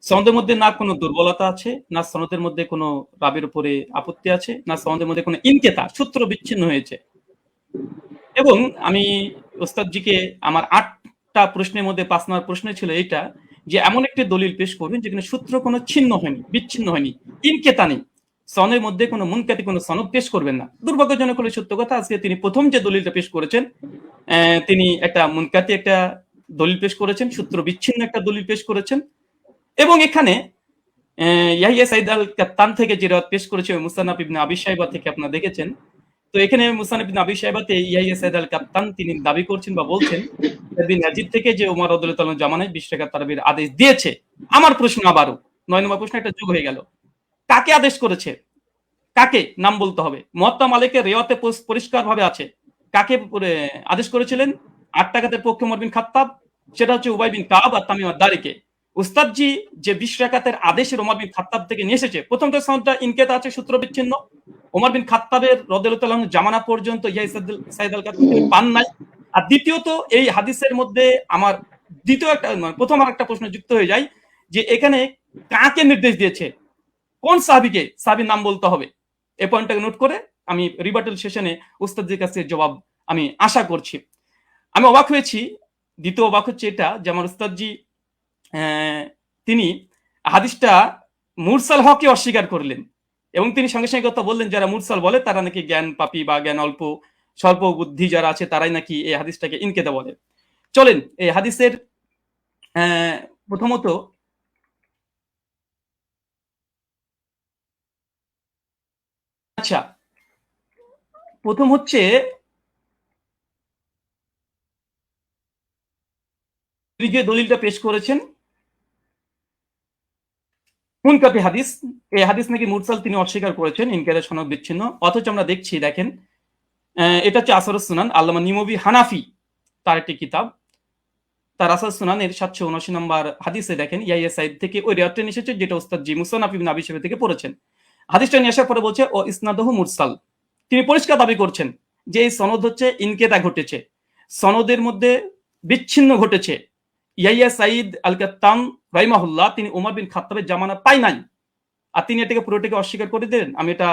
সনদের মধ্যে না কোনো দুর্বলতা আছে, না সনদের মধ্যে কোনো রাবির উপরে আপত্তি আছে, না সনদের মধ্যে কোনো ইনকেতা সূত্র বিচ্ছিন্ন হয়েছে। এবং আমি ওস্তাদজিকে আমার 8টা প্রশ্নের মধ্যে 5 নম্বর প্রশ্ন ছিল এইটা যে এমন একটি দলিল পেশ করবেন যেখানে সূত্র কোনো ছিন্ন হয়নি, বিচ্ছিন্ন হয়নি, ইনকেতা নেই, সনের মধ্যে কোনো মুনকাতি কোনো সনদ পেশ করবেন না। দুর্ভাগ্যজনক হলে সত্য কথা, আজকে তিনি প্রথম যে দলিলটা পেশ করেছেন তিনি একটা মুনকাতি একটা দলিল পেশ করেছেন, সূত্র বিচ্ছিন্ন একটা দলিল পেশ করেছেন। এবং এখানে ইয়াহিয়া সাইদ আল কাত্তান থেকে যে রাত পেশ করেছে মুসান্নাফ ইবনে আবি শাইবা থেকে আপনারা দেখেছেন। তো এখানে মুসান্নাফ ইবনে আবি শাইবাতে ইয়াহিয়া সাইদ আল কাত্তান তিনি দাবি করছেন বা বলছেন ইবনে ইয়াজিদ থেকে যে ওমর রাদিয়াল্লাহু তাআলা জামানায় 20 রাকাত তারাবির আদেশ দিয়েছে। আমার প্রশ্ন আবারও 9 নম্বর প্রশ্ন একটা যোগ হয়ে গেল। কাকে আদেশ করেছে? কাকে নাম বলতে হবে। মুয়াত্তা মালিকের রিওয়ায়াতে পরিষ্কারভাবে আছে। কাকে আদেশ করেছিলেন? 8 রাকাতের পক্ষে ওমর বিন খাত্তাব, সেটা হচ্ছে উবাই বিন কাব আর তামিম আদ-দারিকে। উস্তাদজি যে 20 রাকাতের আদেশের ওমর বিন খাত্তাব থেকে নিয়ে এসেছে, প্রথমটা সনদটা ইনকেতা আছে, সূত্র বিচ্ছিন্ন। ওমর বিন খাত্তাবের রাদিয়াল্লাহু তাআলা জামানা পর্যন্ত ইয়াহিয়া সাইদ আল কাত্তান তিনি পান নাই। আর দ্বিতীয়ত এই হাদিসের মধ্যে আমার দ্বিতীয় একটা প্রথম আর একটা প্রশ্ন যুক্ত হয়ে যায় যে এখানে কাকে নির্দেশ দিয়েছে, কোন সাহাবীকে, সাহাবীর নাম বলতে হবে। এই পয়েন্টটাকে নোট করে আমি রিবাটাল সেশনে উস্তাদজির কাছে জবাব আমি আশা করছি। আমি অবাক হয়েছি, দ্বিতীয় অবাক হচ্ছে এটা যে আমার উস্তাদজি তিনি হাদিসটা মুরসাল হককে অস্বীকার করলেন এবং তিনি সঙ্গে সঙ্গে কথা বললেন যারা মুরসাল বলে তারা নাকি জ্ঞান পাপী বা জ্ঞান অল্প স্বল্প বুদ্ধি যারা আছে তারাই নাকি এই হাদিসটাকে ইনকেতা বলে। চলেন এই হাদিসের প্রথমত আচ্ছা প্রথম হচ্ছে যে দলিলটা পেশ করেছেন মুনকাতি হাদিস, এই হাদিস নাকি মুরসাল তিনি অস্বীকার করেছেন, ইনকারের সনদ বিচ্ছিন্ন। অথচ আমরা দেখছি দেখেন এটা হচ্ছে আসরুস সুনান, আল্লামা নিমবি হানাফি তার একটি কিতাব, তার আসরুস সুনানের 779 নম্বর হাদিসে দেখেন ইয়াহিয়া সাইদ থেকে ওই রিওয়ায়াতটা নিয়ে এসেছে যেটা উস্তাদ জি মুসান্নাফ ইবনে আবি শাইবা থেকে পড়েছেন। হাদিসটা নিয়ে আসার পরে বলছে ও ইসনাদহু মুরসাল, তিনি পরিষ্কার দাবি করছেন যে এই সনদ হচ্ছে ইনকেতা ঘটেছে, সনদের মধ্যে বিচ্ছিন্ন ঘটেছে। ইয়াহিয়া সাইদ আল কাত্তান রাহিমাহুল্লাহ তিনি ওমর বিন খাত্তাবের জামানা পাই নাই, আর তিনি এটাকে পুরোটাকে অস্বীকার করে দিলেন। আমি এটা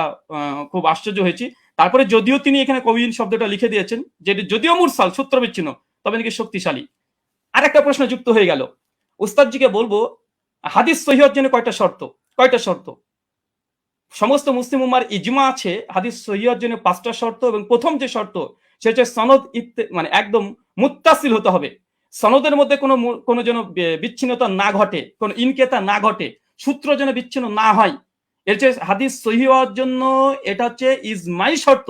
খুব আশ্চর্য হয়েছি। তারপরে যদিও তিনি এখানে কবিন শব্দটা লিখে দিয়েছেন যে যদিও মুরসাল সূত্র বিচ্ছিন্ন তবে নাকি শক্তিশালী। আর একটা প্রশ্ন যুক্ত হয়ে গেল, উস্তাদজিকে বলবো হাদিস সহিহ হওয়ার জন্য কয়টা শর্ত? সমস্ত মুসলিম উম্মার ইজমা আছে হাদিস সহিহ হওয়ার জন্য 5টা শর্ত, এবং প্রথম যে শর্ত সে হচ্ছে সনদ মানে একদম মুত্তাসিল হতে হবে, সনদের মধ্যে কোনো যেন বিচ্ছিন্নতা না ঘটে, কোনো ইনকেতা না ঘটে, সূত্র যেন বিচ্ছিন্ন না হয়। এর চেয়ে হাদিস সহিহ হওয়ার জন্য এটা হচ্ছে ইজমাই শর্ত।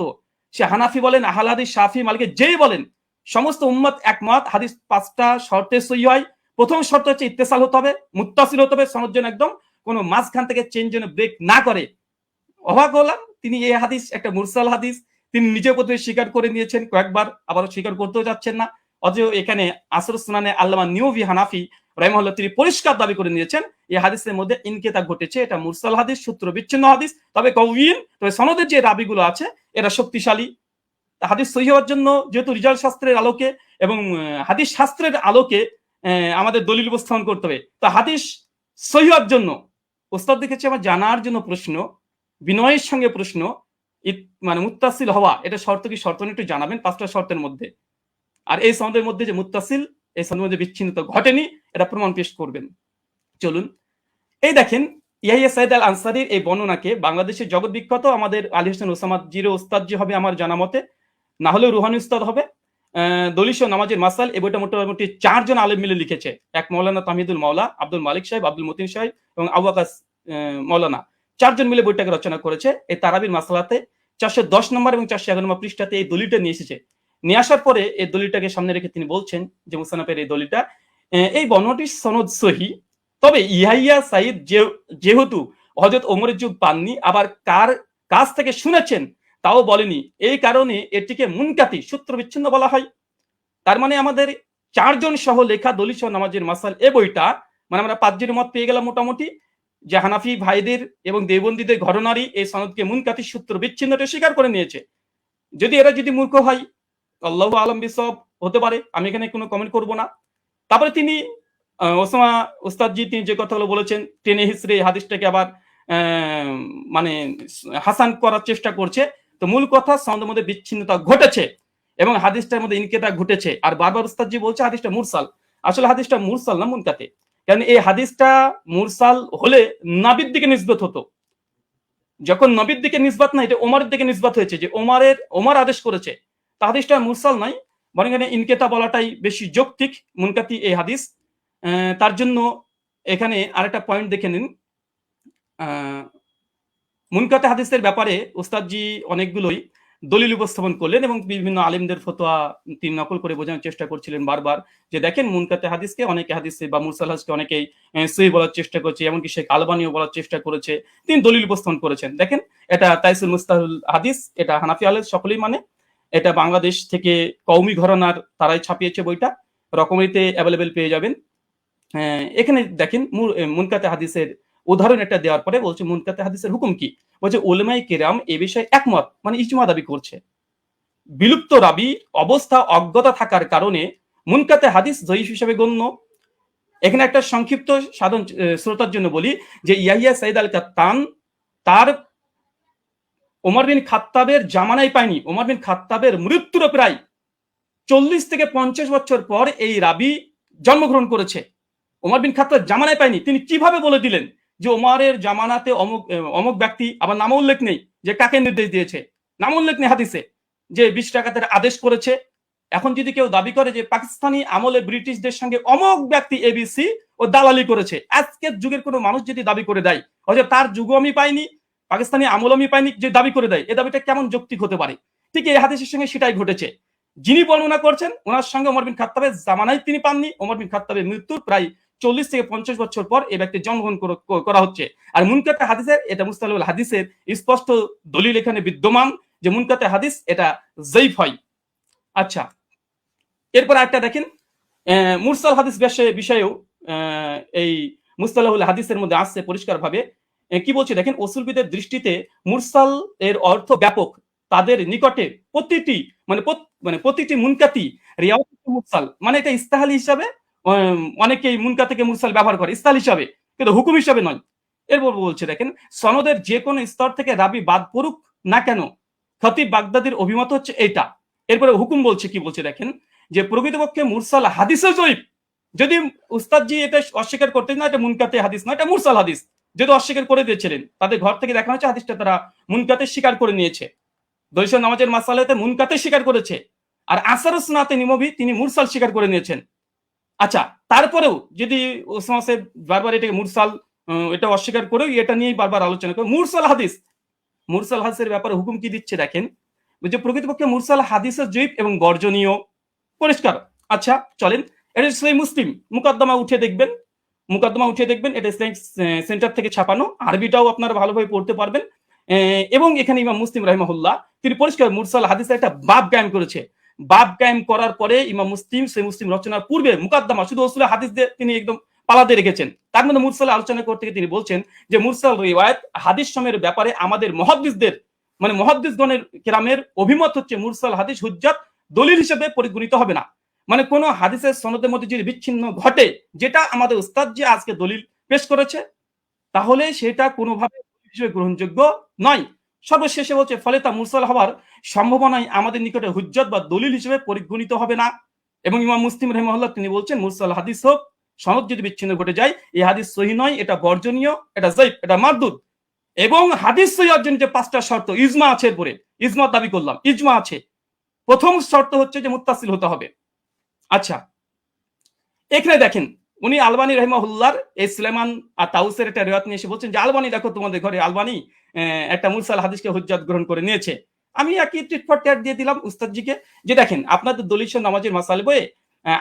সে হানাফি বলেন, আহলে হাদিস, শাফি, মালিকি যেই বলেন, সমস্ত উম্মত একমত হাদিস 5টা শর্তে সহিহ হয়। প্রথম শর্ত হচ্ছে ইত্তেসাল হতে হবে, মুত্তাসিল হতে হবে, সনদ যেন একদম কোনো মাঝখান থেকে চেঞ্জ যেন ব্রেক না করে। অবাক হলাম তিনি এই হাদিস একটা মুরসাল হাদিস তিনি নিজে প্রথমে স্বীকার করে নিয়েছেন কয়েকবার, আবারও স্বীকার করতেও যাচ্ছেন না। অথচ এখানে আসরুস সুনানে আল্লামা নিউবি হানাফি রাহিমাহুল্লাহ তিনি পরিষ্কার দাবি করে নিয়েছেন এই হাদিসের মধ্যে ইনকেতা ঘটেছে, এটা মুরসাল হাদিস, সূত্র বিচ্ছিন্ন হাদিস, তবে কওয়িন, তবে সনদের যে রাবিগুলো আছে এরা শক্তিশালী। হাদিস সহিহ হওয়ার জন্য যেহেতু রিজাল শাস্ত্রের আলোকে এবং হাদিস শাস্ত্রের আলোকে আমাদের দলিল উপস্থাপন করতে হবে, তো হাদিস সহিহ হওয়ার জন্য ওস্তাদ দেখেছি আমার জানার জন্য প্রশ্ন, বিনয়ের সঙ্গে প্রশ্ন, মানে মুত্তাসিল হওয়া এটা শর্ত কি, শর্ত একটু জানাবেন 5টা শর্তের মধ্যে। আর এই সনদের মধ্যে যে মুত্তাসিল, এই সনদের মধ্যে বিচ্ছিন্নতা ঘটেনি এটা প্রমাণ পেশ করবেন। চলুন এই দেখেন ইয়াহিয়া সাইদ আল আনসারীর এই বর্ণনাকে বাংলাদেশের জগৎ বিখ্যাত আমাদের আলী হোসেন ওসামা জিরো ওস্তাদ জি হবে আমার জানা মতে, না হলেও রুহানি উস্তাদ হবে। দলিল ও নামাজের মাসাল এই বইটা মোটামুটি 4 জন আলেম মিলে লিখেছে, এক মৌলানা তামিদুল মাওলা, আব্দুল মালিক সাহেব, আব্দুল মতিন সাহেব এবং আবু আকাস মৌলানা, 4 জন মিলে বইটাকে রচনা করেছে। এই তারাবির মাসালাতে 410 নম্বর এবং 411 নম্বর পৃষ্ঠাতে এই দলিলটা নিয়ে এসেছে। নিয়ে আসার পরে এই দলিলটাকে সামনে রেখে তিনি বলছেন যে মুসান্নাফের এই দলিলটা এই বর্ণনাটির সনদ সহি, তবে ইয়াহিয়া সাইদ যেহেতু হযরত ওমরের যুগ পাননি, আবার কার কাছ থেকে শুনেছেন তাও বলেনি, এই কারণে এটিকে মুনকাতি সূত্র বিচ্ছিন্ন বলা হয়। তার মানে আমাদের 4 জন সহ লেখা দলিল সহ নামাজের মাসাল এ বইটা, মানে আমরা 5 জনের মত পেয়ে গেলাম মোটামুটি, যে হানাফি ভাইদের এবং দেওবন্দীদের ঘরনারই এই সনদকে মুনকাতি সূত্র বিচ্ছিন্নটা স্বীকার করে নিয়েছে। যদি এরা যদি মূর্খ হয়, আল্লাহু আলম বিসব, হতে পারে, আমি এখানে কোনো কমেন্ট করব না। তারপরে তিনি ওসামা ওস্তাদজি তিনি যে কথাগুলো বলেছেন, টেনে হিসড়ে হাদিসটাকে আবার মানে হাসান করার চেষ্টা করছে। তো মূল কথা, সনদের মধ্যে বিচ্ছিন্নতা ঘটেছে এবং হাদিসটার মধ্যে ইনকেতা ঘটেছে। আর বারবার ওস্তাদজি বলছে হাদিসটা মুরসাল। আসলে হাদিসটা মুরসাল না, মুনকাতে। কারণ এই হাদিসটা মুরসাল হলে নাবির দিকে নিসবত হতো। যখন নবীর দিকে নিসবত না, এটা ওমরের দিকে নিসবত হয়েছে, যে ওমর আদেশ করেছে। তা হাদিসটা মুরসাল নাই, বরং এখানে ইনকেতা বলাটাই বেশি যৌক্তিক, মুনকাতি এই হাদিস। তার জন্য এখানে আরেকটা পয়েন্ট দেখে নিন। মুনকাতে হাদিসের ব্যাপারে ওস্তাদজি অনেকগুলোই দলিল উপস্থাপন করলেন এবং বিভিন্ন আলেমদের ফতোয়া তিনি নকল করে বোঝানোর চেষ্টা করছিলেন বারবার, যে দেখেন মুনকাতে হাদিসকে অনেকে হাদিসে বা মুরসাল হাদিসকে অনেকেই সহিহ বলার চেষ্টা করছে, এমনকি শেখ আলবানিও বলার চেষ্টা করেছে। তিনি দলিল উপস্থাপন করেছেন। দেখেন, এটা তাইসুল মুস্তাহুল হাদিস, এটা হানাফি আলেম সকলেই মানে। এটা বাংলাদেশ থেকে কওমি ঘরানার তারাই ছাপিয়েছে বইটা, রকমারিতে অ্যাভেলেবেল পেয়ে যাবেন। এখানে দেখেন মুনকাতে হাদিসের উদাহরণ একটা দেওয়ার পরে বলছে মুনকাতে হাদিসের হুকুম কি। বলছে উলামায়ে কেরাম এ বিষয়ে একমত, মানে ইজমা দাবি করছে। বিলুপ্ত রাবি অবস্থা অজ্ঞতা থাকার কারণে মুনকাতে হাদিস জয়ীফ হিসেবে গণ্য। এখানে একটা সংক্ষিপ্ত সাধারণ শ্রোতার জন্য বলি, যে ইয়াহিয়া সাইদ আল কাত্তান তার ওমর বিন খাত্তাবের জামানায় পায়নি। ওমর বিন খাত্তাবের মৃত্যুর প্রায় 40 থেকে 50 বছর পর এই রাবি জন্মগ্রহণ করেছে। ওমর বিন খাত্তাব জামানায় পায়নি। তিনি কিভাবে বলে দিলেন যে ওমরের জামানাতে অমুক ব্যক্তি, আবার নাম উল্লেখ নেই যে কাকে নির্দেশ দিয়েছে, নাম উল্লেখ নেই হাদিসে, যে 20 টাকাতের আদেশ করেছে। এখন যদি কেউ দাবি করে যে পাকিস্তানি আমলে ব্রিটিশদের সঙ্গে অমুক ব্যক্তি এবিসি ও দালালি করেছে, আজকের যুগের কোনো মানুষ যদি দাবি করে দেয়, অথবা তার যুগও আমি পাইনি, পাকিস্তানি আমল আমি পাইনি, যে দাবি করে দেয়, এই দাবিটা কেমন যৌক্তিক হতে পারে? ঠিক এই হাদিসের সঙ্গে সেটাই ঘটেছে। যিনি বর্ণনা করছেন ওনার সঙ্গে ওমর বিন খাত্তাবের জামানায় তিনি পাননি। ওমর বিন খাত্তাবের মৃত্যুর প্রায় 40 থেকে 50 বছর পর এই ব্যক্তি জন্মগ্রহণ করা হচ্ছে। আর মুনকাতে হাদিসের, এটা মুস্তালাহুল হাদিসের স্পষ্ট দলিল এখানে বিদ্যমান যে মুনকাতে হাদিস এটা জয়ীফ হয়। আচ্ছা, এরপর একটা দেখেন, মুরসাল হাদিস বিষয়েও এই মুস্তালাহুল হাদিসের মধ্যে আসছে পরিষ্কার ভাবে। কি বলছে দেখেন, উসুলবিদের দৃষ্টিতে মুরসাল এর অর্থ ব্যাপক। তাদের নিকটে প্রতিটি মুনকাতি রিয়াওয়াত মুরসাল, মানে এটা ইস্তাহালি হিসাবে অনেকেই মুনকা থেকে মুরসাল ব্যবহার করে ইস্তাহাল হিসাবে, কিন্তু হুকুম হিসাবে নয়। এরপর বলছে দেখেন, সনদের যে কোনো স্তর থেকে রাবি বাদ পড়ুক না কেন, খতিব বাগদাদির অভিমত হচ্ছে এইটা। এরপরে হুকুম বলছে, কি বলছে দেখেন, যে প্রকৃতপক্ষে মুরসাল হাদিসে জয়ীফ। যদি উস্তাদজি এটা অস্বীকার করতেন না, এটা মুনকাতে হাদিস না, এটা মুরসাল হাদিস, যদি অস্বীকার করে দিয়েছিলেন, তাদের ঘর থেকে দেখা হচ্ছে হাদিসটা তারা মুনকাতে স্বীকার করে নিয়েছে। দৈশ নামাজের মাসালাতে মুনকাতে স্বীকার করেছে, আর আসার সুন্নাতে নিমবি তিনি মুরসাল স্বীকার করে নিয়েছেন। আচ্ছা, তারপরেও যদি ওসামা সাহেব বারবার এটাকে মুরসাল এটা অস্বীকার করেও এটা নিয়েই বারবার আলোচনা করে মুরসাল হাদিসের ব্যাপারে হুকুম কি দিচ্ছে দেখেন, যে প্রকৃতপক্ষে মুরসাল হাদিসের জয়ীফ এবং বর্জনীয়, পরিষ্কার। আচ্ছা চলেন, এটা সহিহ মুসলিম মুকদ্দমা উঠে দেখবেন, এটা ইসলামিক সেন্টার থেকে ছাপানো, আরবিটাও আপনারা ভালোভাবে পড়তে পারবেন। এবং এখানে ইমাম মুসলিম রাহিমাহুল্লাহ তিনি পরিষ্কার মুরসাল হাদিসের একটা বাব কায়েম করেছে। বাব কায়েম করার পরে ইমাম মুসলিম সহিহ মুসলিম রচনার পূর্বে মুকদ্দমা শুধু উসুলে হাদিস দিয়ে তিনি একদম পালাতে রেখেছেন। তার মধ্যে মুরসাল আলোচনা করতে গিয়ে তিনি বলছেন যে মুরসাল রিওয়ায়াত হাদিস সময়ের ব্যাপারে আমাদের মুহাদ্দিসদের, মানে মুহাদ্দিসগণের কেরামের অভিমত হচ্ছে মুরসাল হাদিস হুজ্জাত দলিল হিসেবে পরিগণিত হবে না। মানে কোন হাদিসের সনদের মধ্যে যদি বিচ্ছিন্ন ঘটে, যেটা আমাদের উস্তাদ যে আজকে দলিল পেশ করেছে, তাহলে সেটা কোনোভাবে হিসেবে গ্রহণযোগ্য নয়। সর্বশেষে বলছে ফলে তা মুরসাল হওয়ার সম্ভাবনায় আমাদের নিকটে হুজ্জত বা দলিল হিসেবে পরিগণিত হবে না। এবং ইমাম মুসলিম রাহিমাহুল্লাহ তিনি বলছেন মুরসাল হাদিস হোক, সনদ যদি বিচ্ছিন্ন ঘটে যায়, এই হাদিস সহিহ নয়, এটা বর্জনীয়, এটা যায়িফ, এটা মারদুদ। এবং হাদিস সহিহ অর্জনের যে 5টা শর্ত, ইজমা আছে, এরপরে ইজমা দাবি করলাম, ইজমা আছে। প্রথম শর্ত হচ্ছে যে মুত্তাসিল হতে হবে। আচ্ছা, এখানে দেখেন উনি আলবানী রাহিমাহুল্লাহর এই সুলাইমান আর তাউসের একটা রিওয়ায়াত নিয়ে এসে বলছেন যে আলবানী দেখো তোমাদের ঘরে আলবানী একটা মুরসাল হাদিসকে হুজ্জাত গ্রহণ করে নিয়েছে। আমি একই টিট ফর ট্যাট দিয়ে দিলাম উস্তাদজিকে, যে দেখেন আপনাদের দলিল নামাজের মাসাল বইয়ে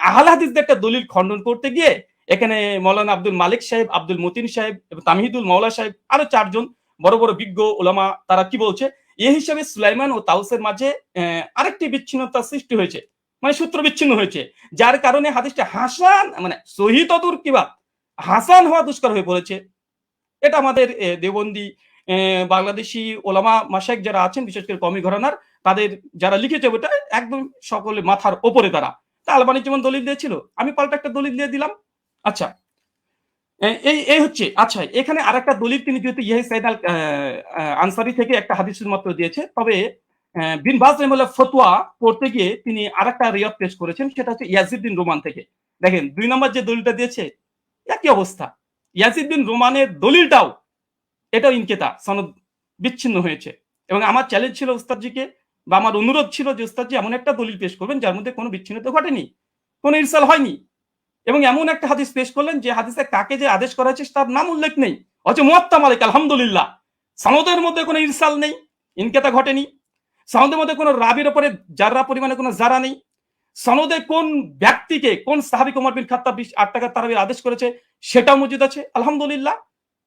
আহলে হাদিসদের একটা দলিল খণ্ডন করতে গিয়ে এখানে মৌলানা আব্দুল মালিক সাহেব, আব্দুল মতিন সাহেব এবং তামহিদুল মাওলা সাহেব, আরো 4 জন বড় বড় বিজ্ঞ ওলামা, তারা কি বলছে এই হিসাবে সুলাইমান ও তাউসের মাঝে আরেকটি বিচ্ছিন্নতা সৃষ্টি হয়েছে, মানে সূত্র বিচ্ছিন্ন হয়েছে, যার কারণে হাদিসটা হাসান মানে সহি তদুর কিবা হাসান হওয়া দুষ্কর হয়ে পড়েছে। এটা আমাদের দেওবন্দি বাংলাদেশি ওলামা মাশাইখ যারা আছেন, বিশেষ করে কওমি ঘরানার, তাদের যারা লিখেছে ওটা একদম সকলে মাথার ওপরে তারা। তা আলবানী যেমন দলিল দিয়েছিল, আমি পাল্টা একটা দলিল দিয়ে দিলাম। আচ্ছা, এই হচ্ছে। আচ্ছা, এখানে আরেকটা দলিল তিনি যেহেতু ইয়ে সাইদ আল আনসারি থেকে একটা হাদিস মাত্র দিয়েছে, তবে বিন বাজ রাহিমাহুল্লাহ ফতোয়া পড়তে গিয়ে তিনি আরেকটা রিওয়ায়াত পেশ করেছেন, সেটা হচ্ছে ইয়াজিদ বিন রোমান থেকে। দেখেন 2 নম্বর যে দলিলটা দিয়েছে একই অবস্থা, ইয়াজিদ বিন রোমানের দলিলটাও এটাও ইনকেতা, সনদ বিচ্ছিন্ন হয়েছে। এবং আমার চ্যালেঞ্জ ছিল উস্তাদজিকে, বা আমার অনুরোধ ছিল যে উস্তাদজি এমন একটা দলিল পেশ করবেন যার মধ্যে কোনো বিচ্ছিন্নতা ঘটেনি, কোনো ইরসাল হয়নি, এবং এমন একটা হাদিস পেশ করলেন যে হাদিসে কাকে যে আদেশ করা হয়েছে তার নাম উল্লেখ নেই, অথচ মুয়াত্তা মালিক আলহামদুলিল্লাহ সনদের মধ্যে কোনো ইরসাল নেই, ইনকেতা ঘটেনি, সনদের মধ্যে কোনো রাবির উপরে জাররা পরিমাণে কোনো জারা নেই, সনদে কোন ব্যক্তিকে কোন সাহাবী ওমর বিন খাত্তাব 8 টাকা তারাবির আদেশ করেছে সেটাও মজুদ আছে আলহামদুলিল্লাহ।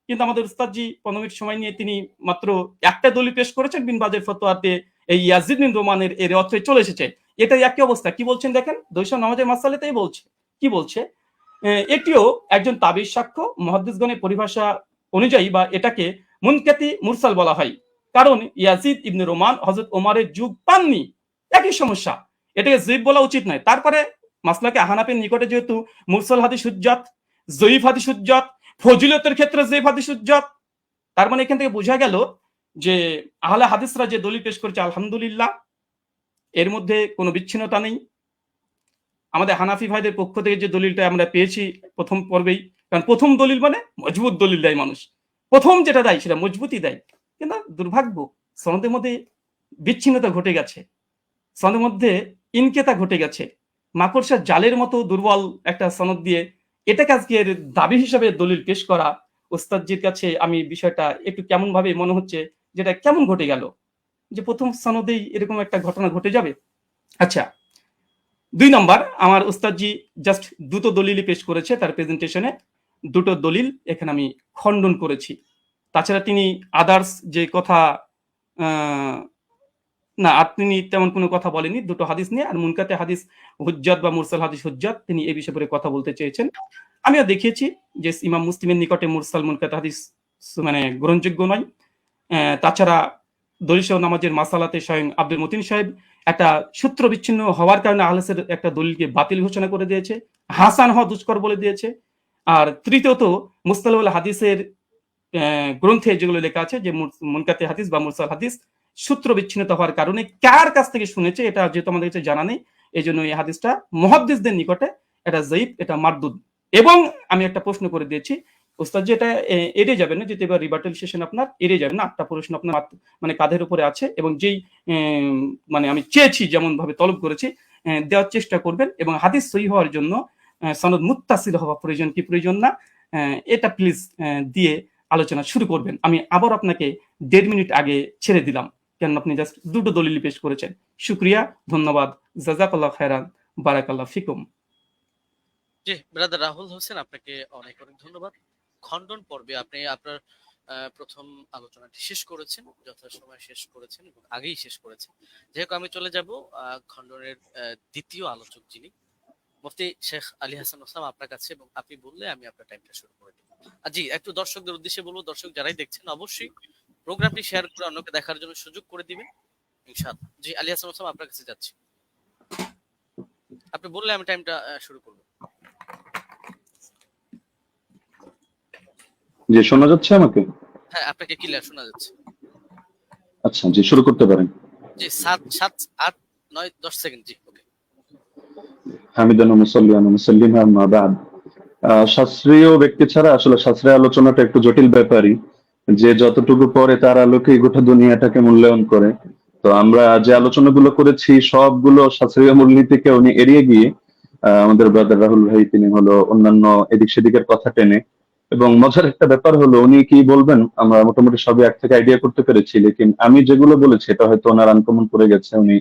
কিন্তু আমাদের উস্তাদজি 15 মিনিট সময় নিয়ে তিনি মাত্র একটা দলিল পেশ করেছেন, বিন বাজের ফতোয়াতে এই ইয়াজিদ বিন রোমানের এর অর্থে চলে এসেছে। এটাই একই অবস্থা। কি বলছেন দেখেন, দৈশান নামাজের মাসালাতেই বলছে, কি বলছে, এটিও একজন তাবির সাক্ষ্য, মুহাদ্দিসগণের পরিভাষা অনুযায়ী বা এটাকে মুনকাতি মুরসাল বলা হয়, কারণ ইয়াজিদ ইবনে রোমান হযরত ওমরের যুগ পাননি। একই সমস্যা, এটাকে যঈফ বলা উচিত নয়। তারপরে মাসলাকে আহনাফের নিকটে যেহেতু মুরসাল হাদিস হুজ্জাত, যঈফ হাদিস হুজ্জাত, ফজিলতের ক্ষেত্রে যঈফ হাদিস হুজ্জাত, তার মানে এখান থেকে বোঝা গেল যে আহলে হাদিসরা যে দলিল পেশ করেছে আলহামদুলিল্লাহ এর মধ্যে কোনো বিচ্ছিন্নতা নেই। আমাদের হানাফি ভাইদের পক্ষ থেকে যে দলিলটা আমরা পেয়েছি প্রথম পর্বেই, কারণ প্রথম দলিল মানে মজবুত দলিল দেয় মানুষ, প্রথম যেটা দেয় সেটা মজবুতই দেয়, কিন্তু দুর্ভাগ্য সনদের মধ্যে বিচ্ছিন্নতা ঘটে গেছে, সনদের মধ্যে ইনকেতা ঘটে গেছে, মাকড়সার জালের মতো দুর্বল একটা সনদ দিয়ে এটাকে আজকে দাবি হিসাবে দলিল পেশ করা, ওস্তাদজির কাছে আমি বিষয়টা একটু কেমন ভাবে মনে হচ্ছে, যেটা কেমন ঘটে গেল যে প্রথম সনদেই এরকম একটা ঘটনা ঘটে যাবে। আচ্ছা, 2 নম্বর, আমার উস্তাদজি জাস্ট 2টো দলিলই পেশ করেছে তার প্রেজেন্টেশনে, 2টো দলিল এখানে আমি খণ্ডন করেছি। তাছাড়া তিনি আদার্স যে কথা না, তিনি তেমন কোনো কথা বলেনি 2টো হাদিস নিয়ে। আর মুনকাতে হাদিস হুজ্জাত বা মুরসাল হাদিস হুজ্জাত, তিনি এই বিষয়ে পরে কথা বলতে চেয়েছেন। আমিও দেখিয়েছি যে ইমাম মুসলিমের নিকটে মুরসাল মুনকাতে হাদিস মানে গ্রহণযোগ্য নয়। তাছাড়া দলিল নামাজের মাসালাতে স্বয়ং আব্দুল মতিন সাহেব একটা সূত্র বিচ্ছিন্ন হওয়ার কারণে আহলেসের একটা দলিলকে বাতিল ঘোষণা করে দিয়েছে, হাসান হওয়া দুষ্কর বলে দিয়েছে। আর তৃতীয়ত মুস্তালাহুল হাদিসের গ্রন্থে যেগুলো লেখা আছে যে মুনকাতে হাদিস বা মুরসাল হাদিস সূত্র বিচ্ছিন্নতা হওয়ার কারণে কার কাছ থেকে শুনেছে এটা যেহেতু আমাদের কাছে জানা নেই, এই জন্য এই হাদিসটা মুহাদ্দিসদের নিকটে এটা যায়িফ, এটা মারদুদ। এবং আমি একটা প্রশ্ন করে দিয়েছি ওস্তাদ, যে এটা এড়িয়ে যাবেন না, যেহেতু এবার রিবার্টাল সেশন আপনার এড়িয়ে যাবেন না, 8টা প্রশ্ন আপনার মানে কাঁধের উপরে আছে, এবং যেই মানে আমি চেয়েছি যেমন ভাবে তলব করেছি দেওয়ার চেষ্টা করবেন, এবং হাদিস সহিহ হওয়ার জন্য সনদ মুত্তাসিল হওয়া প্রয়োজন কি প্রয়োজন না, এটা প্লিজ দিয়ে আলোচনা শুরু করবেন। আমি আবার আপনাকে 1.5 মিনিট আগে ছেড়ে দিলাম, কেন আপনি জাস্ট 2টো দলিল পেশ করেছেন। শুকরিয়া, ধন্যবাদ, জাযাকাল্লাহ খায়রান, বারাকাল্লাহ ফিকুম। জি ব্রাদার রাহুল হোসেন, আপনাকে অনেক অনেক ধন্যবাদ। খণ্ডন পর্বে আপনি আপনার প্রথম আলোচনাটি শেষ করেছেন, যথাসময়ে শেষ করেছেন এবং আগেই শেষ করেছেন। যেহেতু আমি চলে যাব খণ্ডনের দ্বিতীয় আলোচক যিনি মুফতি শেখ আলী হাসান ওসাম আপনার কাছে, এবং আপনি বললে আমি আপনার টাইমটা শুরু করে দেব। জি, একটু দর্শকদের উদ্দেশ্যে বলবো, দর্শক যারাই দেখছেন অবশ্যই প্রোগ্রামটি শেয়ার করে অন্যকে দেখার জন্য সুযোগ করে দিবেন ইনশাআল্লাহ। জি, আলী হাসান ওসাম আপনার কাছে যাচ্ছি, আপনি বললে আমি টাইমটা শুরু করব। জি, শোনা যাচ্ছে আমাকে? হ্যাঁ, আপনাকে ক্লিয়ার শোনা যাচ্ছে। আচ্ছা, জি, শুরু করতে পারেন। জি, 7 7 8 9 10 সেকেন্ড। জি, ওকে। হামিদান ওয়া মুসাল্লিয়ান ওয়া মুসাল্লিমা আম্মা বা'দ। শাস্ত্রীয় ব্যক্তি ছাড়া আসলে শাস্ত্রীয় আলোচনাটা একটু জটিল ব্যাপারই, যে যতটুকু পরে তার আলোকে গোটা দুনিয়াটাকে মূল্যায়ন করে। তো আমরা যে আলোচনাগুলো করেছি সবগুলো শাস্ত্রীয় মূলনীতিকে উনি এড়িয়ে গিয়ে আমাদের ব্রাদার রাহুল ভাই তিনি হলো অন্যান্য এদিক সেদিকের কথা টেনে, এবং মজার একটা ব্যাপার হলো উনি কি বলবেন আমরা মোটামুটি সবই এক থেকে আইডিয়া করতে পেরেছি, লেকিন আমি যেগুলো বলেছি এটা হয়তো ওনার আনকমন পড়ে গেছে, উনি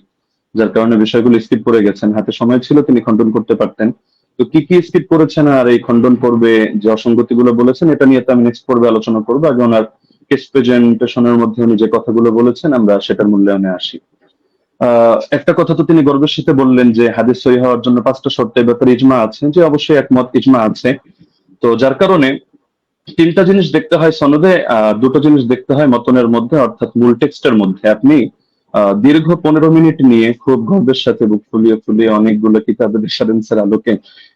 যার কারণে বিষয়গুলো স্কিপ করে গেছেন। হাতে সময় ছিল, তিনি খণ্ডন করতে পারতেন। তো কি কি স্কিপ করেছেন আর এই খণ্ডন পর্বে যে অসঙ্গতিগুলো বলেছেন এটা নিয়ে তো আমি নেক্সট পর্বে আলোচনা করবো। আগে ওনার কেস প্রেজেন্টেশনের মধ্যে উনি যে কথাগুলো বলেছেন আমরা সেটার মূল্যায়নে আসি। একটা কথা তো তিনি গর্বের সাথে বললেন যে হাদিস সহিহ হওয়ার জন্য 5টা শর্তের ব্যাপারে ইজমা আছে, যে অবশ্যই একমত, ইজমা আছে। তো যার কারণে 3টা জিনিস দেখতে হয় সনদে, 2টো জিনিস দেখতে হয় মতনের মধ্যে, অর্থাৎ মূল টেক্সটের মধ্যে। আপনি দীর্ঘ 15 মিনিট নিয়ে খুব গর্বের সাথে বুক ফুলিয়ে ফুলিয়ে অনেকগুলো কিতাবের রেফারেন্সের আলোকে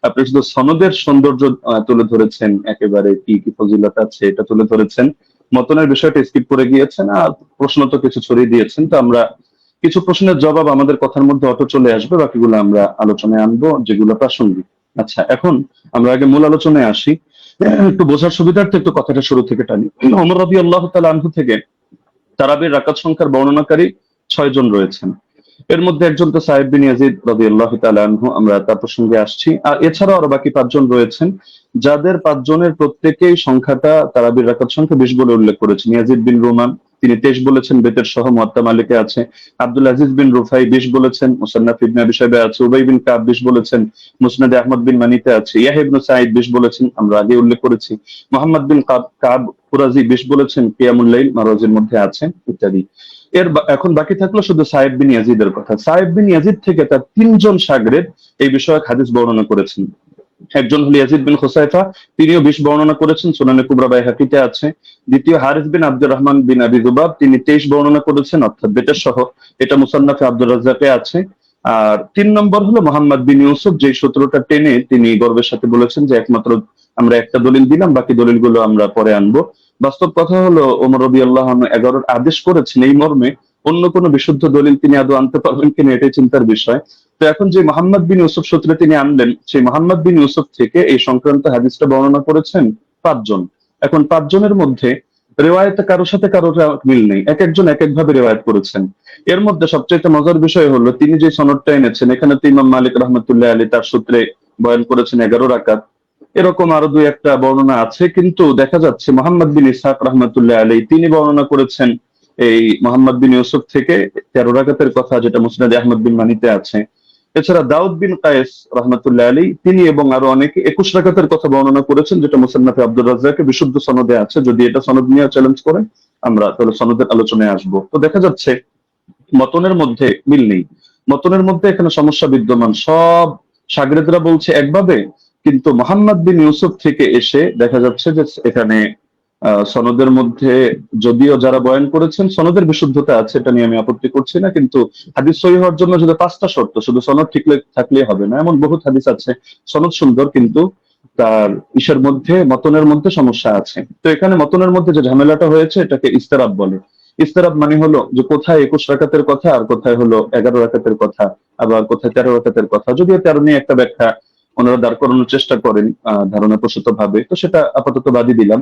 আপনি শুধু সনদের সৌন্দর্য তুলে ধরেছেন, একেবারে কি কি ফজিলত আছে এটা তুলে ধরেছেন, মতনের বিষয়টা স্কিপ করে গিয়েছেন, আর প্রশ্ন তো কিছু ছড়িয়ে দিয়েছেন। তো আমরা কিছু প্রশ্নের জবাব আমাদের কথার মধ্যে অটো চলে আসবে, বাকিগুলো আমরা আলোচনায় আনবো যেগুলো প্রাসঙ্গিক। আচ্ছা, এখন আমরা আগে মূল আলোচনায় আসি। একটু বোঝার সুবিধার্থে একটু কথাটা শুরু থেকে টানি। ওমর রাদিয়াল্লাহু তাআলা আনহু থেকে তারাবির রাকাত সংখ্যার বর্ণনাকারী 6 জন রয়েছেন। এর মধ্যে একজন তো সাহেব বিন ইয়াজিদ রাদিয়াল্লাহু তাআলা আনহু, আমরা তার প্রসঙ্গে আসছি। আর এছাড়াও আরো বাকি 5 জন রয়েছেন, যাদের 5 জনের প্রত্যেকেই সংখ্যাটা তারাবির রাকাত সংখ্যা 20 বলে উল্লেখ করেছেন। ইয়াজিদ বিন রুমান তিনি 23 বলেছেন, বেতের সহ মুয়াত্তা মালিকে আছে। আব্দুল আজিজ বিন রুফাই 20 বলেছেন, মুসান্নাফ ইবনে আবি শাইবা আছে। উবাই বিন কাব 20 বলেছেন, মুসনাদে আহমদ বিন মানিতে আছে। ইয়াহইয়া ইবনে সাঈদ 20 বলেছেন, আমরা আগে উল্লেখ করেছি। মুহাম্মদ বিন কাব কুরাজি 20 বলেছেন, কিয়ামুল লাইল মারওয়াজির মধ্যে আছে, ইত্যাদি। এখন বাকি থাকলো শুধু সাহেব বিন ইয়াজিদের কথা। সাহেব বিন ইয়াজিদ থেকে তার 3 জন শাগরেদ এই বিষয়ক হাদিস বর্ণনা করেছেন। একজন হল ইয়াজিদ বিন খুসাইফা, তিনিও 20 বর্ণনা করেছেন, সুনানে কুবরা বাইহাকিতে আছে। দ্বিতীয় হারিস বিন আব্দুর রহমান বিন আবি যুবাব, তিনি 23 বর্ণনা করেছেন, অর্থাৎ বেতের সহ, এটা মুসান্নাফে আব্দুর রাজ্জাকে আছে। আর 3 নম্বর হলো মোহাম্মদ বিন ইউসুফ, যে সূত্রটা টেনে তিনি গর্বের সাথে বলেছেন যে একমাত্র আমরা একটা দলিল দিলাম, বাকি দলিলগুলো আমরা পরে আনবো। বাস্তব কথা হলো ওমর রাদিয়াল্লাহু আনহু 11 আদেশ করেছেন এই মর্মে, অন্য কোনো বিশুদ্ধ দলিল তিনি আদৌ আনতে পারবেন কিনা এটাই চিন্তার বিষয়। তো এখন যে মোহাম্মদ বিন ইউসুফ সূত্রে তিনি আনলেন, সেই মোহাম্মদ বিন ইউসুফ থেকে এই সংক্রান্ত হাদিসটা বর্ণনা করেছেন 5 জন। এখন 5 জনের মধ্যে রেওয়ায়েতে কারোর সাথে কারোর মিল নেই, এক একজন এক এক ভাবে রেওয়ায়েত করেছেন। এর মধ্যে সবচেয়ে মজার বিষয় হলো তিনি যে সনদটা এনেছেন, এখানে তো ইমাম মালিক রাহমাতুল্লাহ আলাইহি তার সূত্রে বয়ান করেছেন 11 রাকাত। এরকম আরো 2-1টা বর্ণনা আছে, কিন্তু দেখা যাচ্ছে মোহাম্মদ বিন ইসহাক রাহমাতুল্লাহ আলাইহি তিনি বর্ণনা করেছেন এই মোহাম্মদ বিন ইউসুফ থেকে 13 রাকাতের কথা, যেটা মুসনাদে আহমদ বিন মানিতে আছে। এছাড়া দাউদ বিন কায়েস রাহমাতুল্লাহ আলাইহি তিনি এবং আরো অনেকে 21 রাকাতের কথা বর্ণনা করেছেন, যেটা মুসান্নাফে আব্দুর রাজ্জাকে বিশুদ্ধ সনদে আছে। যদি এটা সনদ নিয়ে চ্যালেঞ্জ করে আমরা তাহলে সনদের আলোচনায় আসবো। তো দেখা যাচ্ছে মতনের মধ্যে মিল নেই, মতনের মধ্যে এখানে সমস্যা বিদ্যমান। সব শাগরেদরা বলছে একভাবে, কিন্তু মোহাম্মদ বিন ইউসুফ থেকে এসে দেখা যাচ্ছে যে এখানে সনদের মধ্যে যদিও যারা বয়ান করেছেন সনদের বিশুদ্ধতা আছে, এটা নিয়ে আমি আপত্তি করছি না, কিন্তু হাদিস সহিহ হওয়ার জন্য যদি 5টা শর্ত, শুধু সনদ ঠিক থাকলেই হবে না। এমন বহুত হাদিস আছে সনদ সুন্দর, কিন্তু তার ইসের মধ্যে, মতনের মধ্যে সমস্যা আছে। তো এখানে মতনের মধ্যে যে ঝামেলাটা হয়েছে এটাকে ইস্তেরাব বলে। ইস্তেরাব মানে হলো যে কোথায় 21 রাকাতের কথা আর কোথায় হলো 11 রাকাতের কথা, আবার কোথায় 13 রাকাতের কথা। যদিও 13 নিয়ে একটা ব্যাখ্যা ওনারা দাঁড় করানোর চেষ্টা করেন ধারণা প্রসূত ভাবে, তো সেটা আপাতত বাদই দিলাম।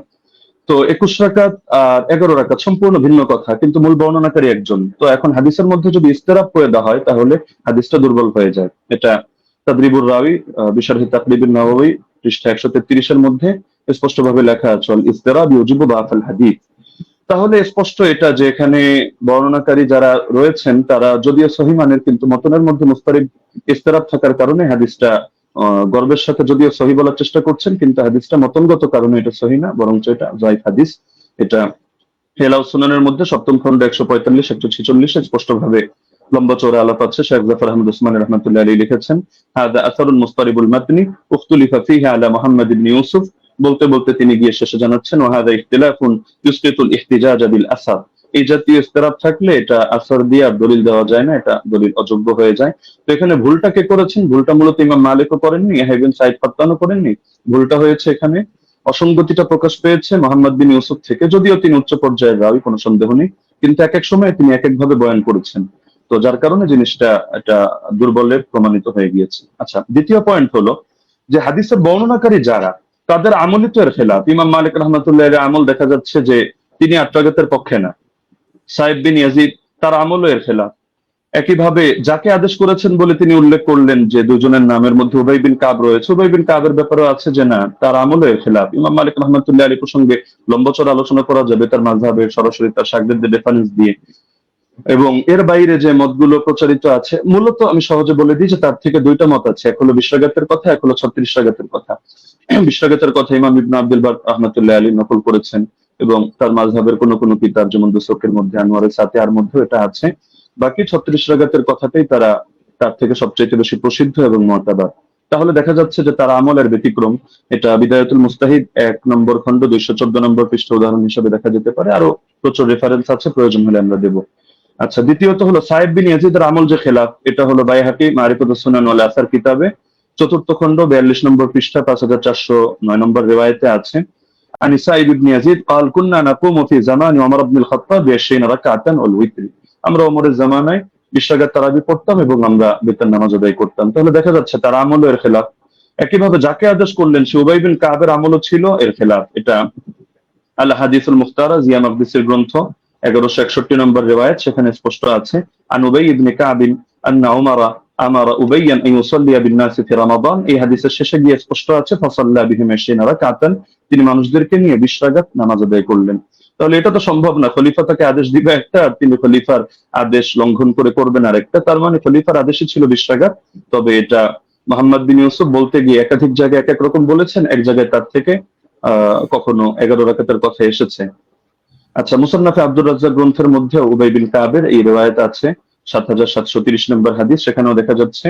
তো 21 রাকাত আর 11 রাকাত সম্পূর্ণ ভিন্ন কথা, কিন্তু মূল বর্ণনাকারী একজন। তো এখন হাদিসের মধ্যে যদি ইস্তেরাব পয়দা হয় তাহলে হাদিসটা দুর্বল হয়ে যায়। এটা তাদরিবুর রাওয়ী বিশারহি তাকরিবুন নাওয়াবী পৃষ্ঠা 133 এর মধ্যে স্পষ্টভাবে লেখা আছে, ইস্তেরাব ইউজিবু বাফাল হাদিস। তাহলে স্পষ্ট এটা যে এখানে বর্ণনাকারী যারা রয়েছেন তারা যদিও সহিহ মানের, কিন্তু মতনের মধ্যে মুস্তারিব ইস্তেরাব থাকার কারণে হাদিসটা গর্বের সাথে যদিও সহিহ বলার চেষ্টা করছেন, কিন্তু হাদিসটা মতনগত কারণে এটা সহিহ না, বরঞ্চ এটা যায়িফ হাদিস। এটা হেলাউ সুনানের মধ্যে 7ম খন্ড 145 146 স্পষ্টভাবে লম্বা চওড়া আলাপ আছে। শেখ জাফর আহমদ উসমানী রাহমাতুল্লাহ আলাইহি লিখেছেন, হাদা আসারুন মুস্তারিবুল মাতনি উখতুলিফা ফীহি আলা মুহাম্মদ ইবনে ইউসুফ। বলতে বলতে তিনি গিয়ে শেষে জানাচ্ছেন, ওয়া হাদা ইখতিলাফুন ইউসকিতুল ইহতিজাজ বিল আসার। এই জাতীয় ইস্তেরাব থাকলে এটা আসর দিয়ে আর দলিল দেওয়া যায় না, এটা দলিল অযোগ্য হয়ে যায়। তো এখানে ভুলটা কে করেছেন? ভুলটা মূলত ইমাম মালিকও করেননি, ইয়াহইয়া ইবনে সাঈদ ফাত্তানও করেননি। ভুলটা হয়েছে এখানে, অসঙ্গতিটা প্রকাশ পেয়েছে মোহাম্মদ বিন ইউসুফ থেকে। যদিও তিনি উচ্চ পর্যায়ের রাবী, কোনো সন্দেহ নেই, কিন্তু এক এক সময় তিনি এক এক ভাবে বয়ান করেছেন। তো যার কারণে জিনিসটা এটা দুর্বলের প্রমাণিত হয়ে গিয়েছে। আচ্ছা, দ্বিতীয় পয়েন্ট হলো যে হাদিসের বর্ণনাকারী যারা, তাদের আমলই তো এর খেলাফ। ইমাম মালিক রাহমাতুল্লাহ আলাইহির আমল দেখা যাচ্ছে যে তিনি 8 রাকাতের পক্ষে না। সাহেব বিন ইয়াজিদ তার আমলও এর খেলাফ। একইভাবে যাকে আদেশ করেছেন বলে তিনি উল্লেখ করলেন যে 2 জনের নামের মধ্যে উবাই বিন কাব রয়েছে, উবাই বিন কাবের ব্যাপারেও আছে যে না, তার আমলও এর খেলাফ। ইমাম মালিক রাহমাতুল্লাহ আলাইহি প্রসঙ্গে লম্বা-চওড়া আলোচনা করা যাবে তার মাযহাবের সরাসরি তার শাগরেদদের রেফারেন্স দিয়ে। এবং এর বাইরে যে মতগুলো প্রচারিত আছে, মূলত আমি সহজে বলে দিই যে তার থেকে 2টা মত আছে, এক হলো 20 রাকাতের কথা, এক হলো 36 রাকাতের কথা। 20 রাকাতের কথা ইমাম ইবনে আব্দুল বার রাহমাতুল্লাহ আলাইহি নকল করেছেন, এবং তার মাযহাবের কোন কোন কিতাব যেমন দুসুকের মধ্যে, আনোয়ারে সাতিহার মধ্যে এটা আছে। বাকি 36 রাকাতের কথাটাই তার থেকে সবচেয়ে বেশি প্রসিদ্ধ এবং মুতাবার। তাহলে দেখা যাচ্ছে যে তার আমলের ব্যতিক্রম। এটা বিদায়াতুল মুস্তাহিদ 1 নম্বর খণ্ড 214 নম্বর পৃষ্ঠা উদাহরণ হিসেবে দেখা যেতে পারে। আরো প্রচুর রেফারেন্স আছে, প্রয়োজন হলে আমরা দেব। আচ্ছা, দ্বিতীয়ত হলো সাইদ বিন ইয়াজিদের আমল যে খেলাফ, এটা হলো বাইহাকি মারিফাতুস সুনান ওয়াল আসার কিতাবে 4th খণ্ড 42 নম্বর পৃষ্ঠা 5409 নম্বর রিওয়ায়েতে আছে। عن سعيد بن يزيد قال كنا نقوم في زمان عمر بن الخطاب ب20 ركعة والوتر। আমরা ওমরের জামানায় 20 রাকাত তারাবি পড়তাম এবং আমরা বেতন নামাজ আদায় করতাম। তাহলে দেখা যাচ্ছে তার আমলও এর খেলাফ। একইভাবে যাকে আদেশ করলেন সে উবাই বিন কাবের আমলও ছিল এর খেলাফ। এটা আল হাদিসুল মুখতারা জিয়া মাকদিসের গ্রন্থ 1161 নম্বর রিওয়ায়াত, সেখানে স্পষ্ট আছে আন উবাই ইবনে কাব আন্না উমারা আমারা উবাইয়ান আন ইউসাল্লিয়া বিন নাস ফি রমাদান। এই হাদিসের শেষে গিয়ে স্পষ্ট আছে ফাসাল্লা বিহিম 20 রাকাতান, তিনি মানুষদেরকে নিয়ে 20 রাকাত নামাজ আদায় করলেন। তাহলে এটা তো সম্ভব না, খলিফা তাকে আদেশ দিবে একটা আর তিনি খলিফার আদেশ লঙ্ঘন করে করবেন আরেকটা। তার মানে খলিফার আদেশই ছিল 20 রাকাত। তবে এটা মুহাম্মদ বিন ইউসুফ বলতে গিয়ে একাধিক জায়গায় এক এক রকম বলেছেন, এক জায়গায় তার থেকে কখনো 11 রাকাতের কথা এসেছে। আচ্ছা, মুসান্নাফে আব্দুর রাজ্জাক গ্রন্থের মধ্যে উবাই বিন কাবের এই রিওয়ায়াত আছে 7730 নম্বর হাদিস। সেখানেও দেখা যাচ্ছে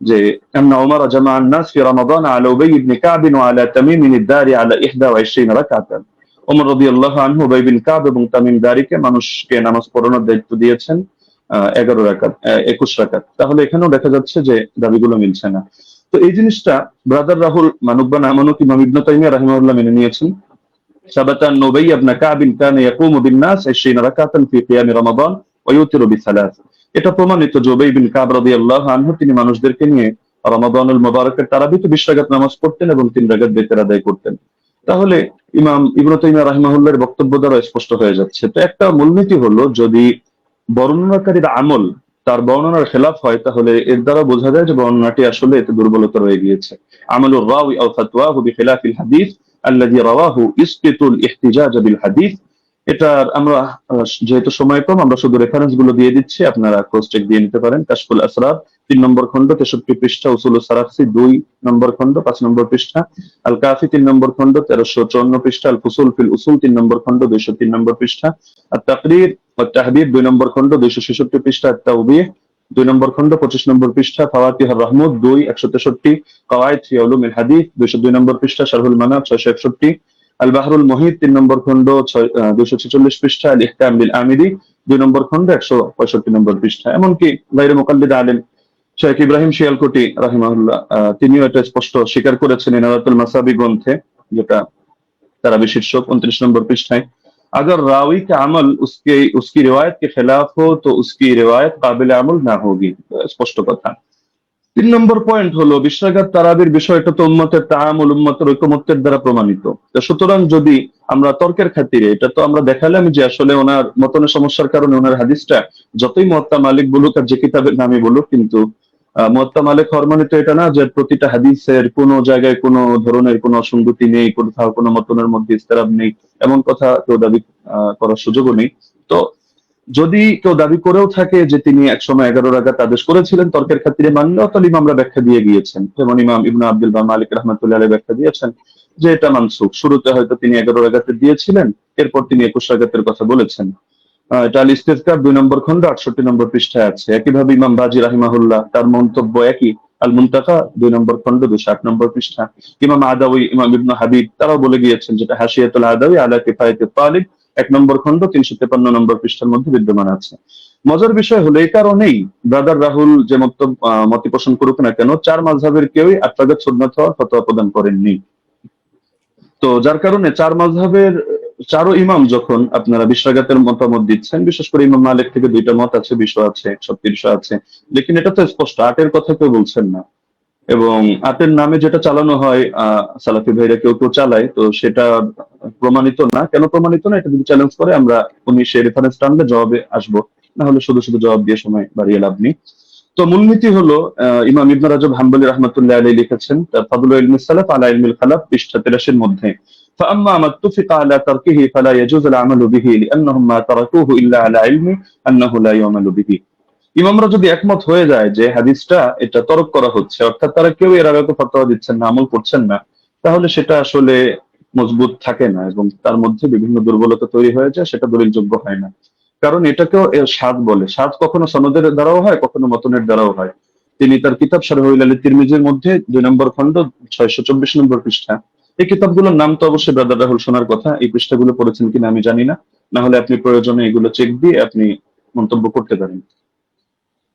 যে আন্না উমার জামা আন-নাস ফি রমাদান আলা উবাই ইবনে কাব ওয়া আলা তামিম আদ-দারি আলা 21 রাকাতান। ওমর রাদিয়াল্লাহু আনহু উবাই বিন কাব এবং তামিম দারিকে মানুষকে নামাজ পড়ানোর দায়িত্ব দিয়েছেন 11 রাকাত 21 রাকাত। তাহলে এখানেও দেখা যাচ্ছে যে দাবিগুলো মিলছে না। তো এই জিনিসটা ব্রাদার রাহুল মানুক বা না মানুক ইমাম ইবনে তাইমিয়া রাহিমাহুল্লাহ মেনে নিয়েছেন। ثبت أن أبي بن كعب كان يقوم بالناس 20 ركعة في قيام رمضان ويوتر بثلاث। এটা প্রমাণিত যে উবাই বিন কাব রাদিয়াল্লাহু আনহু তিনি মানুষদেরকে নিয়ে রমাদানুল মুবারকের তারাবিতে 20 রাকাত নামাজ পড়তেন এবং 3 রাকাত বেতের আদায় করতেন। তাহলে ইমাম ইবনে তাইমিয়া রাহিমাহুল্লাহর বক্তব্য দ্বারা স্পষ্ট হয়ে যাচ্ছে। তো একটা মূলনীতি হলো, যদি বর্ণনাকারীর আমল তার বর্ণনার খেলাফ হয় তাহলে এর দ্বারা বোঝা যায় যে বর্ণনাটি আসলে এতে দুর্বলতা রয়ে গিয়েছে। আমলুর রাওয়ি আও ফাতওয়াহু বিখিলাফিল হাদিস আল্লাযী রাওয়াহু ইসকিতুল ইহতিজাজ বিল হাদিস। এটা আমরা যেহেতু সময় কম, আমরা শুধু রেফারেন্স গুলো দিয়ে দিচ্ছি, আপনারা ক্রস চেক দিয়ে নিতে পারেন। কাশফুল আসরার 3 নম্বর খণ্ড 63 পৃষ্ঠা, উসুলুস সারাফসি 2 নম্বর খণ্ড 5 নম্বর পৃষ্ঠা, আল কাফি 3 নম্বর খণ্ড 1354 পৃষ্ঠা, আল ফুসুল ফিল উসুল 3 নম্বর খণ্ড 203 নম্বর পৃষ্ঠা, আত তাকরীর ওয়া তাহবিব 2 নম্বর খণ্ড 266 পৃষ্ঠা, আত তাওবীহ 2 নম্বর খণ্ড 25 নম্বর পৃষ্ঠা, ফাওয়াতিহুর রাহমুদ 2 163, কাওয়াইদ ফি উলুমিল হাদিস 202 নম্বর পৃষ্ঠা, শারহুল মানাব 661, আল বাহরুল মুহিত 3 নম্বর খণ্ড 246 পৃষ্ঠা, আল ইহকাম বিল আমিরি 2 নম্বর খণ্ড 165 নম্বর পৃষ্ঠা। এমনকি গায়রে মুকাল্লিদ আলেম শেখ ইব্রাহিম শিয়ালকুটি রাহিমাহুল্লাহ তিনিও এটা স্পষ্ট স্বীকার করেছেন ইনারাতুল মাসাবি গ্রন্থে, যেটা তারাবি শীর্ষক 29 নম্বর পৃষ্ঠায়। अगर रावी का अमल उसकी रिवायत के खिलाफ हो तो उसकी रिवायत काबिल अमल ना होगी। স্পষ্ট কথা। 3 নম্বর পয়েন্ট হলো 20 রাকাত তারাবির বিষয়টা তো উম্মতের তাআমুল, উম্মতের ঐকমত্যের দ্বারা প্রমাণিত। তো সুতরাং যদি আমরা তর্কের খাতিরে, এটা তো আমরা দেখালাম যে আসলে ওনার মতনের সমস্যার কারণে ওনার হাদিসটা যতই মুয়াত্তা মালিক বলুক আর যে কিতাবের নামই বলুক, কিন্তু মুয়াত্তা মালিক হওয়ার মানে তো এটা না যে প্রতিটা হাদিসের কোনো জায়গায় কোনো ধরনের কোনো অসঙ্গতি নেই, কোথাও কোনো মতনের মধ্যে ইস্তেরাব নেই, এমন কথা কেউ দাবি করার সুযোগও নেই। তো যদি কেউ দাবি করেও থাকে যে তিনি একসময় 11 রাকাত আদেশ করেছিলেন তর্কের খাতিরে মানলেও, তাহলে ইমামরা ব্যাখ্যা দিয়ে গিয়েছেন। যেমন ইমাম ইবনে আব্দুল বার মালিক রাহমাতুল্লাহ আলাইহি ব্যাখ্যা দিয়েছেন যে এটা মানসুখ। শুরুতে হয়তো তিনি 11 রাকাতে দিয়েছিলেন, এরপর তিনি 21 রাকাতের কথা বলেছেন। এটা আল ইস্তিযকার 2 নম্বর খণ্ড 68 নম্বর পৃষ্ঠায় আছে। একইভাবে ইমাম বাজি রাহিমাহুল্লাহ তার মন্তব্য একই, আল মুনতাকা 2 নম্বর খণ্ড 208 নম্বর পৃষ্ঠা। ইমাম আদাওয়ী, ইমাম ইবনে হাবিব তারাও বলে গিয়েছেন, যেটা হাশিয়াতুল আদাওয়ী আলা কিফায়াতুত তালিব 1 নম্বর খণ্ড 353 নম্বর পৃষ্ঠার মধ্যে বিদ্যমান আছে। মজার বিষয় হলো এই কারণেই ব্রাদার রাহুল যে মত পোষণ করুক না কেন, 4 মাযহাবের কেউই 8 রাকাত সুন্নাত হওয়ার ফতোয়া প্রদান করেননি। তো যার কারণে 4 মাযহাবের 4 ইমাম যখন আপনারা 20 রাকাতের মতামত দিচ্ছেন, বিশেষ করে ইমাম মালিক থেকে 2টা মত আছে, 20 আছে, 36 আছে, লেকিন এটা তো স্পষ্ট 8-এর কথা কেউ বলছেন না। এবং 8-এর নামে যেটা চালানো হয় সালাফি ভাইরা কেউ চালায়, তো সেটা প্রমাণিত না। কেন প্রমাণিত না এটা যদি চ্যালেঞ্জ করে আমরা উনি সেই রেফারেন্স টানলে জবাবে আসবো, না হলে শুধু শুধু জবাব দিয়ে সময় বাড়িয়ে লাভ নেই। তো মূলনীতি হলো ইমাম ইবনে রাজব হাম্বলি রাহমাতুল্লাহ আলাইহি লিখেছেন তার ফাদলুল ইলমিস সালাফ আলা ইলমিল খালাফ পৃষ্ঠা 83 এর মধ্যে, فأما ما اتفق على تركه فلا يجوز العمل به لأنهم ما تركوه إلا على علم أنه لا يعمل به। ইমামরা যদি একমত হয়ে যায় যে হাদিসটা এটা তরক করা হচ্ছে, অর্থাৎ তারা কেউ এর আগে ফতোয়া দিচ্ছেন না, আমল করছেন না, তাহলে সেটা আসলে মজবুত থাকে না এবং তার মধ্যে বিভিন্ন দুর্বলতা তৈরি হয়ে যায়, সেটা দলিলযোগ্য হয় না। কারণ এটাকেও এর স্বাদ বলে। স্বাদ কখনো সনদের দ্বারাও হয়, কখনো মতনের দ্বারাও হয়। তিনি তার কিতাব শারহুল আলী তিরমিজির মধ্যে 2 নম্বর খণ্ড 624 নম্বর পৃষ্ঠা, এই কিতাবগুলোর নাম তো অবশ্যই ব্রাদার রাহুল শোনার কথা। এই পৃষ্ঠাগুলো পড়েছেন কিনা আমি জানি না, না হলে আপনি প্রয়োজনে এগুলো চেক দিয়ে আপনি মন্তব্য করতে পারেন।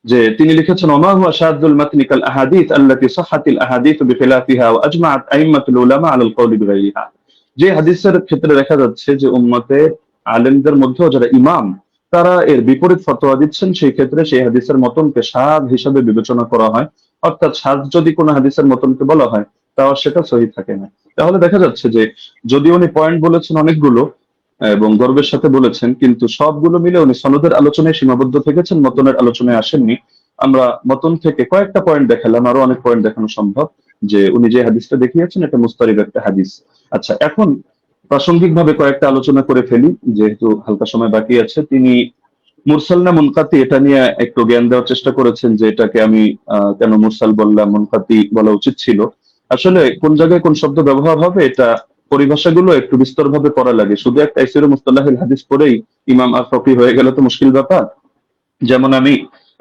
যে তিনি লিখেছেন, ওমা হুয়া শাযুল মাতনি কাল আহাদিস আল্লাতী সাহহাতিল আহাদিস বিখিলাফিহা ওয়া আজমাআত আইম্মাতুল উলামা আলাল কওলি বিগাইরিহা। যে হাদিসের ক্ষেত্রে দেখা যাচ্ছে যে উম্মতের আলেমদের মধ্যেও যারা ইমাম, তারা এর বিপরীত ফতোয়া দিচ্ছেন, সেই ক্ষেত্রে সেই হাদিসের মতনকে শায হিসাবে বিবেচনা করা হয়। অর্থাৎ শায যদি কোনো হাদিসের মতনকে বলা হয়, তাও সেটা সহিহ থাকে না। তাহলে দেখা যাচ্ছে যে যদি উনি পয়েন্ট বলেছেন অনেকগুলো এবং গর্বের সাথে বলেছেন, কিন্তু সবগুলো মিলে উনি সনদের আলোচনায় সীমাবদ্ধ থেকেছেন, মতনের আলোচনায় আসেননি। আমরা মতন থেকে কয়েকটা পয়েন্ট দেখালাম, আরো অনেক পয়েন্ট দেখানো সম্ভব, যে উনি যে হাদিসটা দেখিয়েছেন এটা মুস্তারিদ একটা হাদিস। আচ্ছা, এখন প্রাসঙ্গিকভাবে কয়েকটা আলোচনা করে ফেলি, যেহেতু হালকা সময় বাকি আছে। তিনি মুরসাল না মুনকাতি এটা নিয়ে একটু জ্ঞান দেওয়ার চেষ্টা করেছেন, যে এটাকে আমি কেন মুরসাল বললাম, মুনকাতি বলা উচিত ছিল। আসলে কোন জায়গায় কোন শব্দ ব্যবহার হবে, এটা পরিভাষাগুলো একটু বিস্তরভাবে পড়া লাগে। শুধু একটা তাইসির মুস্তালাহিল হাদিস পড়েই ইমাম আর ফকিহ হয়ে গেল তো মুশকিল ব্যাপার। যেমন আমি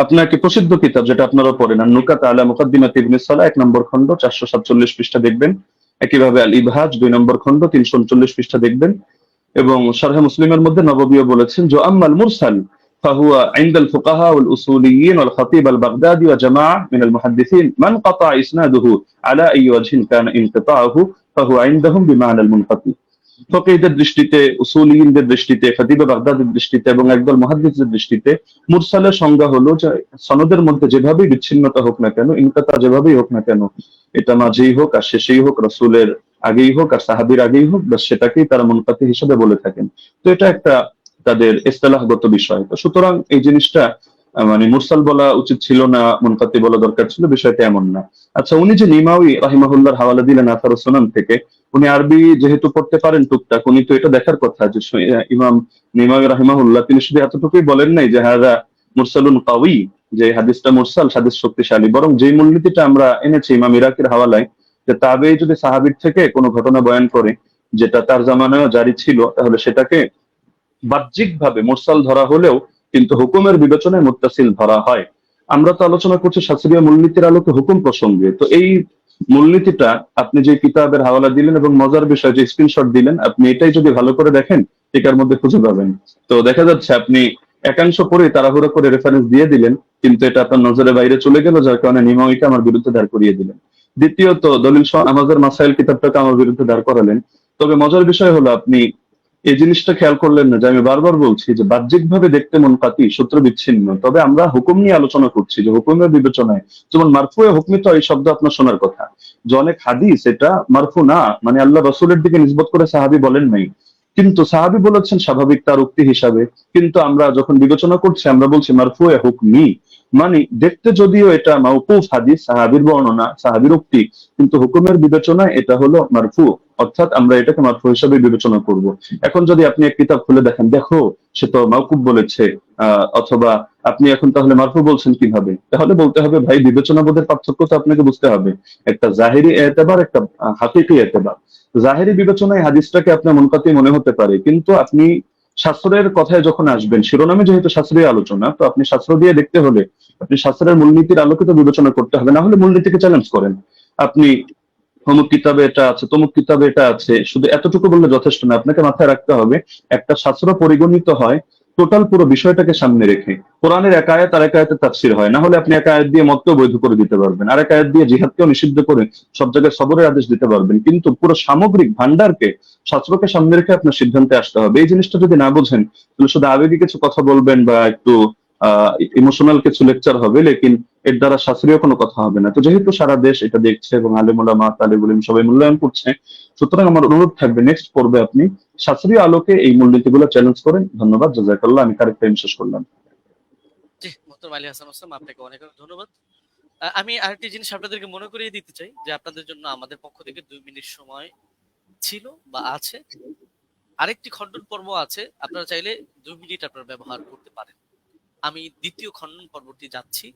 আপনাকে প্রসিদ্ধ কিতাব যেটা আপনারা পড়েন, নুকাত আলা মুকাদ্দিমাত ইবনে সালাহ 1 নম্বর খণ্ড 447 পৃষ্ঠা দেখবেন। একইভাবে আল ইবহাজ 2 নম্বর খণ্ড 339 পৃষ্ঠা দেখবেন। এবং শারহে মুসলিমের মধ্যে নববীও বলেছেন, যে আম্মাল মুরসাল ফাহুয়া ইনদাল ফুকাহা ওয়াল উসুলিয়িন ওয়াল খতিব আল বাগদাদি ওয়া জামাআহ মিনাল মুহাদ্দিসিন মান কাতা ইসনাদুহু আলা আই ওয়াজহিন কানা ইনকিতাউহু ফাহুয়া ইনদাহুম বিমানাল মুনকাতি। ফকিহদের দৃষ্টিতে, উসুলিয়িনদের দৃষ্টিতে, খতিবে বাগদাদের দৃষ্টিতে এবং একদল মুহাদ্দিসদের দৃষ্টিতে মুরসালের সংজ্ঞা হলো যে সনদের মধ্যে যেভাবেই বিচ্ছিন্নতা হোক না কেন, ইনকাতা যেভাবেই হোক না কেন, এটা মাঝেই হোক আর শেষেই হোক, রাসূলের আগেই হোক আর সাহাবীর আগেই হোক, বাস সেটাকেই তারা মুনকাতি হিসেবে বলে থাকেন। তো এটা একটা তাদের ইসতিলাহগত বিষয়। তো সুতরাং এই জিনিসটা মানে মুরসাল বলা উচিত ছিল না, মুনকাতি বলা দরকার ছিল, বিষয়টা এমন না। আচ্ছা, উনি যে নিমাউই রাহিমাহুল্লাহর হাওয়ালা দিলেন আথার সুনান থেকে, উনি আরবি যেহেতু পড়তে পারেন টুকটাক, উনি তো এটা দেখার কথা যে ইমাম নিমাউই রাহিমাহুল্লাহ তিনি শুধু এতটুকুই বলেন নাই যে হাযা মুরসালুন কাওয়ি, যে হাদিসটা মুরসাল, হাদিস শক্তিশালী, বরং যেই মূলনীতিটা আমরা এনেছি ইমাম ইরাকির হাওয়ালায়, যে তাবেঈ যদি সাহাবীর থেকে কোনো ঘটনা বয়ান করে যেটা তার জামানায়ও জারি ছিল, তাহলে সেটাকে বাহ্যিকভাবে মুরসাল ধরা হলেও কিন্তু হুকুমের বিবেচনায় মুত্তাসিল ধরা হয়। আমরা তো আলোচনা করছি শাস্ত্রীয় মূলনীতির আলোকে হুকুম প্রসঙ্গে। তো এই মূলনীতিটা আপনি যে কিতাবের হাওয়ালা দিলেন এবং মজার বিষয় যে স্ক্রিনশট দিলেন, আপনি এটাই যদি ভালো করে দেখেন এটার মধ্যে খুঁজে পাবেন। তো দেখা যাচ্ছে আপনি একাংশ পড়ে তাড়াহুড়ো করে রেফারেন্স দিয়ে দিলেন, কিন্তু এটা আপনার নজরের বাইরে চলে গেল, যার কারণে নিমাউইকে আমার বিরুদ্ধে দাঁড় করিয়ে দিলেন। দ্বিতীয়ত, দলিল সহ নামাজের মাসাইল কিতাবটাকে আমার বিরুদ্ধে দাঁড় করালেন। তবে মজার বিষয় হলো আপনি এই জিনিসটা খেয়াল করলেন না যে আমি বারবার বলছি যে বাহ্যিকভাবে দেখতে মুনকাতি, সূত্র বিচ্ছিন্ন, তবে আমরা হুকুম নিয়ে আলোচনা করছি, যে হুকুমের বিবেচনায় যেমন মারফুয়ে হুকমি, তো এই শব্দ আপনার শোনার কথা, যে অনেক হাদিস এটা মারফু না, মানে আল্লাহ রসুলের দিকে নিসবত করে সাহাবী বলেন নাই, কিন্তু সাহাবী বলেছেন স্বাভাবিক তার উক্তি হিসাবে। কিন্তু আমরা যখন বিবেচনা করছি আমরা বলছি মারফুয়ে হুকমি, মানে দেখতে যদিও এটা মাওকুফ হাদিস, সাহাবীর বর্ণনা, সাহাবীর উক্তি, কিন্তু হুকুমের বিবেচনায় এটা হলো মারফু, অর্থাৎ আমরা এটাকে মারফু হিসাবে বিবেচনা করব। এখন যদি আপনি এক কিতাব খুলে দেখেন, দেখো সে তো মাওকুফ বলেছে, অথবা আপনি এখন তাহলে মারফু বলছেন কিভাবে, তাহলে বলতে হবে ভাই বিবেচনাবোধের পার্থক্য তো আপনাকে বুঝতে হবে। একটা জাহিরি এতেবার, একটা হাকিকি এতেবার। জাহিরি বিবেচনায় হাদিসটাকে আপনার মুনকাতি মনে হতে পারে, কিন্তু আপনি শাস্ত্রের কথায় যখন আসবেন, শিরোনামে যেহেতু শাস্ত্রীয় আলোচনা, তো আপনি শাস্ত্র দিয়ে দেখতে হলে আপনি শাস্ত্রের মূলনীতির আলোকিত বিবেচনা করতে হবে, না হলে মূলনীতিকে চ্যালেঞ্জ করেন। আপনি অমুক কিতাবে এটা আছে, তমুক কিতাবে এটা আছে, শুধু এতটুকু বললে যথেষ্ট না, আপনাকে মাথায় রাখতে হবে একটা শাস্ত্র পরিগণিত হয় টোটাল পুরো বিষয়টাকে সামনে রেখে। কোরআনের এক আয়াত আর এক আয়াতের তাফসীর হয়, না হলে আপনি এক আয়াত দিয়ে মতকেও বৈধ করে দিতে পারবেন, আর এক আয়াত দিয়ে জিহাদকেও নিষিদ্ধ করে সব জায়গায় সবরের আদেশ দিতে পারবেন, কিন্তু পুরো সামগ্রিক ভান্ডারকে, শাস্ত্রকে সামনে রেখে আপনার সিদ্ধান্তে আসতে হবে। এই জিনিসটা যদি না বোঝেন, তাহলে শুধু আবেগী কিছু কথা বলবেন বা একটু ইমোশনাল কিছু লেকচার হবে, লেকিন এর দ্বারা শাস্ত্রীয় কোনো কথা হবে না। তো যেহেতু সারা দেশ এটা দেখছে এবং আলেম ওলামা তালিবুল ইলম সবাই মূল্যায়ন করছে, সুতরাং আমার অনুরোধ থাকবে নেক্সট পর্বে আপনি শাস্ত্রীয় আলোকে এই মূলনীতিগুলো চ্যালেঞ্জ করেন। ধন্যবাদ, জাযাকাল্লাহ। আমি কারেক্ট টাইম শেষ করলাম। জি, মোহতারাম আলী হাসান ওসমান, আপনাকে অনেক অনেক ধন্যবাদ। আমি আরেকটি জিনিস আপনাদেরকে মনে করিয়ে দিতে চাই, যে আপনাদের জন্য আমাদের পক্ষ থেকে 2 মিনিট সময় ছিল বা আছে। আরেকটি খণ্ডন পর্ব আছে, আপনারা চাইলে 2 মিনিট আপনারা ব্যবহার করতে পারেন। আমি দ্বিতীয় খণ্ডন পর্বটি যাচ্ছি,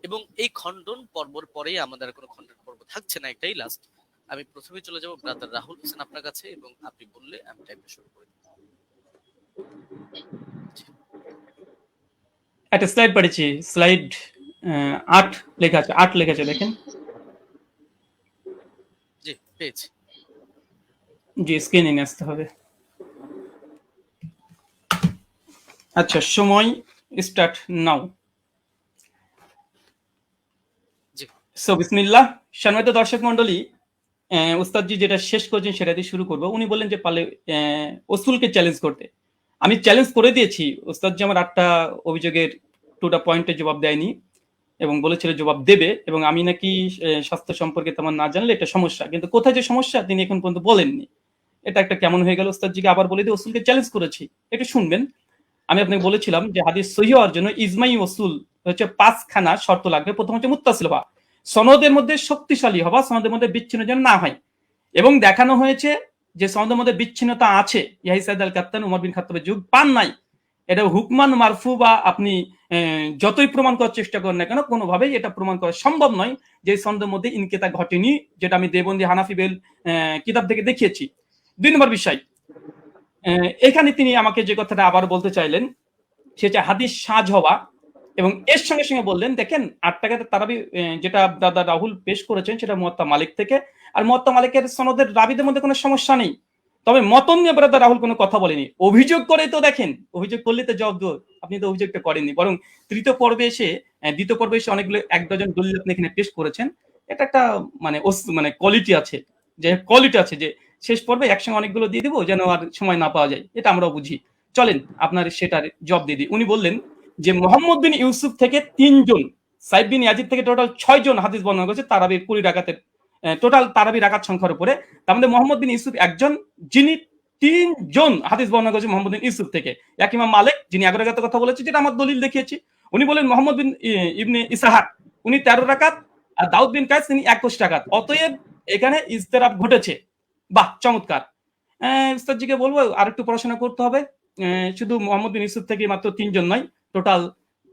এবং এই খণ্ডন পর্বর পরেই আমাদের আর কোনো খণ্ডন পর্ব থাকছে না, একটাই লাস্ট। আমি প্রথমে চলে যাব ব্রাদার রাহুল হোসেন আপনার কাছে, এবং আপনি বললে আমি টাইমটা শুরু করি। একটা স্লাইড পাঠিয়েছি, স্লাইড 8 লেখা আছে, 8 লেখা আছে দেখেন। জি পেয়েছি। জি স্ক্রিনে নিয়ে আসতে হবে। আচ্ছা সময় স্টার্ট নাও। জি সো বিসমিল্লাহ। সম্মানিত দর্শক মন্ডলী, উস্তাদজি যেটা শেষ করেছেন সেটা দিয়ে শুরু করবো। উনি বললেন যে পালে ওসুলকে চ্যালেঞ্জ করতে। আমি চ্যালেঞ্জ করে দিয়েছি। উস্তাদজি আমার 8টা অভিযোগের 2টা পয়েন্টের জবাব দেয়নি এবং বলেছিল জবাব দেবে, এবং আমি নাকি স্বাস্থ্য সম্পর্কে তেমন না জানলে এটা সমস্যা, কিন্তু কোথায় যে সমস্যা তিনি এখন পর্যন্ত বলেননি। এটা একটা কেমন হয়ে গেল। উস্তাদজিকে আবার বলে দিয়ে ওসুলকে চ্যালেঞ্জ করেছি, একটু শুনবেন। আমি আপনাকে বলেছিলাম যে হাদিস সহিহ হওয়ার জন্য ইজমাই ওসুল হচ্ছে 5খানা শর্ত লাগবে। প্রথম হচ্ছে মুত্তাসিল হওয়া, সনদের মধ্যে শক্তিশালী হওয়া, সনদের মধ্যে বিচ্ছিন্ন যেন না হয়, এবং দেখানো হয়েছে যে সনদের মধ্যে বিচ্ছিন্নতা আছে। ইয়াহি সাইদ আল কাত্তান উমর বিন খাত্তাবের যুগ পান নাই। এটা হুকমান মারফু বা আপনি যতই প্রমাণ করার চেষ্টা করেন না কেন, কোনোভাবেই এটা প্রমাণ করা সম্ভব নয় যে সনদের মধ্যে ইনকিতা ঘটেনি, যেটা আমি দেবন্দি হানাফি বেল কিতাব থেকে দেখিয়েছি। 2 নম্বর বিষয়, এখানে তিনি আমাকে যে কথাটা আবার বলতে চাইলেন সেটা হাদিস সাজ হওয়া, এবং এর সঙ্গে সঙ্গে বললেন দেখেন 8 টাকাতে তারাবি যেটা দাদা রাহুল পেশ করেছেন সেটা মুয়াত্তা মালিক থেকে, আর মুয়াত্তা মালিকের সনদের রাবিদের মধ্যে কোনো সমস্যা নেই। তবে মতন নিয়ে ব্রাদার রাহুল কোনো কথা বলেনি। অভিযোগ করে তো দেখেন, অভিযোগ করলে তো জবাব দো, আপনি তো অভিযোগটা করেননি, বরং দ্বিতীয় পর্বে এসে অনেকগুলো 1 ডজন দলিল আপনি এখানে পেশ করেছেন। এটা একটা মানে কোয়ালিটি আছে, যে শেষ পর্বে একসঙ্গে অনেকগুলো দিয়ে দিব যেন আর সময় না পাওয়া যায়, এটা আমরাও বুঝি। চলেন আপনার সেটার জবাব দিয়ে দিই। উনি বললেন যে মোহাম্মদ বিন ইউসুফ থেকে 3 জন, সাইদ বিন ইয়াজিদ থেকে টোটাল 6 জন হাদিস বর্ণনা করেছে তারাবির 20 রাকাতের টোটাল তারাবি রাকাত সংখ্যার উপরে। তার মধ্যে মোহাম্মদ বিন ইউসুফ একজন, যিনি 3 জন হাদিস বর্ণনা করেছে মোহাম্মদ বিন ইউসুফ থেকে। এক ইমাম মালিক যিনি 11 রাকাতের কথা বলেছে, যেটা আমার দলিল দেখিয়েছি। উনি বলেন মোহাম্মদ বিন ইবনে ইসহাক উনি 13 রাকাত, আর দাউদ বিন কায়েস তিনি 21 রাকাত। অতএব এখানে ইজতিরাব ঘটেছে। বাহ চমৎকার। উস্তাদজিকে বলবো আর একটু পড়াশোনা করতে হবে। শুধু মোহাম্মদ বিন ইউসুফ থেকে মাত্র 3 জন নয়, টোটাল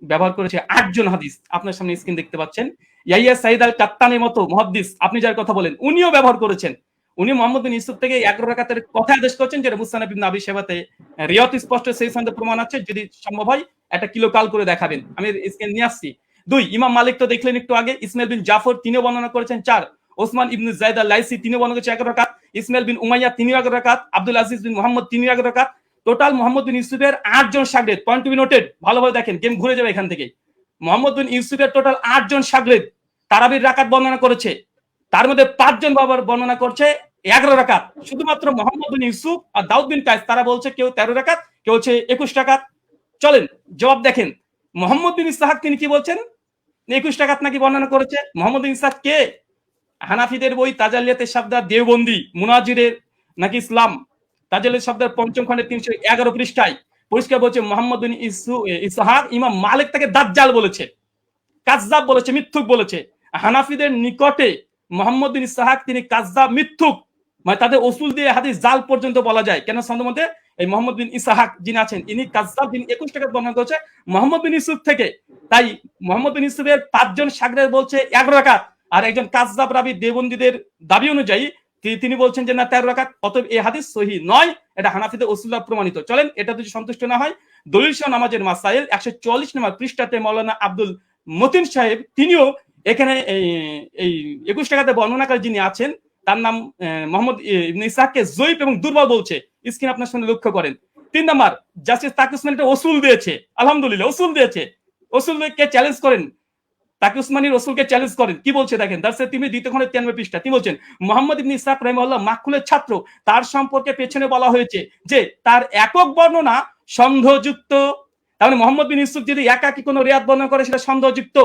ব্যবহার করেছে 8 জন হাদিস। আপনার সামনে স্ক্রিন দেখতে পাচ্ছেন। ইয়াহিয়া সাইদ আল কাত্তানের মতো মুহাদ্দিস আপনি যার কথা বলেন উনিও ব্যবহার করেছেন। উনি মোহাম্মদ বিন ইউসুফ থেকে 11 রাকাতের কথা আদেশ করেছেন, যেটা মুসনাদ ইবনে আবি শাইবাতে রিয়াত স্পষ্ট সেই সনদে প্রমাণ আছে। যদি সম্ভব হয় একটা কিলো কাল করে দেখাবেন, আমি স্ক্রিন নিয়ে আসছি। 2 ইমাম মালিক তো দেখলেন একটু আগে, ইসমাইল বিন জাফর তিনিও বর্ণনা করেছেন 4, ওসমান ইবনে যায়েদ আল লাইসি তিনিও বর্ণনা করেছেন 11 রাকাত, ইসমাইল বিন উমাইয়া তিনিও 11 রাকাত, আব্দুল আজিজ বিন মুহাম্মদ তিনিও 11 রাকাত। টোটাল মোহাম্মদ বিন ইউসুফের 8 জন শাগরেদ, পয়েন্ট টু বি নোটেড, ভালোভাবে দেখেন গেম ঘুরে যাবে এখান থেকে। মোহাম্মদ বিন ইউসুফের টোটাল 8 জন শাগরেদ তারাবির রাকাত বর্ণনা করেছে, তার মধ্যে 5 জন বাবার বর্ণনা করছে 11 রাকাত। শুধুমাত্র মোহাম্মদ বিন ইউসুফ আর দাউদ বিন কায়েস তারা বলছে কেউ 13 রাকাত, কেউ হচ্ছে 21 রাকাত। চলেন জবাব দেখেন। মোহাম্মদ বিন ইসহাক তিনি কি বলছেন, 21 রাকাত নাকি বর্ণনা করেছে। মোহাম্মদ বিন ইসহাক কে? হানাফিদের বই তাজালিয়াতে শাবদার দেওবন্দি মুনাজিরের নাকি ইসলাম তাজালিয়াত শাবদার 5ম খণ্ডের 311 পৃষ্ঠায় পরিষ্কার বলছে মোহাম্মদ বিন ইসহাক ইমাম মালিক তাকে দাজ্জাল বলেছে, কাযযাব বলেছে, মিথ্যুক বলেছে। হানাফিদের নিকটে মোহাম্মদ বিন ইসহাক তিনি কাযযাব, মিথ্যুক, মানে তাদের উসুল দিয়ে হাদিস জাল পর্যন্ত বলা যায়। কেন সনদের মধ্যে এই মোহাম্মদ বিন ইসহাক যিনি আছেন ইনি কাযযাব, যিনি 21 রাকাত বর্ণনা করেছে মোহাম্মদ বিন ইউসুফ থেকে। তাই মোহাম্মদ বিন ইউসুফের 5 জন শাগরেদ বলছে 11 রাকাত, আর একজন কাযযাব রাবি দেওবন্দীদের দাবি অনুযায়ী তিনি বলছেন যে না 13 রাকাত। অতএব এই হাদিস সহিহ নয়, এটা হানাফিদের উসুল দ্বারা প্রমাণিত। চলেন এটা যদি সন্তুষ্ট না হয়, দলিল সহ নামাজের মাসাইল 144 নম্বর পৃষ্ঠাতে মাওলানা আব্দুল মতিন সাহেব তিনিও এখানে এই 21 রাকাতে বর্ণনাকারী যিনি আছেন তার নাম মোহাম্মদ ইবনে ইসহাককে জয়ীফ এবং দুর্বল বলছে। স্ক্রিন আপনার সামনে লক্ষ্য করেন। 3 নাম্বার, জাস্টিস তাকি উসমানী একটা উসুল দিয়েছে, আলহামদুলিল্লাহ উসুল দিয়েছে। উসুলকে চ্যালেঞ্জ করেন, তাকি উসমানীর রসুলকে চ্যালেঞ্জ করেন। কি বলছে দেখেন, দারসে তিনি 2 খণ্ডের 93 পৃষ্ঠা। তিনি বলছেন মোহাম্মদ ইবনে ইসহাক রাহিমাহুল্লাহ মাকহুলের ছাত্র, তার সম্পর্কে পেছনে বলা হয়েছে যে তার একক বর্ণনা সন্দেহযুক্ত। তাহলে মোহাম্মদ বিন ইউসুফ যদি একাকী কোনো রিয়াত বর্ণনা করে সেটা সন্দেহযুক্ত।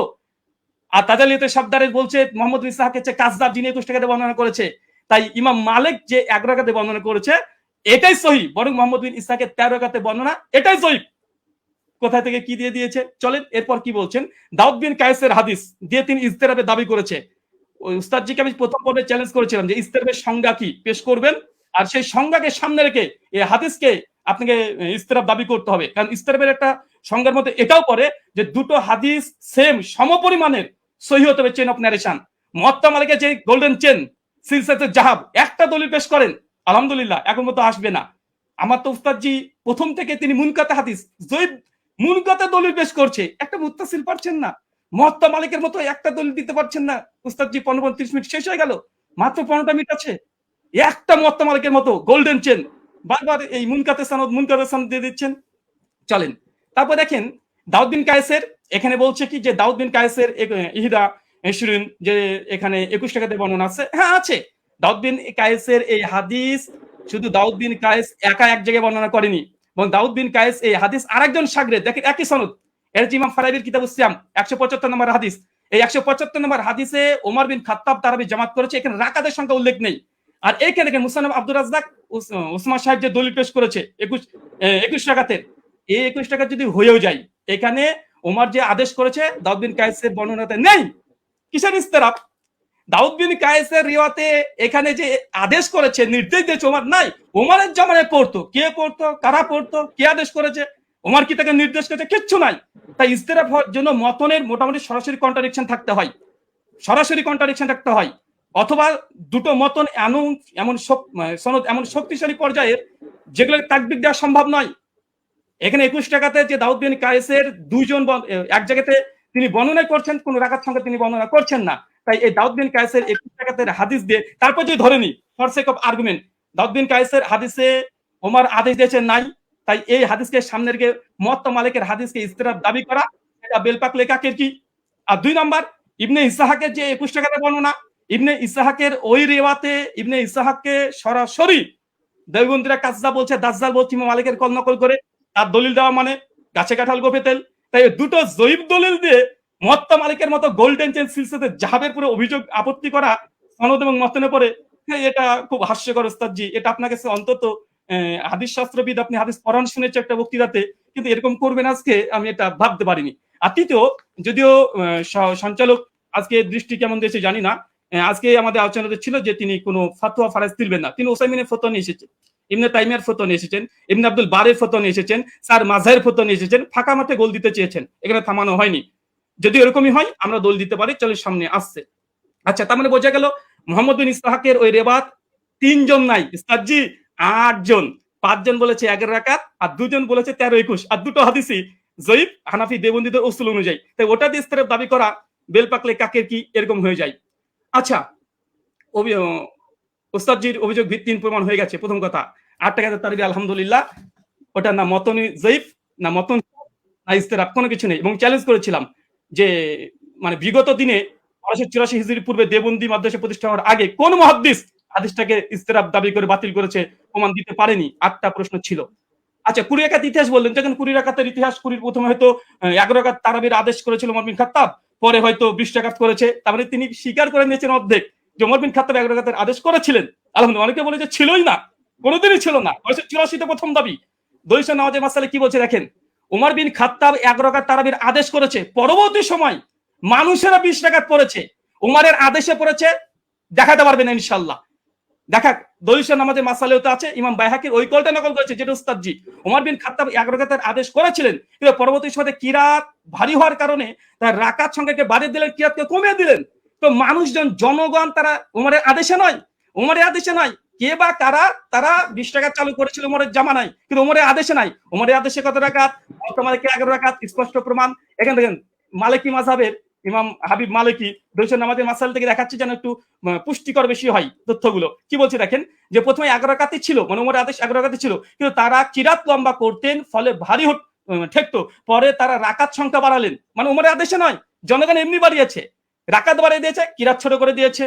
আর তাজালিয়াতে শাবদারে বলছে মোহাম্মদ বিন ইসহাক হচ্ছে কাযযাব, যিনি 21 রাকাতে বর্ণনা করেছে। তাই ইমাম মালিক যে 11 রাকাতে বর্ণনা করেছে এটাই সহিহ, বরং মোহাম্মদ বিন ইসহাকের 13 রাকাতে বর্ণনা এটাই জয়ীফ। কোথা থেকে কি দিয়ে দিয়েছে চলেন এরপর কি বলছেন। দাউদ বিন কায়েসের হাদিস দিয়ে তিনি ইজতিরাবের দাবি করেছে। ওই উস্তাদজিকে আমি প্রথম পর্বে চ্যালেঞ্জ করেছিলাম যে ইজতিরাবের সংজ্ঞা কি পেশ করবেন, আর সেই সংজ্ঞাকে সামনে রেখে এই হাদিসকে আপনাকে ইজতিরাব দাবি করতে হবে। কারণ ইজতিরাবের একটা সংজ্ঞার মধ্যে এটাও পড়ে যে দুটো হাদিস সেম সমপরিমাণের সহিহ হতে হবে চেন অফ ন্যারেশন। মুয়াত্তা মালিকের যে গোল্ডেন চেন সিলসিলাতুল জাহাব একটা দলিল পেশ করেন, আলহামদুলিল্লাহ এখন মতো আসবে না। আমার তো উস্তাদজি প্রথম থেকে তিনি মুনকাতে হাদিস জয়ীফ মুনকাতে দলিল পেশ করছে, একটা মুত্তাসিল পারছেন না। মুয়াত্তা মালিকের মতো একটা দলিল দিতে পারছেন না উস্তাদজি। 15-30 মিনিট শেষ হয়ে গেল, মাত্র 15টা মিনিট আছে। একটা মুয়াত্তা মালিকের মতো গোল্ডেন চেন বারবার এই মুনকাতে সনদ দিয়ে দিচ্ছেন। চলেন তারপর দেখেন দাউদ বিন কায়েসের এখানে বলছে কি যে দাউদ বিন কায়েসের ইহদা ইশরিন যে এখানে 21 টাকাতে বর্ণনা আছে, হ্যাঁ আছে। দাউদ বিন কায়েসের এই হাদিস শুধু দাউদ বিন কায়েস একা এক জায়গায় বর্ণনা করেনি, এবং দাউদ বিন কায়েস এই হাদিস আরেকজন শাগরেদ, দেখেন একই সনদ, এর ইমাম ফারাবির কিতাবুস সিয়াম 175 নম্বর হাদিস। এই 175 নম্বর হাদিসে ওমর বিন খাত্তাব তারাবি জামাত করেছে, এখানে রাকাতের সংখ্যা উল্লেখ নেই। আর এইখানে দেখেন মুসান্নাফ আব্দুর রাজ্জাক উসমান সাহেব যে দলিল পেশ করেছে 21 টাকাতের, এই 21 টাকা যদি হয়েও যায়, এখানে ওমর যে আদেশ করেছে দাউদ বিন কায়েসের বর্ণনাতে নেই। কিসের ইস্তেরাব? দাউদ বিন কায়েসের রিওয়াতে এখানে যে আদেশ করেছে, নির্দেশ দিয়েছে ওমর নাই। ওমরের জামানায় পড়তো, কে পড়তো, কারা পড়তো, কে আদেশ করেছে, ওমর কি তাকে নির্দেশ করেছে, কিচ্ছু নাই। তাই ইস্তেরাব হওয়ার জন্য মতনের মোটামুটি সরাসরি কন্ট্রাডিকশন থাকতে হয়, সরাসরি কন্ট্রাডিকশন থাকতে হয়, অথবা দুটো মতন এমন সনদ এমন শক্তিশালী পর্যায়ের যেগুলো তাকবির দেওয়া সম্ভব নয়। এখানে 21 টাকাতে যে দাউদ বিন কায়েসের দুইজন এক জায়গাতে তিনি বর্ণনা করছেন, কোন রাকাত সংখ্যা তিনি বর্ণনা করছেন না। তাই এই দাউদ বিন কায়েসের 21 টাকাতের হাদিস দিয়ে তারপর যদি ধরেনি ফর সেক অফ আর্গুমেন্ট দাউদ বিন কায়েসের হাদিসে ওমর আদেশ দিয়েছেন নাই, তাই এই হাদিসকে সামনে রেখে মুয়াত্তা মালিকের হাদিসকে ইস্তেরাব দাবি করা এটা বেলপাক লেখাকের কি। আর 2 নাম্বার ইবনে ইসহাকের যে 21 টাকাতে বর্ণনা, ইবনে ইসহাকের ওই রিওয়াতে ইবনে ইসহাককে সরাসরি দেওবন্দিরা কাজদা বলছে, দাজ্জাল বলছে ইমাম মালিকের কল নকল করে, তার দলিল দেওয়া মানে গাছে কাঁঠাল গোপে তেল। তাই দুটো জয়ীব দলিল দিয়ে মুয়াত্তা মালিকের মতো গোল্ডেন চেন সিলসিলাতে জাহাবের পুরো অভিযোগ আপত্তি করা সনদ এবং মতনে পড়ে, এটা খুব হাস্যকর উস্তাদজি। এটা আপনার কাছে অন্তত হাদিস শাস্ত্রবিদ, আপনি হাদিস পড়ান শুনেছে একটা বক্তৃতাতে, কিন্তু এরকম করবেন আজকে আমি এটা ভাবতে পারিনি। আর তৃতীয়, যদিও সঞ্চালক আজকে দৃষ্টি কেমন দিয়েছে জানি না, আজকে আমাদের আলোচনাতে ছিল যে তিনি কোনো ফাতোয়া ফারাজ তুলবেন না, তিনি ওসাইমিনের ফতোয়া নিয়ে এসেছেন, ইবনে তাইমিয়ার ফতোয়া নিয়ে এসেছেন, ইবনে আব্দুল বারের ফতোয়া নিয়ে এসেছেন, স্যার মাযহারের ফতোয়া নিয়ে এসেছেন, ফাঁকা মাঠে গোল দিতে চেয়েছেন, এখানে থামানো হয়নি। যদি এরকমই হয় আমরা দোল দিতে পারি, চলে সামনে আসছে। আচ্ছা, তার মানে বোঝা গেল মুহাম্মদ বিন ইসহাকের ওই রেবাত 3 জন নাই উস্তাদজি, 8 জন। 5 জন বলেছে 11 রাকাত, আর 2 জন বলেছে 13-21, আর দুটো হাদিসই জয়ীফ হানাফি দেওবন্দীদের উসুল অনুযায়ী। তাই ওটা দিয়ে ইস্তেরাব দাবি করা বেলপাকলে কাকের কি এরকম হয়ে যায়। আচ্ছা, উস্তাদজির অভিযোগ ভিত্তিহীন প্রমাণ হয়ে গেছে। প্রথম কথা 8 টাকাতে তারবি আলহামদুলিল্লাহ, ওটা না মতনি জয়ীফ না মতন না ইস্তেরাব, কোনো কিছু নেই। এবং চ্যালেঞ্জ করেছিলাম যে মানে বিগত দিনে 1284 হিজরির পূর্বে দেওবন্দি মাদ্রাসা প্রতিষ্ঠা হওয়ার আগে কোন মুহাদ্দিস হাদিসটাকে ইস্তেরাব দাবি করে বাতিল করেছে, প্রমাণ দিতে পারেনি। 8টা প্রশ্ন ছিল। আচ্ছা, 20 রাকাত ইতিহাস বললেন, যখন 20 রাকাতের ইতিহাস, 20 প্রথমে হয়তো 11 রাকাত তারাবির আদেশ করেছিল ওমর বিন খাত্তাব, পরে হয়তো 20 রাকাত করেছে। তার মানে তিনি স্বীকার করে নিয়েছেন অর্ধেক যে ওমর বিন খাত্তাব 11 রাকাতের আদেশ করেছিলেন। আলহামদুলিল্লাহ। অনেকে বলে যে ছিলই না, কোনোদিনই ছিল না। 1984 তে প্রথম দাবি। দলিল নামাজের মাসালে কি বলছে দেখেন, ওমর বিন খাত্তাব 11 রাকাত তারাবির আদেশ করেছে, পরবর্তী সময় মানুষেরা 20 রাকাত পড়েছে, ওমরের আদেশে পড়েছে, দেখাতে পারবেন না ইনশাআল্লাহ। দেখা দলিল নামাজের মাসালেও তো আছে, ইমাম বাইহাকির ওই কলটা নকল করেছে, যেটা উস্তাদজি ওমর বিন খাত্তাব 11 রাকাতের আদেশ করেছিলেন, কিন্তু পরবর্তী সময়ে কিরাত ভারী হওয়ার কারণে তার রাকাত সংখ্যাকে বাড়িয়ে দিলেন, কিরাতকে কমিয়ে দিলেন। তো মানুষজন, জনগণ তারা ওমরের আদেশে নয়, ওমরের আদেশে নয়, কে বা কারা তারা 20 টাকা চালু করেছিল ওমরের জামানায়, কিন্তু ওমরের আদেশে নাই। ওমরের আদেশে কত রাকাত? বর্তমানে 11 রাকাত, স্পষ্ট প্রমাণ। এখানে দেখেন মালিকি মাযহাবের ইমাম হাবিব মালিকি দলিল নামাজের মাসাল থেকে দেখাচ্ছে যেন একটু পুষ্টিকর বেশি হয় তথ্যগুলো। কি বলছে দেখেন, যে প্রথমে 11 রাকাতই ছিল, মানে ওমরের আদেশ 11 রাকাতই ছিল, কিন্তু তারা কিরাত লম্বা করতেন, ফলে ভারী ঠেকতো। পরে তারা রাকাত সংখ্যা বাড়ালেন, মানে ওমরের আদেশে নয়, জনগণ এমনি বাড়িয়েছে, রাকাত বাড়িয়ে দিয়েছে, কিরাত ছোট করে দিয়েছে,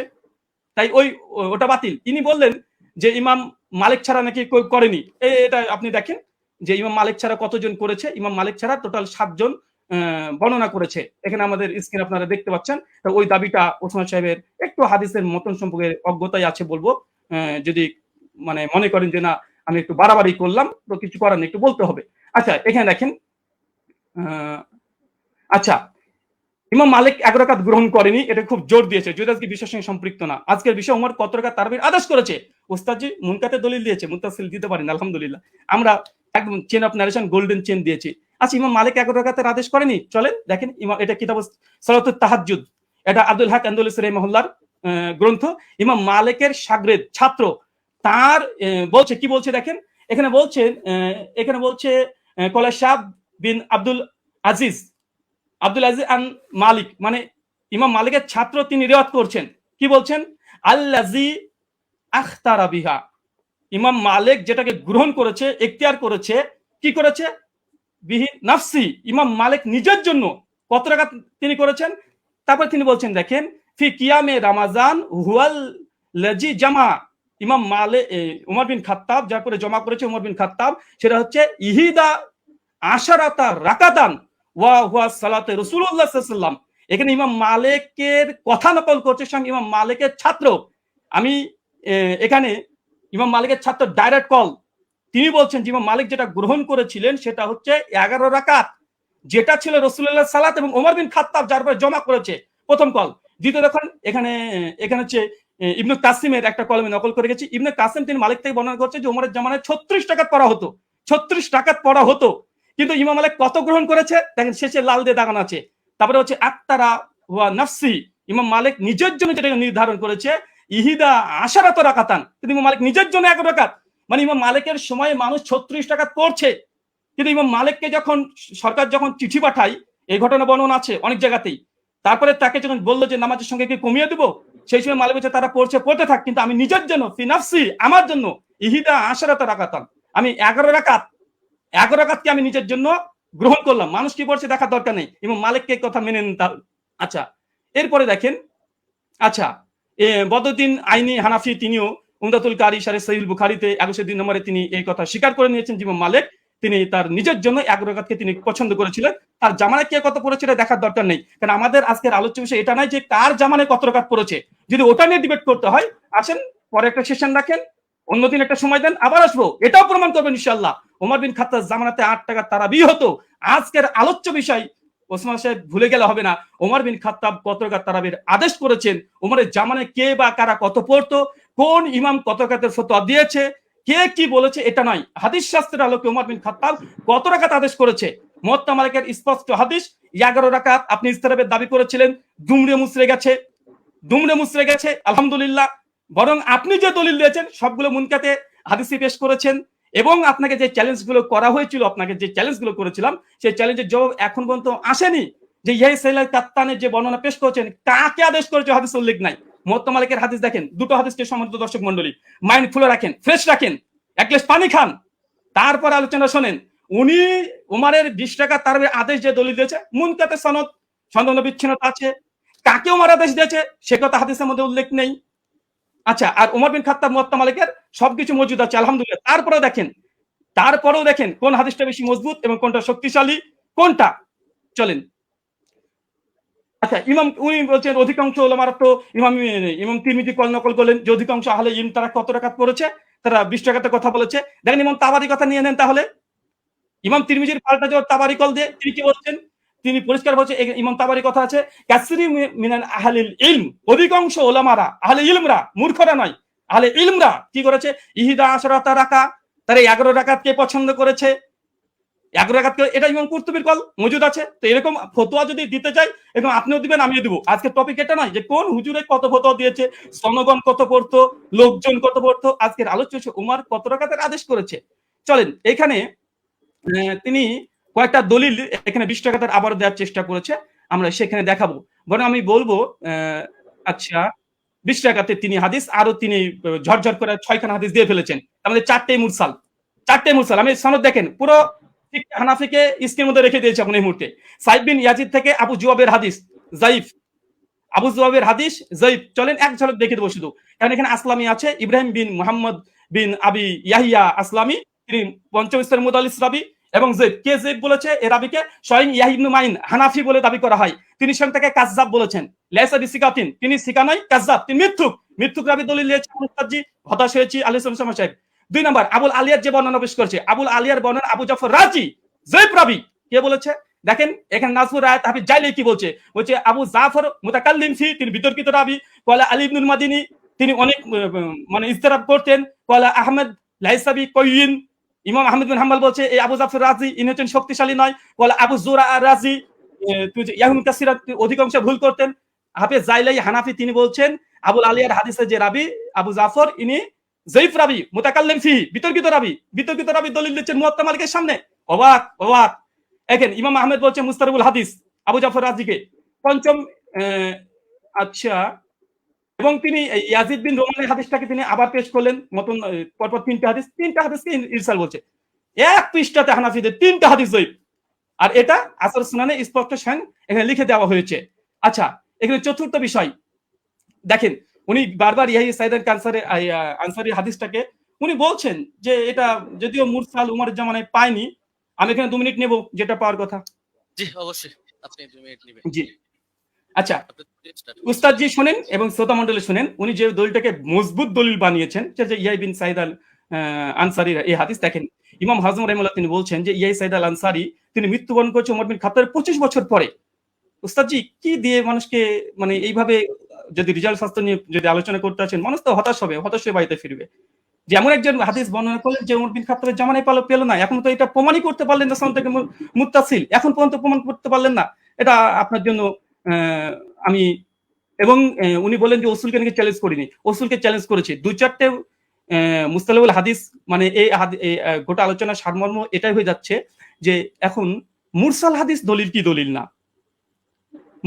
তাই ওটা বাতিল। তিনি বললেন যে ইমাম মালিক ছাড়া নাকি করেনি। এটা আপনি দেখেন যে ইমাম মালিক ছাড়া কতজন করেছে, ইমাম মালিক ছাড়া টোটাল 7 জন বর্ণনা করেছে। এখানে আমাদের স্ক্রিন আপনারা দেখতে পাচ্ছেন। ওই দাবিটা ওসমান সাহেবের একটু হাদিসের মতন সম্পর্কে অজ্ঞতাই আছে বলবো, যদি মানে মনে করেন যে না আমি একটু বাড়াবাড়ি করলাম, তো কিছু করার নেই, একটু বলতে হবে। আচ্ছা, এখানে দেখেন, আচ্ছা ইমাম মালিক 11 রাকাত গ্রহণ করেনি, এটা খুব জোর দিয়েছে, যদি আজকে বিষয়ের সঙ্গে সম্পৃক্ত না। আজকের বিষয় ওমর কত রাকাত তারাবির আদেশ করেছে, ওস্তাদজি মুনকাতে দলিল দিয়েছে, মুত্তাসিল দিতে পারেন আলহামদুলিল্লাহ। আমরা একদম chain of narration golden chain দিয়েছি। আচ্ছা, ইমাম মালিক 11 রাকাতের আদেশ করেনি, চলেন দেখেন ইমাম, এটা কিতাব সালাতুত তাহাজ্জুদ, এটা আব্দুল হক আন্দলুসি রাহিমাহুল্লাহর গ্রন্থ, ইমাম মালিকের শাগরেদ ছাত্র তার বলছে কি বলছে দেখেন, এখানে বলছে কলা শাহ বিন আব্দুল আজিজ আন মালিক, মানে ইমাম মালিকের ছাত্র তিনি রিওয়ায়াত করছেন, কি বলছেন, আল্লাজি আখতারা বিহা, ইমাম মালিক যেটাকে গ্রহণ করেছে, এখতিয়ার করেছে, কি করেছে, বিহি নাফসি, ইমাম মালিক নিজের জন্য কত রাকাত তিনি করেছেন। তারপর তিনি বলছেন দেখেন, ফি কিয়ামে রামাজান হুয়াল লাজি জামা, ইমাম মালিক উমর বিন খাত্তাব যার করে জমা করেছে উমর বিন খাত্তাব, সেটা হচ্ছে ইহিদা আশারাতা রাকাতান ওয়া হুয়া সালাতে রাসূলুল্লাহ সাল্লাল্লাহু আলাইহি ওয়াসাল্লাম। এখানে ইমাম মালিকের কথা নকল করছে স্বয়ং ইমাম মালিকের ছাত্র। আমি এখানে ইমাম মালিকের ছাত্র ডাইরেক্ট কল, তিনি বলছেন যে ইমাম মালিক যেটা গ্রহণ করেছিলেন সেটা হচ্ছে 11 রাকাত, যেটা ছিল রাসূলুল্লাহ সালাত এবং ওমর বিন খাত্তাব যার পরে জমা করেছে, প্রথম কল। দ্বিতীয় দেখুন এখানে হচ্ছে ইবনে কাসিমের একটা কলমে নকল করে গেছি, ইবনে কাসিম তিনি মালিক থেকে বর্ণনা করছে যে ওমরের জামানায় 36 রাকাত পড়া হতো, 36 রাকাত পড়া হতো, কিন্তু ইমাম মালিক কত গ্রহণ করেছে দেখেন, শেষে লাল দিয়ে দাগানো আছে। তারপরে হচ্ছে আক্তারা ওয়া নাফসি, ইমাম মালিক নিজের জন্য যেটা নির্ধারণ করেছে ইহিদা আশারাত রাকাতান, কিন্তু ইমাম মালিক নিজের জন্য 11 রাকাত, মানে ইমাম মালিকের সময় মানুষ 36 রাকাত পড়ছে, কিন্তু ইমাম মালিককে যখন সরকার যখন চিঠি পাঠায়, এই ঘটনা বর্ণনা আছে অনেক জায়গাতেই, তারপরে তাকে যখন বললো যে নামাজের সঙ্গে কি কমিয়ে দেবো, সেই সময় মালিক বলছে তারা পড়তে থাক, কিন্তু আমি নিজের জন্য ফি নাফসি, আমার জন্য ইহিদা আশারাত রাকাতান, আমি 11 রাকাতকে আমি নিজের জন্য গ্রহণ করলাম, মানুষ কি পড়ছে দেখার দরকার নেই, ইমাম মালিককে কথা মেনে নিতে। আচ্ছা, এরপরে দেখেন, আচ্ছা বদরুদ্দিন আইনি হানাফি তিনিও উমদাতুল কারি শারে সহিহ বুখারীতে 102 নম্বরে তিনি এই কথা স্বীকার করে নিয়েছেন যে ইমাম মালিক তিনি তার নিজের জন্য 11 রাকাতকে তিনি পছন্দ করেছিলেন, তার জামানায় কে কত পড়েছিল দেখার দরকার নেই, কারণ আমাদের আজকের আলোচ্য বিষয় এটা নাই যে কার জামানায় কত রাকাত পড়েছে, যদি ওটা নিয়ে ডিবেট করতে হয় আসেন পরে একটা সেশন রাখেন, অন্যদিন একটা সময় দেন, আবার আসবো, এটাও প্রমাণ করবেন ইনশাআল্লাহ ওমর বিন খাত্তাব জামানাতে 8 টাকা তারাবিহ হতো। আজকের আলোচ্য বিষয় ওসমান সাহেব ভুলে গেলে হবে না, ওমর বিন খাত্তাব কত রাকাত তারাবির আদেশ করেছেন, ওমরের জামানায় কে বা কারা কত পড়তো, কোন ইমাম কত রাকাতের ফতোয়া দিয়েছে, কে কি বলেছে, এটা নয়, হাদিস শাস্ত্রের আলোকে ওমর বিন খাত্তাব কত রাকাত আদেশ করেছে। মুওয়াত্তা মালিকের স্পষ্ট হাদিস 11 রাকাত, আপনি ইস্তেরাবের দাবি করেছিলেন, দুমড়ে মুচড়ে গেছে আলহামদুলিল্লাহ, বরং আপনি যে দলিল দিয়েছেন সবগুলো মুনকাতে হাদিসে পেশ করেছেন, এবং আপনাকে যে চ্যালেঞ্জগুলো করা হয়েছিল, আপনাকে যে চ্যালেঞ্জগুলো করেছিলাম সেই চ্যালেঞ্জের জবাব এখন পর্যন্ত আসেনি, যে ইয়াহি সাইলাল কাত্তানের যে বর্ণনা পেশ করেছেন কাকে আদেশ করেছে হাদিস উল্লেখ নাই। মুওয়াত্তা মালিকের হাদিস দেখেন, দুটো হাদিসকে সম্মানিত দর্শক মণ্ডলী মাইন্ড খুলে রাখেন, ফ্রেশ রাখেন, এক গ্লাস পানি খান, তারপর আলোচনা শোনেন। উনি উমারের 20 টাকা তার আদেশ যে দলিল দিয়েছে মুনকাতে সনদ বিচ্ছিন্নতা আছে, কাকে উমার আদেশ দিয়েছে সে কথা হাদিসের মধ্যে উল্লেখ নেই। আচ্ছা, আর ওমর বিন খাত্তাব মুওয়াত্তা মালিকের সবকিছু মজুদ আছে আলহামদুলিল্লাহ, তারপরেও দেখেন কোন হাদিসটা বেশি মজবুত এবং কোনটা শক্তিশালী, কোনটা, চলেন। আচ্ছা, উনি বলছেন অধিকাংশ ওলামারা তো ইমাম তিরমিজি কল নকল করলেন যে অধিকাংশ আহলে ইলম তারা কত রাকাত পড়েছে, তারা 20 রাকাতের কথা বলেছে। দেখেন ইমাম তাবারি কথা নিয়ে নেন, তাহলে ইমাম তিরমিজির পাল্টা যে তাবারি কল দিয়ে তিনি কি বলছেন, তিনি পরিষ্কার বলছে, ইমাম তাবারি কথা আছে কাসরি মিনাল আহলিল ইলম, অধিকাংশ ওলামারা আহলে ইলমরা, মূর্খরা নয়, আহলে ইলমরা কি করেছে, ইহিদা আশরাতা রাকা, তারা 11 রাকাতকে পছন্দ করেছে, 11 রাকাতকে, এটা ইমাম কুরতুবীর কল মজুদ আছে। তো এরকম ফতোয়া যদি দিতে চাই এবং আপনিও দিবেন আমিও দিব, আজকে টপিক এটা নয় যে কোন হুজুরে কত ফতোয়া দিয়েছে, জনগণ কত পড়তো, লোকজন কত পড়তো, আজকের আলোচ্য উমার কত রাকাতের আদেশ করেছে। চলেন, এখানে তিনি কয়েকটা দলিল এখানে 20 টাকাতে আবার দেওয়ার চেষ্টা করেছে, আমরা সেখানে দেখাবো, বরং আমি বলবো আচ্ছা 20 টাকাতে তিনি হাদিস আরো তিনি ঝরঝর করে 6খানা হাদিস দিয়ে ফেলেছেন, আমাদের 4টে মুরসাল। আমি সনদ দেখেন, পুরো হানাফিকে স্ক্রিনের মধ্যে রেখে দিয়েছে এখন এই মুহূর্তে। সাইদ বিন ইয়াজিদ থেকে আবু জুয়াবের হাদিস যায়িফ, চলেন এক ঝলক দেখে দেবো শুধু, কারণ এখানে আসলামী আছে, ইব্রাহিম বিন মুহাম্মদ বিন আবি ইয়াহিয়া আসলামী, তিনি পঞ্চম স্তরের মুদাল্লিস রাবি, এবং জেদ বলেছে এ রাবিকে স্বয়ং ইয়াহি ইবনে মাইন হানাফি বলে দাবি করা হয়, তিনি স্বয়ং তাকে কাযযাব বলেছেন, লাইসা বিসিকাতিন, তিনি সিকা নয়, কাযযাব, তিনি মিথ্যুক রাবি দলিল দিয়েছে মুস্তাজি, হতাশ হয়েছি আলাইহিস সালাম সাহেব। 2 নাম্বার আবুল আলিয়ার যে বর্ণনা পেশ করেছে, আবুল আলিয়ার বর্ণনা আবু জাফর রাজি জেব রাবি, কে বলেছে দেখেন, এখানে নাজমুর রায়াত হাফিজ জাইলি কি বলছে আবু জাফর মুতাকাল্লিম ফি, তিনি বিতর্কিত রাবি, কলা আলী ইবনুল মাদিনী, তিনি অনেক মানে ইস্তেরাব করতেন, কলা আহমেদ লাইসাবি কয়িন, ইমাম আহমেদ বিন হাম্বল বলছে এই আবু জাফর রাজি ইনি হচ্ছেন শক্তিশালী নয়, কলা আবু জুরা রাজি ইয়াহুন কাসিরা অধিকাংশ ভুল করতেন, হাফেজ জাইলাই হানাফি তিনি বলছেন আবুল আলিয়ার হাদিসের যে রাবি আবু জাফর ইনি জয়ীফ রাবি মুতাকাল্লিম ফি, বিতর্কিত রাবি দলিল দিচ্ছেন মুয়াত্তা মালিকের সামনে। অবাক অবাক। দেখেন ইমাম আহমেদ বলছেন মুস্তারিবুল হাদিস আবু জাফর রাজিকে পঞ্চম। আচ্ছা, এবং তিনি ইয়াজিদ বিন রোমানের হাদিসটাকে তিনি আবার পেশ করলেন মতন পরপর তিনটা হাদিসকে ইরসাল বলছে। এক পৃষ্ঠাতে হানাফিদের তিনটা হাদিস জয়ীফ, আর এটা আসর সুনানে স্পষ্ট এখানে লিখে দেওয়া হয়েছে। আচ্ছা, এখানে চতুর্থ বিষয় দেখেন, উনি বারবার ইয়াহিয়া সাইদ আনসারী হাদিসটাকে উনি বলছেন যে এটা যদিও মুরসাল উমরের জামানায় পায়নি। আমি এখানে 2 মিনিট নেব, যেটা পাওয়ার কথা। জি অবশ্যই, আপনি 2 মিনিট নেবেন। জি আচ্ছা, উস্তাদ জি শুনেন এবং শ্রোতা মণ্ডলী শুনেন, উনি যে দলিলটাকে মজবুত দলিল বানিয়েছেন যে ইয়াই বিন সাইদ আল আনসারীর এই হাদিস। দেখেন ইমাম হাজম রাহিমাহুল্লাহ তিনি বলছেন যে ইয়াই সাইদ আল আনসারী তিনি মৃত্যুবরণ করেছে ওমর বিন খাত্তাবের 25 বছর পরে। উস্তাদ জি কি দিয়ে মানুষকে মানে এইভাবে যদি রিজাল্ট শাস্ত্র নিয়ে যদি আলোচনা করতে আছেন, মানুষ তো হতাশ হয়ে বাড়িতে ফিরবে। যে এমন একজন হাদিস বর্ণনা করলেন যে ওমর বিন খাত্তাবের জামানায় পেল না, এখন তো এটা প্রমাণই করতে পারলেন না, সান থেকে মুত্তাসিল এখন পর্যন্ত প্রমাণ করতে পারলেন না, এটা আপনার জন্য আমি। এবং উনি বলেন যে ওসুলকে নাকি চ্যালেঞ্জ করিনি, ওসুলকে চ্যালেঞ্জ করেছি। 2-4টে মুস্তালাহুল হাদিস মানে এই গোটা আলোচনার সারমর্ম এটাই হয়ে যাচ্ছে যে এখন মুরসাল হাদিস দলিল কি দলিল না,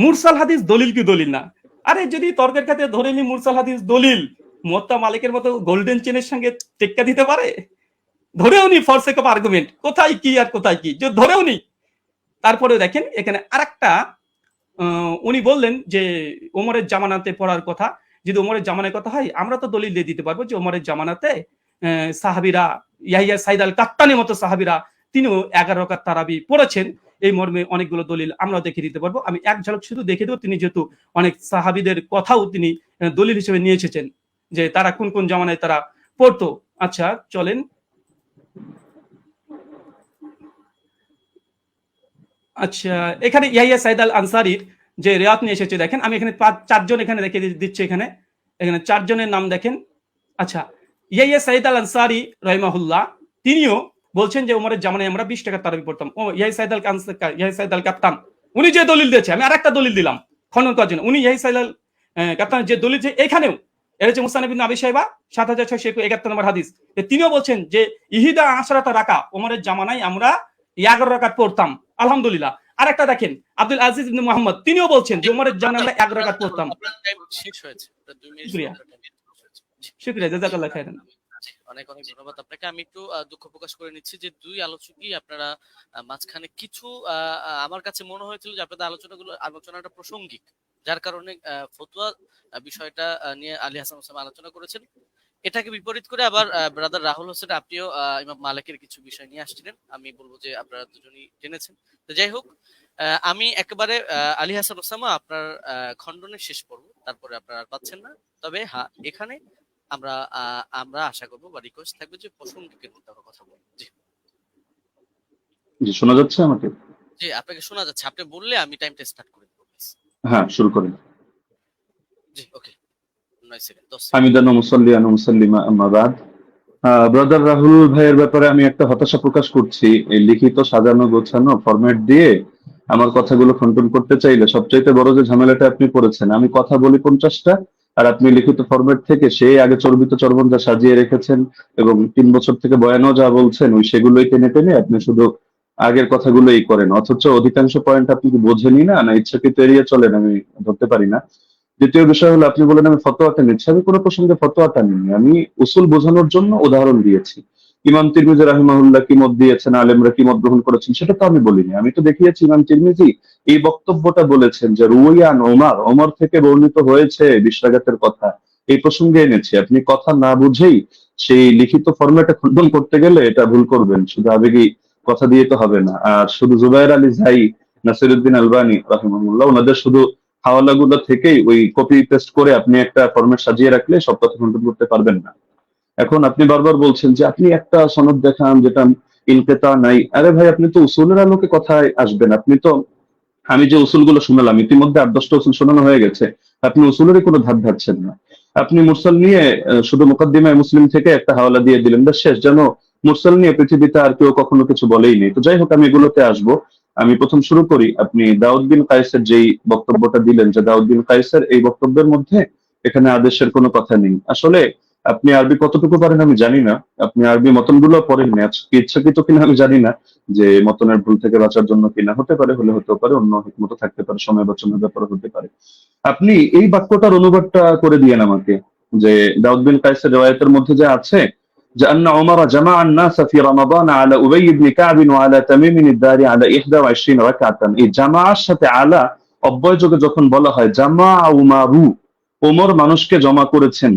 মুরসাল হাদিস দলিল কি দলিল না। আরে যদি তর্কের খাতে ধরে নি মুরসাল হাদিস দলিল, মুয়াত্তা মালিকের মতো গোল্ডেন চেনের সঙ্গে টেক্কা দিতে পারে? ধরেও নি ফর সেক অফ আর্গুমেন্ট, কোথায় কি আর কোথায় কি যে ধরেও নি। তারপরে দেখেন এখানে আরেকটা উনি বললেন যে ওমরের জামানাতে পড়ার কথা, যদি ওমরের জামানার কথা হয় আমরা তো দলিল দিয়ে দিতে পারবো যে ওমরের জামানাতে সাহাবীরা ইয়াহিয়া সাইদ আল কাত্তানির মতো সাহাবীরা তিনিও 11 রাকাত তারাবি পড়েছেন, এই মর্মে অনেকগুলো দলিল আমরাও দেখে দিতে পারবো। আমি এক ঝলক শুধু দেখে দেবো, তিনি যেহেতু অনেক সাহাবীদের কথাও তিনি দলিল হিসেবে নিয়ে এসেছেন যে তারা কোন কোন জামানায় তারা পড়তো। আচ্ছা চলেন, আচ্ছা এখানে ইয়াহিয়া সাইদ আল আনসারীর যে রিওয়ায়াত নিয়ে এসেছে দেখেন, আমি এখানে 4 জন এখানে রেখে দিচ্ছি, এখানে 4 জনের নাম দেখেন। আচ্ছা, ইয়াহিয়া সাইদ আল আনসারী রাহিমাহুল্লাহ তিনিও বলছেন যে ওমরের জামানায় আমরা 20 টাকা তারাবি পড়তাম। ও ইয়াহিয়া সাইদ আল কাত্তান উনি যে দলিল দিয়েছে, আমি আরেকটা দলিল দিলাম খনন করার জন্য। উনি ইয়াহিয়া সাইদ আল কাত্তান যে দলিল যে এখানেও এর হচ্ছে মুসনাদ ইবনে আবি শাইবা 7671 নম্বর হাদিস, তিনিও বলছেন যে ইহিদা আশরাতা রাকা ওমরের জামানায় আমরা 11 রাকাত পড়তাম আলহামদুলিল্লাহ। আর একটা দেখেন আব্দুল আজিজ ইবনে মুহাম্মদ তিনিও বলছেন যে ওমরের জামানায় আমরা 11 রাকাত পড়তাম। শেষ হয়েছে, 2 মিনিট। শুকরিয়া, জাযাকাল্লাহ খাইরান। অনেক অনেক ধন্যবাদ আপনাকে। আমি একটু দুঃখ প্রকাশ করে নিচ্ছি যে 2 আলোচকই আপনারা মাঝখানে কিছু আমার কাছে মনে হয়েছিল যে আপনাদের আলোচনাটা প্রাসঙ্গিক, যার কারণে ফতোয়া বিষয়টা নিয়ে আলী হাসান ওসামা আলোচনা করেছেন। এটাকে বিপরীত করে আবার ব্রাদার রাহুল হোসেন আপনিও ইমাম মালিকের কিছু বিষয় নিয়ে আসছিলেন। আমি বলবো যে আপনারা দুজনই জেনেছেন। তো যাই হোক, আমি একেবারে আলী হাসান ওসামা আপনার খণ্ডনের শেষ পর্ব, তারপরে আপনারা আর পাচ্ছেন না। তবে হ্যাঁ, এখানে আমরা আশা করবো বা রিকোয়েস্ট থাকবে যে প্রাসঙ্গিকের মধ্যে আমরা কথা বলবো। জি জি, শোনা যাচ্ছে আমাকে? জি, আপনাকে শোনা যাচ্ছে। আপনি বললে আমি টাইমটা স্টার্ট করে দেবো। হ্যাঁ, শুরু করেন। জি ওকে, 9 সেকেন্ড 10 হামিদান ওয়া মুসাল্লিয়ান ওয়া মুসাল্লিমা আম্মা বাদ। ব্রাদার রাহুল ভাইয়ের ব্যাপারে আমি একটা হতাশা প্রকাশ করছি। এই লিখিত সাজানো গোছানো ফরম্যাট দিয়ে আমার কথাগুলো খণ্ডন করতে চাইলে সবচাইতে বড় যে ঝামেলাটা আপনি পড়েছেন, আমি কথা বলি 50টা আর আপনি লিখিত ফরম্যাট থেকে সেই আগে চর্বিত চর্বণ যা সাজিয়ে রেখেছেন এবং 3 বছর থেকে বয়ানও যা বলছেন ওই সেগুলোই টেনে টেনে আপনি শুধু আগের কথাগুলোই করেন, অথচ অধিকাংশ পয়েন্ট আপনি কি বোঝেনই না ইচ্ছাকৃত এড়িয়ে চলেন, আমি ধরতে পারি না। দ্বিতীয় বিষয় হলো আপনি বলেন আমি ফতোয়াটা নিচ্ছি, আমি কোনো প্রসঙ্গে ফতোয়াটা নিইনি, আমি উসুল বোঝানোর জন্য উদাহরণ দিয়েছি। ইমাম তিরমিজি রাহিমাহুল্লাহ কি মত দিয়েছেন, আলেমরা কি মত গ্রহণ করেছেন সেটা তো আমি বলিনি। আমি তো দেখিয়েছি ইমাম তিরমিজি এই বক্তব্যটা বলেছেন যে রুয়ান ওমর থেকে বর্ণিত হয়েছে 20 রাকাতের কথা, এই প্রসঙ্গে এনেছি। আপনি কথা না বুঝেই সেই লিখিত ফরম্যাটে খণ্ডন করতে গেলে এটা ভুল করবেন, শুধু আবেগী কথা দিয়ে তো হবে না। আর শুধু জুবায়ের আলী জাই, নাসিরউদ্দিন আলবানী রাহিমাহুল্লাহ ওনাদের শুধু হাওয়ালাগুলো থেকেই ওই কপি পেস্ট করে আপনি একটা ফরম্যাট সাজিয়ে রাখলে সব কথা খণ্ডন করতে পারবেন না। এখন আপনি বারবার বলছেন যে আপনি একটা সনদ দেখান যেটা ইনকেতা নাই। আরে ভাই, আপনি তো উসুলের আলোকে কথায় আসবেন। আপনি তো আমি যে উসুলগুলো শোনালাম ইতিমধ্যে 8-10টা উসুল শোনানো হয়ে গেছে, আপনি উসুলেরই কোনো ধার ধারছেন না। আপনি মুরসাল নিয়ে শুধু মুকাদ্দিমায়ে মুসলিম থেকে একটা হাওয়ালা দিয়ে দিলেন, শেষ। যেন মুরসাল নিয়ে পৃথিবীতে আর কেউ কখনো কিছু বলেই নেই। তো যাই হোক, আমি এগুলোতে আসবো। আমি প্রথম শুরু করি। আপনি দাউদ বিন কায়েসের যেই বক্তব্যটা দিলেন যে দাউদ বিন কায়েসের এই বক্তব্যের মধ্যে এখানে আদেশের কোনো কথা নেই। আসলে আপনি আরবি কতটুকু পারেন আমি জানি না, আপনি আরবি মতনগুলো পড়েন না, ইচ্ছাকৃত কিনা আমি জানি না, যে মতনের ভুল থেকে বাঁচার জন্য কিনা, হতে পারে, হলে হতে পারে, অন্য হিকমত থাকতে পারে, সময় বাঁচানোর ব্যাপারে হতে পারে। আপনি এই বাক্যটার অনুবাদটা করে দিয়েন আমাকে, যে দাউদ বিন কায়েসের রিওয়ায়াতের মধ্যে যে আছে যে আন্না উমর জামা আন-নাস ফি রমাদান আলা উবাই ইবনে কাব ওয়া আলা তামিম আদ-দারি আলা 21 রাকাতান, এই জামাআর সাথে আলা অব্যয়যোগে যখন বলা হয় জামা উমারু, ওমর মানুষকে জমা করেছেন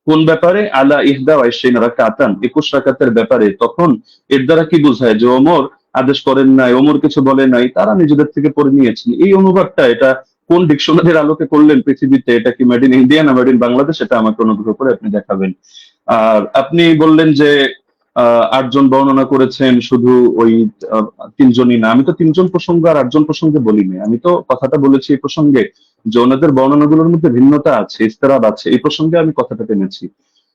কোন ব্যাপারে, আলা 21 রাকাতান 21 রাকাতের ব্যাপারে, তখন এর দ্বারা কি বোঝায় যে ওমর আদেশ করেন নাই, ওমর কিছু বলে নাই, তারা নিজেদের থেকে পড়ে নিয়েছেন। এই অনুবাদটা এটা কোন ডিকশনারির আলোকে করলেন পৃথিবীতে, এটা কি মেড ইন ইন্ডিয়া না মেড ইন বাংলাদেশ, এটা আমাকে অনুগ্রহ করে আপনি দেখাবেন। আর আপনি বললেন যে 8 জন বর্ণনা করেছেন, শুধু ওই 3 জনই না। আমি তো 3 জন প্রসঙ্গ আর 8 জন প্রসঙ্গে বলিনি, আমি তো কথাটা বলেছি এই প্রসঙ্গে যে ওনাদের বর্ণনাগুলোর মধ্যে ভিন্নতা আছে, ইস্তেরাব আছে, এই প্রসঙ্গে আমি কথাটা টেনেছি।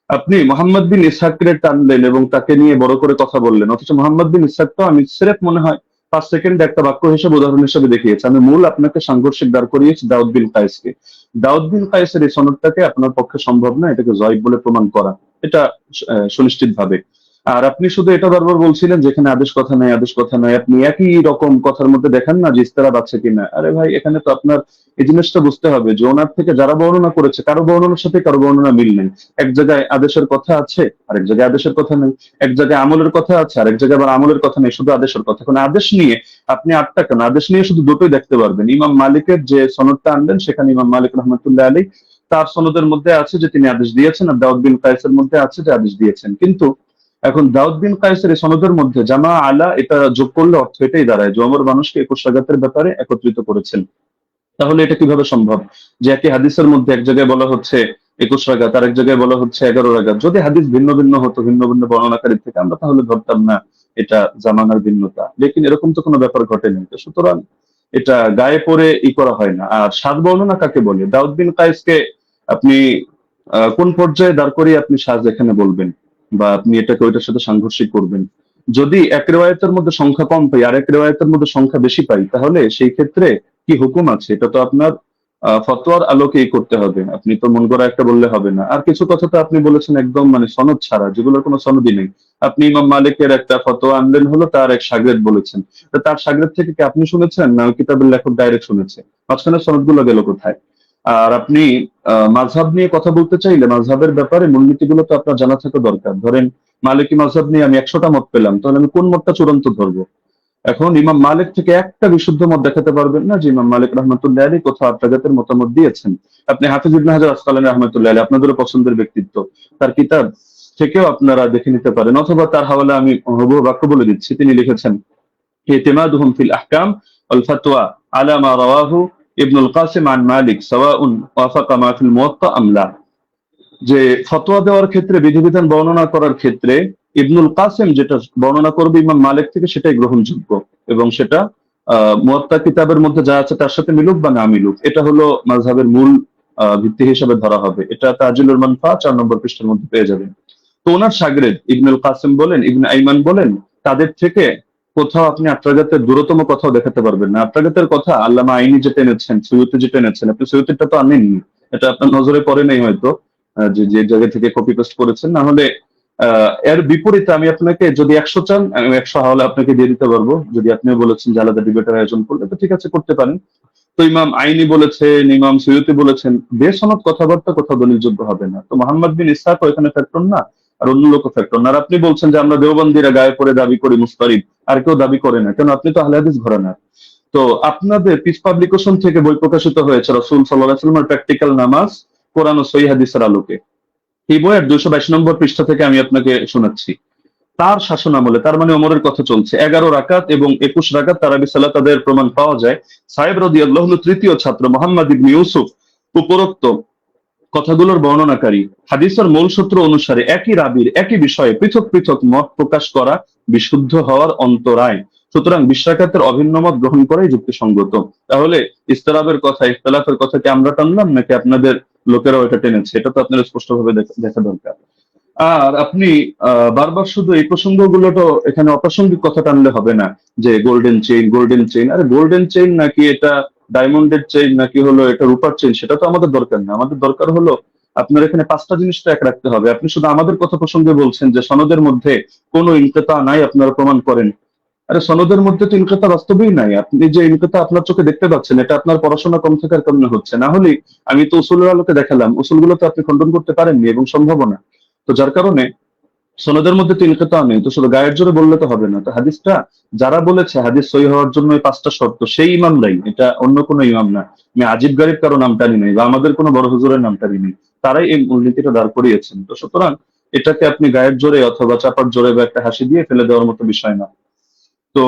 আপনি মোহাম্মদ বিন ইসহাককে টানলেন এবং তাকে নিয়ে বড় করে কথা বললেন, অথচ মোহাম্মদ বিন ইসহাক তো আমি স্রেফ মনে হয় 5 সেকেন্ড একটা বাক্য হিসেবে উদাহরণ হিসেবে দেখিয়েছি। আমি মূল আপনাকে সাংঘর্ষিক দাঁড় করিয়েছি দাউদ বিন কায়েসকে। দাউদ বিন কায়েসের এই সনদটাকে আপনার পক্ষে সম্ভব না এটাকে জয়ীফ বলে প্রমাণ করা, এটা সুনিশ্চিত ভাবে। আর আপনি শুধু এটা বারবার বলছিলেন যেখানে আদেশ কথা নাই, আদেশ কথা নাই, আপনি একই রকম কথার মধ্যে দেখেন না যে ইস্তেরাব আছে কিনা। আরে ভাই, এখানে তো আপনার এই জিনিসটা বুঝতে হবে যে ওনার থেকে যারা বর্ণনা করেছে কারো বর্ণনার সাথে কারো বর্ণনা মিল নেই। এক জায়গায় আদেশের কথা আছে, আরেক জায়গায় আদেশের কথা নেই। এক জায়গায় আমলের কথা আছে, আরেক জায়গায় আবার আমলের কথা নেই, শুধু আদেশের কথা। এখন আদেশ নিয়ে আপনি 8টা কেন, আদেশ নিয়ে শুধু দুটোই দেখতে পারবেন। ইমাম মালিকের যে সনদটা আনলেন সেখানে ইমাম মালিক রহমতুল্লাহ আলী তার সনদের মধ্যে আছে যে তিনি আদেশ দিয়েছেন, আর দাউদ বিন কায়েসের মধ্যে আছে যে আদেশ দিয়েছেন। কিন্তু এখন দাউদ বিন কায়েসের এই সনদের মধ্যে জামা আলা এটা যোগ করলে অর্থ এটাই দাঁড়ায় যে ওমর মানুষকে 21 রাকাতের ব্যাপারে একত্রিত করেছেন। তাহলে এটা কিভাবে সম্ভব যে একই হাদিসের মধ্যে এক জায়গায় বলা হচ্ছে 21 রাকাত, আরেক জায়গায় বলা হচ্ছে 11 রাকাত? যদি হাদিস ভিন্ন ভিন্ন হতো, ভিন্ন ভিন্ন বর্ণনাকারীর থেকে, আমরা তাহলে ধরতাম না এটা জামানার ভিন্নতা। লেকিন এরকম তো কোনো ব্যাপার ঘটেনি। তো সুতরাং এটা গায়ে পড়ে করা হয় না। আর সাত বর্ণনা কাকে বলে? দাউদ বিন কায়েসকে আপনি কোন পর্যায়ে দাঁড় করিয়ে আপনি সাজ এখানে বলবেন, বা আপনি এটাকে ওইটার সাথে সাংঘর্ষিক করবেন? যদি এক রেওয়ায়তের মধ্যে সংখ্যা কম পাই আর এক রেওয়ায়তের মধ্যে সংখ্যা বেশি পাই, তাহলে সেই ক্ষেত্রে কি হুকুম আছে? এটা তো আপনার ফতোয়ার আলোকেই করতে হবে, আপনি তো মন গড়া একটা বললে হবে না। আর কিছু কথা তো আপনি বলেছেন একদম মানে সনদ ছাড়া, যেগুলোর কোনো সনদই নেই। আপনি ইমাম মালিকের একটা ফতোয়া আনলেন, হলো তার এক শাগরেদ বলেছেন, তো তার শাগরেদ থেকে কি আপনি শুনেছেন না ওই কিতাবের লেখক ডাইরেক্ট শুনেছে? মাঝখানে সনদগুলো গেল কোথায়? আর আপনি মাযহাব নিয়ে কথা বলতে চাইলে মাযহাবের ব্যাপারে মূলনীতিগুলো তো আপনার জানা থাকা দরকার। ধরেন মালিকি মাযহাব নিয়ে আমি 100টা মত পেলাম, তাহলে আমি কোন মতটা চূড়ান্ত ধরবো? এখন ইমাম মালিক থেকে একটা বিশুদ্ধ মত দেখাতে পারবেন না যে ইমাম মালিক রহমতুল্লাহ আলী কোথাও আত্রাগাতের মতামত দিয়েছেন। আপনি হাফিজ ইবনে হাজার আসকালানী রহমতুল্লাহ আলী, আপনাদেরও পছন্দের ব্যক্তিত্ব, তার কিতাব থেকেও আপনারা দেখে নিতে পারেন, অথবা তার হাওয়ালা আমি হুবহু বাক্য বলে দিচ্ছি। তিনি লিখেছেন ইতিমাদুহুম ফিল আহকাম ওয়াল ফাতওয়া আলা মা রাওয়াহু ইবনুল কাসিম আন মালিক সাওয়াউন ওয়াফাকা মা ফিল মুওয়াত্তা আম লা, যে ফতোয়া দেওয়ার ক্ষেত্রে, বিধিবিধান বর্ণনা করার ক্ষেত্রে ইবনুল কাসিম যেটা বর্ণনা করবে ইমাম মালিক থেকে সেটাই গ্রহণযোগ্য, এবং সেটা মুয়াত্তা কিতাবের মধ্যে যা আছে তার সাথে মিলুক বা না মিলুক, এটা হলো মাযহাবের মূল ভিত্তি হিসেবে ধরা হবে। এটা তাজিলুল মানফা 4 নম্বর পৃষ্ঠার মধ্যে পেয়ে যাবেন। তো ওনার শাগরেদ ইবনুল কাসিম বলেন, ইবনে আইমান বলেন, তাদের থেকে কোথাও আপনি আত্রাগাতের দূরতম কথাও দেখাতে পারবেন না। আত্রাগাতের কথা আল্লামা আইনি যেটা এনেছেন, সৈয়দী যেটা এনেছেন, আপনি সৈয়দীটা তো আনেননি, এটা আপনার নজরে পড়ে নেই হয়তো, যে যে জায়গা থেকে কপি পেস্ট করেছেন। না হলে এর বিপরীতে আমি আপনাকে, যদি 100 চান আমি 100 হাওলা আপনাকে দিয়ে দিতে পারবো। যদি আপনিও বলেছেন যে আলাদা ডিবেটের আয়োজন করলে, তো ঠিক আছে, করতে পারেন। তো ইমাম আইনি বলেছেন, ইমাম সৈয়দী বলেছেন, বেসনদ কথাবার্তা কোথাও দলিলযোগ্য হবে না। তো মোহাম্মদ বিন ইসহাক এখানে ফ্যাক্টর না, আর অন্য লোক ফ্যাক্টর না। আর আপনি বলছেন যে আমরা দেওবন্দিরা গায়ে পড়ে দাবি করি মুস্তারিদ, আর কেউ দাবি করে না কেন? আপনি তো আহলে হাদিস ঘরানার। তো আপনাদের পিস পাবলিকেশন থেকে বই প্রকাশিত হয়েছে রাসূল সাল্লাল্লাহু আলাইহি ওয়াসাল্লামের প্র্যাকটিক্যাল নামাজ কোরআন ও সহিহ হাদিসের আলোকে। এই বইয়ের 222 নম্বর পৃষ্ঠা থেকে আমি আপনাকে শোনাচ্ছি। তার শাসন আমলে, তার মানে ওমরের কথা চলছে, 11 রাকাত এবং 21 রাকাত তারাবি সালাত আদায়ের প্রমাণ পাওয়া যায়। সাহেব রাদিয়াল্লাহু আনহু তৃতীয় ছাত্র মুহাম্মদ ইবনে ইউসুফ উপরোক্ত কথাগুলোর বর্ণনাকারী। হাদিসের মূল সূত্র অনুসারে একই রাবীর একই বিষয়ে পৃথক পৃথক মত প্রকাশ করা বিশুদ্ধ হওয়ার অন্তরায়। সুতরাং 20 রাকাতের অভিন্ন মত গ্রহণ করাই যুক্তিসঙ্গত। তাহলে ইস্তিরাবের কথা, ইখতিলাফের কথা কি আমরা টানলাম নাকি আপনাদের লোকেরাও এটা টেনেছে? এটা তো আপনাদের স্পষ্টভাবে দেখা দরকার। আর আপনি বারবার শুধু এই প্রসঙ্গগুলো তো এখানে অপ্রাসঙ্গিক কথা টানলে হবে না, যে গোল্ডেন চেইন, আরে গোল্ডেন চেইন নাকি এটা ডায়মন্ডের চেইন নাকি হলো এটা রূপার চেইন, সেটা তো আমাদের দরকার না। আমাদের দরকার হলো আপনার এখানে পাঁচটা জিনিস তো এক রাখতে হবে। আপনি শুধু আমাদের কথা প্রসঙ্গে বলছেন যে সনদের মধ্যে কোনো ইনকিতা নাই, আপনারা প্রমাণ করেন। আরে সনদের মধ্যে তো ইনকিতা বাস্তবেই নাই। আপনি যে ইনকিতা আপনার চোখে দেখতে পাচ্ছেন, এটা আপনার পড়াশোনা কম থাকার কারণে হচ্ছে। না হলে আমি তো উসুলের আলোকে দেখালাম, উসুলগুলো তো আপনি খণ্ডন করতে পারেননি এবং সম্ভব না। তো যার কারণে সনদের মধ্যে তো ইনকিতা নেই, তো শুধু গায়ের জোরে বললে তো হবে না। তো হাদিসটা যারা বলেছে হাদিস সহি হওয়ার জন্য এই পাঁচটা শর্ত, সেই ইমামরাই, এটা অন্য কোনো ইমাম না। আমি আজিব গারিব কারো নাম টানি নাই বা আমাদের কোনো বড় হুজুরের নাম টানি নাই, তারাই এই মূলনীতিটা দাঁড় করিয়েছেন। তো সুতরাং এটাকে আপনি গায়ের জোরে অথবা চাপার জোরে বা একটা হাসি দিয়ে ফেলে দেওয়ার মতো বিষয় না। তো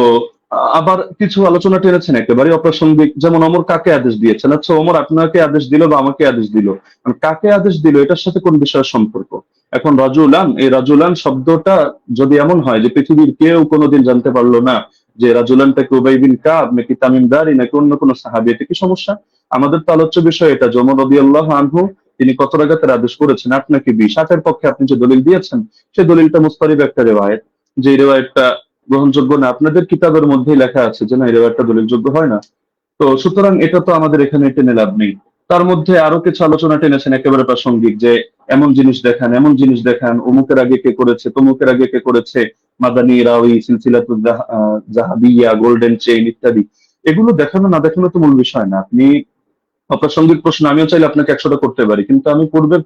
আবার কিছু আলোচনা টেনেছেন একেবারে অপ্রাসঙ্গিক, যেমন ওমর কাকে আদেশ দিয়েছেন। আচ্ছা, ওমর আপনাকে আদেশ দিল বা আমাকে আদেশ দিল, মানে কাকে আদেশ দিল এটার সাথে কোন বিষয়ের সম্পর্ক? এখন রাজুলান, এই রাজুলান শব্দটা যদি এমন হয় যে পৃথিবীর কেউ কোনোদিন জানতে পারলো না যে রাজুলানটাকে উবাই বিন কাব নাকি তামিম দারি নাকি অন্য কোনো সাহাবী, এটা কি সমস্যা? আমাদের তো আলোচ্য বিষয় এটা যে ওমর রাদিয়াল্লাহু আনহু তিনি কত রাকাতের আদেশ করেছেন, 8 নাকি 20। 8-এর পক্ষে আপনি যে দলিল দিয়েছেন সেই দলিলটা মুস্তারিব একটা রিওয়ায়াত, যে রিওয়ায়াতটা গ্রহণযোগ্য না। আপনাদের কিতাবের মধ্যেই লেখা আছে যে না, এই রিওয়ায়াতটা দলিলযোগ্য হয় না। তো সুতরাং এটা তো আমাদের এখানে টেনে লাভ নেই। তার মধ্যে আরো কিছু আলোচনা টেনেছেন একেবারে প্রাসঙ্গিক, যে এমন জিনিস দেখান, এমন জিনিস দেখান, অমুকের আগে কে করেছে, তমুকের আগে কে করেছে, মাদানী রাওয়ি, সিলসিলাতুল জাহাবিয়া, গোল্ডেন চেইন ইত্যাদি। এগুলো দেখানো না দেখানো তো মূল বিষয় না। আপনি অপ্রাসঙ্গিক প্রশ্ন আমিও চাইলে আপনাকে 100টা করতে পারি, কিন্তু আমি পূর্বের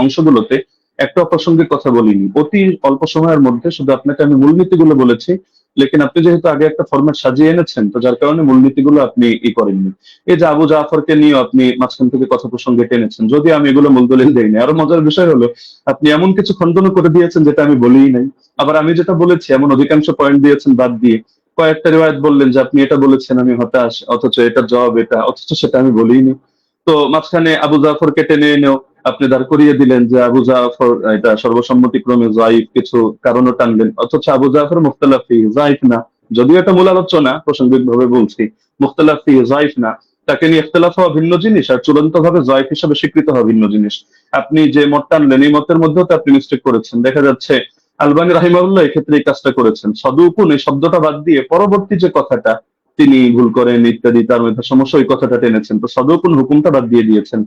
অংশগুলোতে একটা অপ্রাসঙ্গিক কথা বলিনি। অতি অল্প সময়ের মধ্যে শুধু আপনাকে আমি মূলনীতিগুলো বলেছি, লেকিন আপনি যেহেতু আগে একটা ফরম্যাট সাজিয়ে এনেছেন, তো যার কারণে মূলনীতিগুলো আপনি করেননি। এই যে আবু জাফরকে নিয়ে আপনি মাঝখান থেকে কথা প্রসঙ্গে টেনেছেন, যদি আমি এগুলো মূল দলিল দেইনি। আরো মজার বিষয় হলো আপনি এমন কিছু খণ্ডনও করে দিয়েছেন যেটা আমি বলিই নাই। আবার আমি যেটা বলেছি এমন অধিকাংশ পয়েন্ট দিয়েছেন বাদ দিয়ে। কয়েকটা রিওয়ায়াত বললেন যে আপনি এটা বলেছেন আমি হতাশ, অথচ এটার জবাব এটা, অথচ সেটা আমি বলিনি। তো মাঝখানে আবু জাফরকে টেনে এনেও আপনি দাঁড় করিয়ে দিলেন যে আবু জাফর এটা সর্বসম্মতিক্রমে যায়িফ, কিছু কারণও টানলেন, অথচ আবু জাফর মুখতালাফ ফিহি যায়িফ না। যদিও এটা মূল আলোচনা, প্রাসঙ্গিক ভাবে বলছি, মুখতালাফ ফিহি যায়িফ না। তাকে নিয়ে ইখতিলাফ হওয়া ভিন্ন জিনিস, আর চূড়ান্ত ভাবে যায়িফ হিসেবে স্বীকৃত হওয়া ভিন্ন জিনিস। আপনি যে মত টানলেন এই মতের মধ্যেও তো আপনি মিস্টেক করেছেন। দেখা যাচ্ছে আলবানী রাহিমাহুল্লাহ এক্ষেত্রে এই কাজটা করেছেন, সদুকুন এই শব্দটা বাদ দিয়ে পরবর্তী যে কথাটা তিনি ভুল করেন ইত্যাদি, তার মধ্যে সমস্যা, ওই কথাটা টেনেছেন। তো সদুকুন হুকুমটা বাদ দিয়ে দিয়েছেন।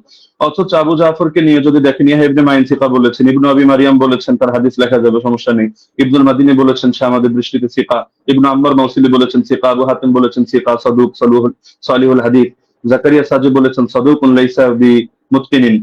অথচ আবু জাফরকে নিয়ে যদি দেখেন, ইয়াহয়া ইবনে মাইন সিকা বলেছেন, ইবনু আবি মারিয়াম বলেছেন তার হাদিস লেখা যাবে, সমস্যা নেই। ইবনুল মাদিনী বলেছেন সে আমাদের দৃষ্টিতে সিকা। ইবনু আম্মার মাউসিলি বলেছেন সিকা। আবু হাতিম বলেছেন সিকা, সাদুক, সালিহুল হাদিস। জাকারিয়া সাজি বলেছেন সাদুকুন লাইসা বি মুতকিনিন।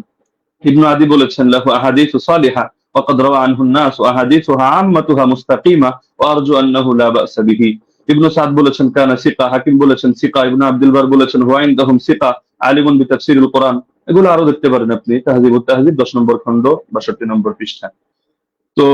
ইবনু আদি বলেছেন লাহু আহাদিসু সালিহা ওয়াকাদ রাওয়া আনহু الناس واحاديثها عامتها مستقيمه وارجو انه لا باس به। ইবনু সাদ বলেছেন কানা সিকা। হাকিম বলেছেন সিকা। ইবনু আব্দুল বার বলেছেন হুয়া ইনদাহুম সিকা আলিমুন বিতাফসিরিল কোরআন। এগুলো আরো দেখতে পারেন আপনি তাহযিবুত তাহযিব 10 নম্বর খণ্ড 62 নম্বর পৃষ্ঠা। তো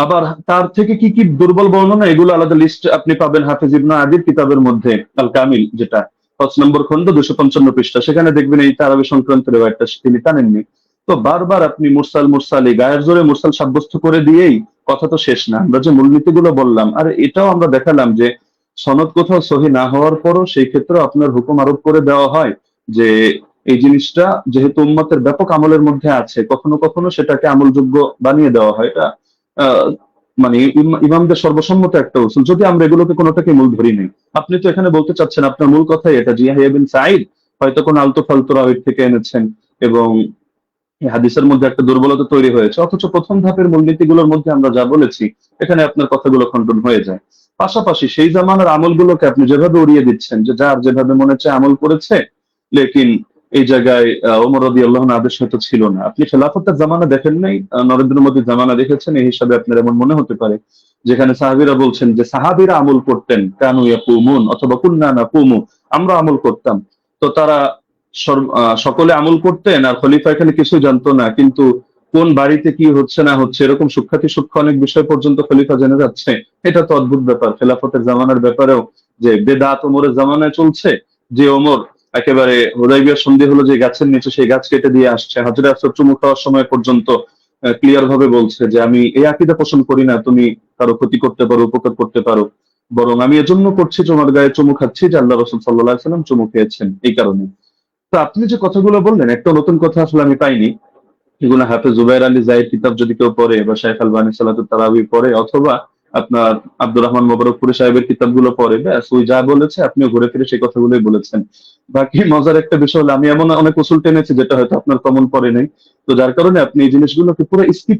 আবার তার থেকে কি কি দুর্বল বর্ণনা, এগুলো আলাদা লিস্ট আপনি পাবেন হাফেজ ইবনে আদির কিতাবের মধ্যে, আল কামিল, যেটা 5 নম্বর খণ্ড 255 পৃষ্ঠা। সেখানে দেখবেন এই তারাবি সংক্রান্ত রিওয়ায়াতটা তিনি টানেননি। তো বারবার আপনি মুরসাল মুরসালি গায়ের জোরে মুরসাল সাব্যস্ত করে দিয়েই কথা তো শেষ না। আমরা যে মূলনীতিগুলো বললাম, আর এটাও আমরা দেখালাম যে সনদ কোথাও সহি না হওয়ার পরও সেই ক্ষেত্রে আপনার হুকুম আরোপ করে দেওয়া হয় যে এই জিনিসটা যেহেতু উম্মতের ব্যাপক আমলের মধ্যে আছে, কখনো কখনো সেটাকে আমলযোগ্য বানিয়ে দেওয়া হয়। এটা আহ, মানে ইমামদের সর্বসম্মত একটা উসুল, যদি আমরা এগুলোকে কোনোটাকে মূল ধরি নেই। আপনি তো এখানে বলতে চাচ্ছেন আপনার মূল কথাই এটা যে ইয়াহইয়া বিন সাঈদ হয়তো কোন আলতু ফালতু রাওয়ীর থেকে এনেছেন এবং এই হাদিসের মধ্যে একটা দুর্বলতা তৈরি হয়েছে, অথচ প্রথম ধাপের মূলনীতিগুলোর মধ্যে আমরা যা বলেছি এখানে আপনার কথাগুলো খণ্ডন হয়ে যায়। পাশাপাশি সেই জামানার আমলগুলোকে আপনি যেভাবে উড়িয়ে দিচ্ছেন যে যার যেভাবে মনে চায় আমল করেছে, লেকিন এই জায়গায় ওমর রাদিয়াল্লাহু আনহু আদেশ হয়তো ছিল না। আপনি খেলাফতের জামানা দেখেন নাই, নরেন্দ্র মোদীর জামানা দেখেছেন, এই হিসাবে আপনার এমন মনে হতে পারে যেখানে সাহাবীরা বলছেন যে সাহাবীরা আমল করতেন, কানু ইয়াকুমুন অথবা কুন্না নাকুমু, আমরা আমল করতাম। তো তারা সকলে আমল করতেন আর খলিফা এখানে কিছু জানতো না, কিন্তু কোন বাড়িতে কি হচ্ছে না হচ্ছে এরকম সূক্ষ্মাতি সূক্ষ্ম অনেক বিষয় পর্যন্ত খলিফা জেনে যাচ্ছে। এটা তো অদ্ভুত ব্যাপার খেলাফতের জামানার ব্যাপারেও, যে বেদাত ওমরের জামানায় চলছে, যে ওমর একেবারে হুদাইবিয়ার সন্ধি হলো যে গাছের নিচে সেই গাছ কেটে দিয়ে আসছে, হযরত আসর চুমু খাওয়ার সময় পর্যন্ত ক্লিয়ার ভাবে বলছে যে আমি এই আকীদা পোষণ করি না তুমি কারো ক্ষতি করতে পারো, উপকার করতে পারো, বরং আমি এজন্য করছি তোমার গায়ে চুমু খাচ্ছি যে আল্লাহ রাসূল সাল্লাল্লাহু আলাইহি ওয়াসাল্লাম চুমু খেয়েছেন এই কারণে। তো আপনি যে কথাগুলো বললেন একটা নতুন কথা আসলে আমি পাইনি। এগুলো হাফেজ জুবাইর আলী জাহিদ কিতাব যদি কেউ পড়ে, বা শাইখ আলবানী সালাতুত তারাবি পড়ে, অথবা আপনার আব্দুর রহমান মোবারকপুরি সাহেবের কিতাবগুলো পড়ে, ব্যাস ওই যা বলেছে আপনিও ঘুরে ফিরে সেই কথাগুলোই বলেছেন। বাকি মজার একটা বিষয় হলো, আমি এমন অনেক উসুল টেনেছি যেটা হয়তো আপনার কমন পড়ে নাই, তো যার কারণে আপনি এই জিনিসগুলোকে পুরো স্কিপ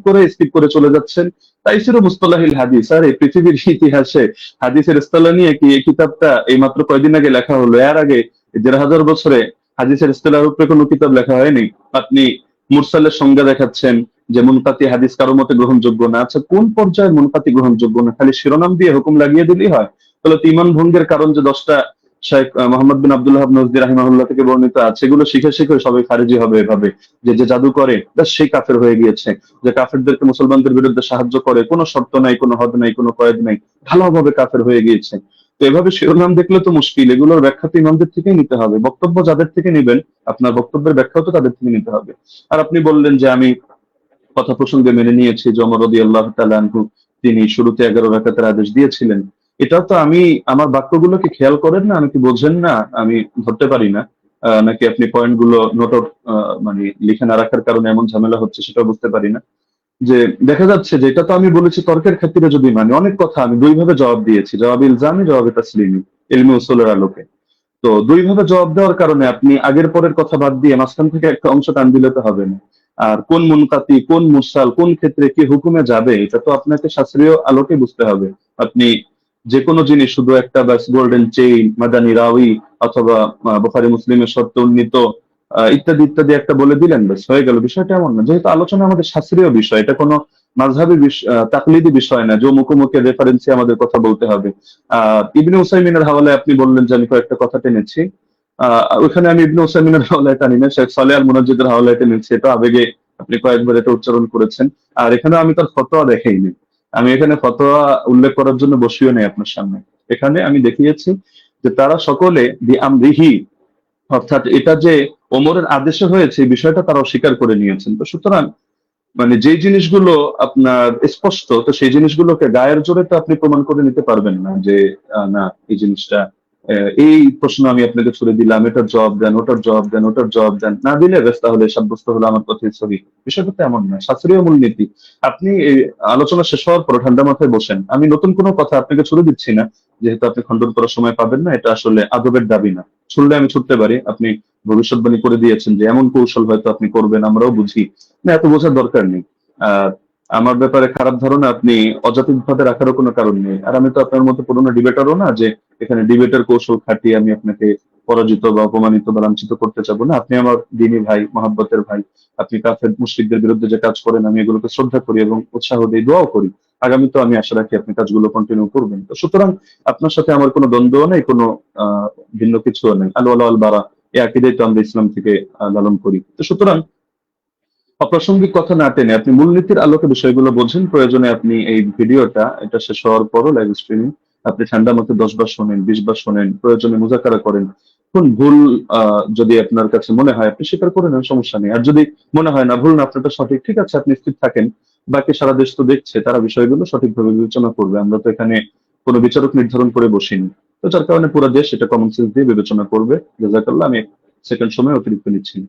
করে চলে যাচ্ছেন। তাই ছিল মুস্তালাহিল হাদিস। আর এই পৃথিবীর ইতিহাসে হাদিসের ইস্তালা নিয়ে কি এই কিতাবটা এই মাত্র কয়দিন আগে লেখা হলো? এর আগে ১,৫০০ বছরে হাদিসের ইস্তেলার উপরে কোনো কিতাব লেখা হয়নি। আপনি মুরসালের সংজ্ঞা দেখাচ্ছেন যে মুনকাতি হাদিস কারো মতে গ্রহণযোগ্য না। আচ্ছা, কোন পর্যায়ে মুনকাতি গ্রহণযোগ্য না? খালি শিরোনাম দিয়ে হুকুম লাগিয়ে দিলেই হয়? তাহলে তো ইমান ভঙ্গের কারণ যে 10টা শেখ মোহাম্মদ বিন আব্দুল্লাহ নজদি রাহিমাহুল্লাহ থেকে বর্ণিত আছে, এগুলো শিখে শিখে সবাই খারিজি হবে এভাবে, যে যে জাদু করে ব্যাস সেই কাফের হয়ে গিয়েছে, যে কাফেরদেরকে মুসলমানদের বিরুদ্ধে সাহায্য করে, কোনো শর্ত নাই, কোনো হদ নাই, কোনো কয়েদ নাই, ঢালাওভাবে কাফের হয়ে গিয়েছে। তো এভাবে শিরোনাম দেখলে তো মুশকিল। এগুলোর ব্যাখ্যা তো ইমামদের থেকেই নিতে হবে, বক্তব্য যাদের থেকে নিবেন আপনার বক্তব্যের ব্যাখ্যাও তো তাদের থেকে নিতে হবে। আর আপনি বললেন যে আমি কথা প্রসঙ্গে মেনে নিয়েছি যে ওমর রাদিয়াল্লাহু তাআলা আনহু তিনি শুরুতে ১১ রাকাতের আদেশ দিয়েছিলেন। এটাও তো আমি আমার বাক্যগুলোকে খেয়াল করেন না, আমি কি বোঝেন না, আমি ধরতে পারি না? নাকি আপনি পয়েন্ট গুলো নোট আউট মানে লিখে না রাখার কারণে এমন ঝামেলা হচ্ছে সেটাও বুঝতে পারি না। যে দেখা যাচ্ছে যে এটা তো আমি বলেছি তর্কের খাতিরে যদি মানে, অনেক কথা আমি দুই ভাবে জবাব দিয়েছি, জবাবে ইলজামি, জবাবে তাসলিমি, ইলমি উসুলের আলোকে। তো দুই ভাবে জবাব দেওয়ার কারণে আপনি আগের পরের কথা বাদ দিয়ে মাঝখান থেকে একটা অংশ টান দিলে তো হবে না। আর কোন মুনকাতি, কোন মুরসাল, কোন ক্ষেত্রে কি হুকুমে যাবে, এটা তো আপনাকে শাস্ত্রীয় আলোকে বুঝতে হবে। আপনি যে কোনো জিনিস শুধু একটা ব্যাস গোল্ডেন চেইন, মাদানী রাউই, অথবা বুখারী মুসলিমের শর্তে উন্নীত ইত্যাদি ইত্যাদি একটা বলে দিলেন, ব্যাস হয়ে গেল। বিষয়টা এমন না। যেহেতু আলোচনা আমাদের শাস্ত্রীয় বিষয়, এটা কোনো মাযহাবী তাকলিদি বিষয় না যে মুখোমুখি রেফারেন্সে আমাদের কথা বলতে হবে। ইবনে উসাইমিনের হাওয়ালায় আপনি বললেন যে আমি কয়েকটা কথা টেনেছি। ওইখানে আমি ইবনে উসাইমিনের হাওয়ালায় টানি না, শেখ সালেহ আল মুনাজ্জিদের হাওয়ালায় টেনেছি। এটা আবেগে আপনি কয়েকবার এটা উচ্চারণ করেছেন। আর এখানে আমি তার ফতোয়া দেখাইনি। আমি এখানে ফতোয়া উল্লেখ করার জন্য বসিও নেই আপনার সামনে। এখানে আমি দেখিয়েছি যে তারা সকলে বিআমরিহি, অর্থাৎ এটা যে ওমরের আদেশে হয়েছে এই বিষয়টা তারা অস্বীকার করে নিয়েছেন। তো সুতরাং মানে যেই জিনিসগুলো আপনার স্পষ্ট, তো সেই জিনিসগুলোকে গায়ের জোরে তো আপনি প্রমাণ করে নিতে পারবেন না যে না এই জিনিসটা এই প্রশ্ন আমি আপনাকে ছুড়ে দিলাম, এটার জবাব দেন, ওটার জবাব দেন, ওটার জবাব দেন, না দিলে বেশ তাহলে সাব্যস্ত হলো আমার কথাই সহি। বিষয়টা তো এমন না, শাস্ত্রীয় মূলনীতি। আপনি এই আলোচনা শেষ হওয়ার পর ঠান্ডা মাথায় বসেন, আমি নতুন কোনো কথা আপনাকে ছুড়ে দিচ্ছি না, যেহেতু আপনি খণ্ডন করার সময় পাবেন না, এটা আসলে আদবের দাবি না। ছুড়লে আমি ছুটতে পারি, আপনি ভবিষ্যৎবাণী করে দিয়েছেন যে এমন কৌশল হয়তো আপনি করবেন, আমরাও বুঝি না, এত বোঝার দরকার নেই। আর আমার ব্যাপারে খারাপ ধারণা আপনি অযৌক্তিক ভাবে রাখারও কোনো কারণ নেই। আর আমি তো আপনার মতো পুরোনো ডিবেটারও না যে এখানে ডিবেটের কৌশল খাটিয়ে আমি আপনাকে পরাজিত বা অপমানিত বা লাঞ্ছিত করতে চাবো না। আপনি আমার দিনী ভাই, মহাব্বতের ভাই। আপনি কাফের মুশরিকদের বিরুদ্ধে যে কাজ করেন আমি এগুলোকে শ্রদ্ধা করি এবং উৎসাহ দিই, দোয়াও করি। আগামীতেও আমি আশা রাখি আপনি কাজগুলো কন্টিনিউ করবেন। তো সুতরাং আপনার সাথে আমার কোনো দ্বন্দ্ব নেই, কোনো ভিন্ন কিছুও নেই। আল ওয়ালা আল বারা, এই আকীদাই তো আমরা ইসলাম থেকে লালন করি। তো সুতরাং অপ্রাসঙ্গিক কথা না টেনে আপনি মূলনীতির আলোকে বিষয়গুলো বোঝেন। প্রয়োজনে আপনি এই ভিডিওটা এটা শেষ হওয়ার পরও লাইভ স্ট্রিমিং আপনি ঠান্ডা মাথায় 10 বার শোনেন, 20 বার শোনেন, প্রয়োজনে মুযাকারা করেন। কোন ভুল যদি আপনার কাছে মনে হয় আপনি স্বীকার করে নেন, সমস্যা নেই। আর যদি মনে হয় না ভুল না আপনারটা সঠিক, ঠিক আছে, আপনি স্থির থাকেন। বাকি সারা দেশ তো দেখছে, তারা বিষয়গুলো সঠিকভাবে বিবেচনা করবে। আমরা তো এখানে কোনো বিচারক নির্ধারণ করে বসিনি। তো যার কারণে পুরো দেশ এটা কমন সেন্স দিয়ে বিবেচনা করবে। জাযাকাল্লাহ। আমি সেকেন্ড সময় অতিরিক্ত নিচ্ছি না।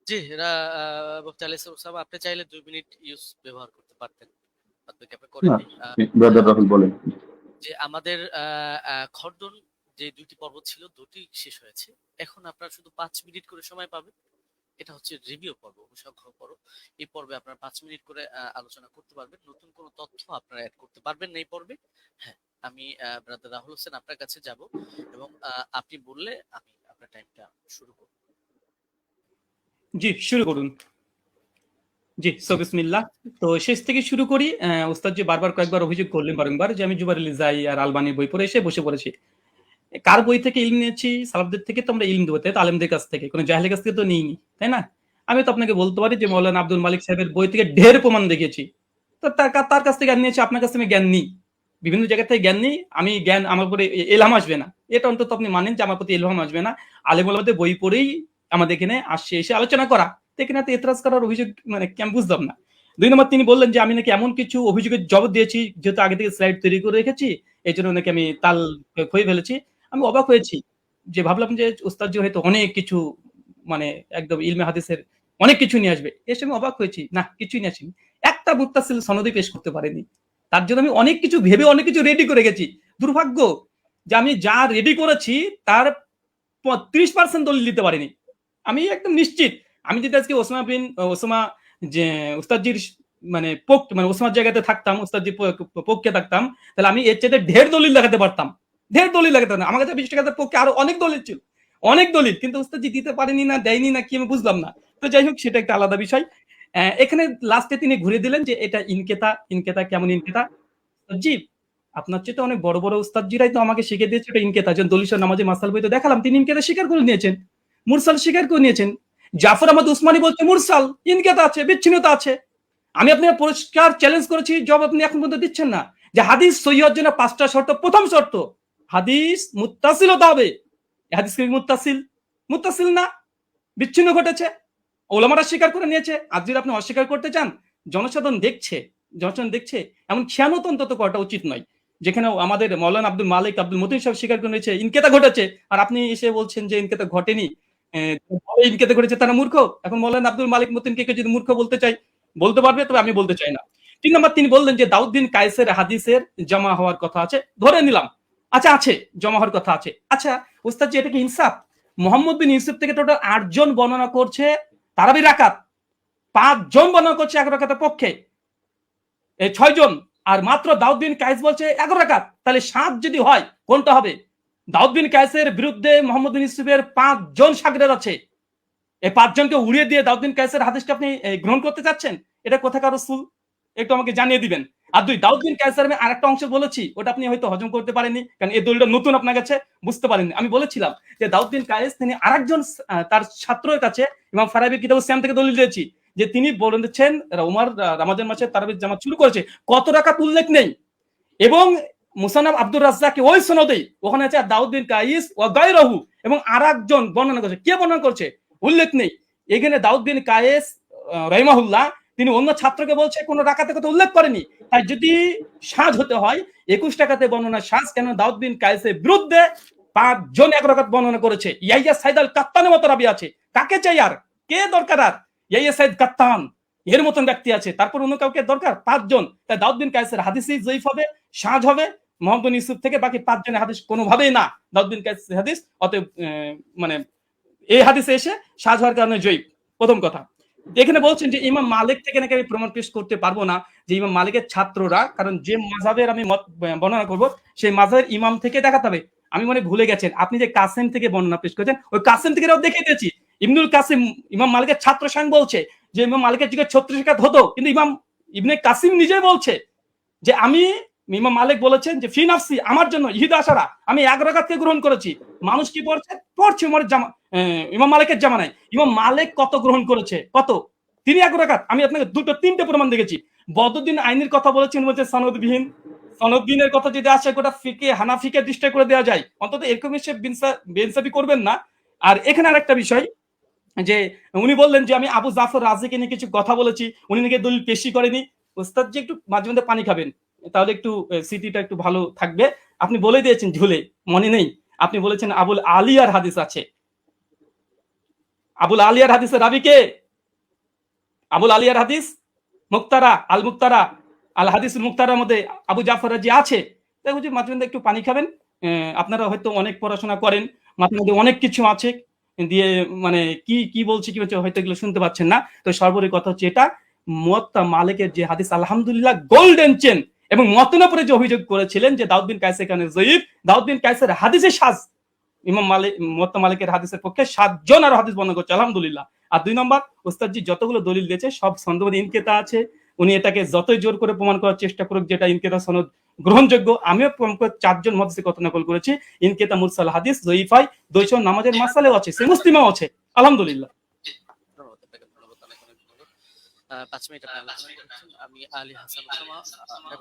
জি, মুফতি আলী ওসামা, আপনি চাইলে 2 মিনিট ইউজ ব্যবহার করতে পারতেন, বাদবাকি আপনি না, করেননি। ব্রাদার রাহুল বলেন। যে আমাদের খণ্ডন যে 2টি পর্ব ছিল, 2টি শেষ হয়েছে। এখন আপনারা শুধু 5 মিনিট করে সময় পাবেন। এটা হচ্ছে রিভিউ পর্ব, অনুসংখ্য পর্ব। এই পর্বে আপনারা 5 মিনিট করে আলোচনা করতে পারবেন। নতুন কোনো তথ্য আপনারা অ্যাড করতে পারবেন না এই পর্বে। হ্যাঁ, আমি ব্রাদার রাহুল হোসেন আপনার কাছে যাব এবং আপনি বললে আমি আপনার টাইমটা শুরু করব। জি, শুরু করুন। জি, বিসমিল্লাহ। তো শেষ থেকে শুরু করি। ওস্তাদ যে বারবার কয়েকবার অভিযোগ করলেন বারংবার যে আমি জুবাইর আলী যাই আর আলবানির বই পড়ে এসে বসে পড়েছি। কার বই থেকে ইলম নিয়েছি? সালাফদের থেকে তো আমরা ইলম দেবো, তাই তো? আলেমদের কাছ থেকে, কোনো জাহেলের কাছ থেকে তো নিইনি, তাই না? আমি তো আপনাকে বলতে পারি যে মৌলানা আব্দুল মালিক সাহেবের বই থেকে ঢের প্রমাণ দেখিয়েছি। তো তার কাছ থেকে জ্ঞান নিয়েছি, আপনার কাছ থেকে আমি জ্ঞান নিই। বিভিন্ন জায়গা থেকে জ্ঞান নিই। আমি জ্ঞান আমার উপরে এলহাম আসবে না, এটা অন্তত আপনি মানেন যে আমার প্রতি এলহাম আসবে না। আলেম ওলামাদের বই পড়েই আমাদের এখানে আসছে, এসে আলোচনা করা। তো এখানে এত এতরাজ করার অভিযোগ মানে কি আমি বুঝলাম না। 2 নম্বর, তিনি বললেন যে আমি নাকি এমন কিছু অভিযোগের জবাব দিয়েছি যেহেতু আগে থেকে স্লাইড তৈরি করে রেখেছি, এই জন্য নাকি আমি তাল খয়ে ফেলেছি। আমি অবাক হয়েছি যে ভাবলাম যে ওস্তাদ জি হয়তো অনেক কিছু মানে একদম ইলমে হাদিসের অনেক কিছু নিয়ে আসবে। এসে আমি অবাক হয়েছি, না কিছুই নিয়ে আসেনি, একটা মুত্তাসিল সনদই পেশ করতে পারেনি। তার জন্য আমি অনেক কিছু ভেবে অনেক কিছু রেডি করে গেছি। দুর্ভাগ্য যে আমি যা রেডি করেছি তার 30% দলিল দিতে পারিনি। আমি একদম নিশ্চিত আমি যদি আজকে ওসামা যে উস্তাদজির মানে মানে ওসামার জায়গাতে থাকতাম, উস্তাদজির পক্ষে থাকতাম, তাহলে আমি এর চাইতে ঢের দলিল দেখাতে পারতাম। ঢের দলিল দেখাতে পারতাম। আমার কাছে 20 টাকার পক্ষে আরো অনেক দলিল ছিল, অনেক দলিল, কিন্তু উস্তাদজি দিতে পারেনি না দেয়নি না কি আমি বুঝলাম না। তো যাই হোক সেটা একটা আলাদা বিষয়। এখানে লাস্টে তিনি ঘুরে দিলেন যে এটা ইনকেতা। ইনকেতা কেমন ইনকেতা? জি, আপনার চেয়ে তো অনেক বড় বড় উস্তাদজিরাই তো আমাকে শিখিয়ে দিয়েছে এটা ইনকেতা। যেমন দলিল নামাজে মাসাল বই তো দেখালাম, তিনি ইনকেতা স্বীকার করে নিয়েছেন, মুরসাল স্বীকার করে নিয়েছেন। জাফর আহমদ উসমানী বলছে মুরসাল, ইনকেতা আছে, বিচ্ছিন্নতা আছে। আমি আপনাকে পরিষ্কার চ্যালেঞ্জ করেছি, জবাব আপনি এখন পর্যন্ত দিচ্ছেন না। যে হাদিস সহিহ হওয়ার জন্য 5টা শর্ত। প্রথম শর্ত, হাদিস মুত্তাসিল হতে হবে। হাদিস কি মুত্তাসিল? মুত্তাসিল না, বিচ্ছিন্ন ঘটেছে, ওলামারা স্বীকার করে নিয়েছে। আর যদি আপনি অস্বীকার করতে চান, জনসাধারণ দেখছে, এমন খেয়ানত অন্তত করাটা উচিত নয়। যেখানে আমাদের মৌলানা আব্দুল মালিক আব্দুল মতিন সাহেব স্বীকার করে নিয়েছে ইনকেতা ঘটেছে, আর আপনি এসে বলছেন যে ইনকেতা ঘটেনি, ইনকেতা ঘটেছে তারা মূর্খ। এখন মৌলানা আব্দুল মালিক মতিনকে যদি মূর্খ বলতে চাই বলতে পারবে, তবে আমি বলতে চাই না। 3 নম্বর, তিনি বললেন যে দাউদ বিন কায়েসের হাদিসের জমা হওয়ার কথা আছে, ধরে নিলাম, আচ্ছা আছে, জমা হওয়ার কথা আছে। আচ্ছা উস্তাদ জি, এটা কি ইনসাফ? মোহাম্মদ বিন ইউসুফ থেকে টোটাল 8 জন বর্ণনা করছে তারাবি রাকাত, 5 জন বর্ণনা করছে 11 রাকাতের পক্ষে, 6 জন, আর মাত্র দাউদ বিন কায়েস বলছে 11 রাকাত। তাহলে 7 যদি হয় কোনটা হবে? দাউদ বিন কায়েসের বিরুদ্ধে মোহাম্মদ বিন ইউসুফের 5 জন শাগরেদ আছে। এই 5 জনকে উড়িয়ে দিয়ে দাউদ বিন কায়েসের হাদিসটা আপনি গ্রহণ করতে চাচ্ছেন? এটা কোথাকার রাসূল একটু আমাকে জানিয়ে দিবেন। আর 2, দাউদ বিন কায়েসের আমি আরেকটা অংশ বলেছি, ওটা আপনি হয়তো হজম করতে পারেননি, কারণ এই দলিলটা নতুন আপনার কাছে, বুঝতে পারেননি। আমি বলেছিলাম যে দাউদ বিন কায়েস তিনি আরেকজন তার ছাত্রের কাছে ইমাম ফারাবির কিতাবুস সিয়াম থেকে দলিল দিয়েছি, যে তিনি বলেছেন ওমর রমজান মাসে তারাবির জামাত শুরু করেছে, কত রাকাত উল্লেখ নেই। এবং মুসান্নাফ আব্দুর রাজ্জাকে ওই সনদেই ওখানে আছে দাউদ বিন কায়েস ওয়া গায়রহু, এবং আরেকজন বর্ণনা করছে, কে বর্ণনা করছে উল্লেখ নেই। এখানে দাউদ বিন কায়েস রাহিমাহুল্লাহ তিনি অন্য ছাত্রকে বলছে কোন রাকাতে কথা উল্লেখ করেনি। তাই যদি সাজ হতে হয় 21 টাকাতে বর্ণনা সাজ, কেন দাউদ বিন কায়েসের বিরুদ্ধে 5 জন 1 রাকাত বর্ণনা করেছে। ইয়াইয়া সাইদ আল কাত্তানের মতো রাবি আছে, কাকে চাই আর, কে দরকার আর? ইয়াইয়া সাইদ কাত্তান এর মতন ব্যক্তি আছে, তারপর অন্য কাউকে দরকার? 5 জন। তাই দাউদ বিন কায়েসের হাদিসই জয়ীফ হবে, সাজ হবে মোহাম্মদ বিন ইউসুফ থেকে, বাকি 5 জনের হাদিস কোনোভাবেই না দাউদ বিন কায়েসের হাদিস। অতএব মানে এই হাদিসে এসে সাজ হওয়ার কারণে জয়ীফ। প্রথম কথা। এখানে বলছেন যে ইমাম মালিক থেকে নাকি আমি প্রমাণ পেশ করতে পারবো না, যে ইমাম মালিকের ছাত্ররা, কারণ যে মাযহাবের আমি মত বর্ণনা করব সেই মাযহাবের ইমাম থেকে দেখাতে হবে। আমি মনে ভুলে গেছেন, আপনি যে কাসেম থেকে বর্ণনা পেশ করেছেন, ওই কাসেম থেকে দেখিয়ে দিয়েছি। ইবনুল কাসিম ইমাম মালিকের ছাত্র স্বয়ং বলছে যে ইমাম মালিকের যুগে 36 রাকাত হতো, কিন্তু ইমাম ইবনে কাসিম নিজে বলছে যে আমি, ইমাম মালিক বলেছেন যে ফি নাফসি, আমার জন্য ইহিদা আশারা, আমি 11 রাকাতকে গ্রহণ করেছি। মানুষ কি পড়ছে উমরের ইমাম মালিকের জামানায়। ইমাম মালিক কত গ্রহণ করেছে? কত? তিনি 11 রাকাত। আমি আপনাকে 2-3টে প্রমাণ দেখেছি। বদরুদ্দিন আইনের কথা বলেছেন, বলছে সনদবিহীন। সনদবিহীনের কথা যদি আসে গোটা ফিকে হানাফিকে ডিস্ট্রাক্ট করে দেওয়া যায়, অন্তত এরকম এসে বেইনসাফি করবেন না। আর এখানে আরেকটা বিষয়, যে উনি বললেন যে আমি আবু জাফর রাজিকে নিয়ে কিছু কথা বলেছি, উনি নাকি দলিল পেশি করেনি। ওস্তাদ জি একটু মাঝে মধ্যে পানি খাবেন, তাহলে একটু স্মৃতিটা একটু ভালো থাকবে। আপনি বলে দিয়েছেন ঝুলে, মনে নেই, আপনি বলেছেন আবুল আলিয়ার হাদিস আছে। আবুল আলিয়ার হাদিসের রাবি কে? আবুল আলিয়ার হাদিস মুক্তারা আল হাদিসুল মুক্তারার মধ্যে আবু জাফর রাজি আছে। তাই বুঝি মাঝে মধ্যে একটু পানি খাবেন। আপনারা হয়তো অনেক পড়াশোনা করেন, মাঝে মধ্যে অনেক কিছু আছে দিয়ে মানে কি বলছি কি বলছে হয়তো এগুলো শুনতে পাচ্ছেন না। তো সর্বোপরি কথা হচ্ছে এটা, মুয়াত্তা মালিকের যে হাদিস আলহামদুলিল্লাহ গোল্ডেন চেন, এবং মতনের উপরে যে অভিযোগ করেছিলেন যে দাউদ বিন কায়েস এখানে জয়ীফ, দাউদ বিন কায়েসের হাদিসে সাজ, ইমাম মালিক মুয়াত্তা মালিকের হাদিসের পক্ষে 7 জন আর হাদিস বর্ণনা করছে আলহামদুলিল্লাহ। আর 2 নম্বর, ওস্তাদ জি যতগুলো দলিল দিয়েছে সব সনদে ইনকেতা আছে। উনি এটাকে যতই জোর করে প্রমাণ করার চেষ্টা করুক যেটা ইনকেতা সনদ গ্রহণযোগ্য, আমিও 4 জন মুহাদ্দিসের কথা নকল করেছি। ইনকেতা মুরসাল হাদিস জয়ীফ হয়, 200 নামাজের মাসালেও আছে, সে মুসলিমও আছে আলহামদুলিল্লাহ। 5 মিনিট আমি আলী হাসান ওসামা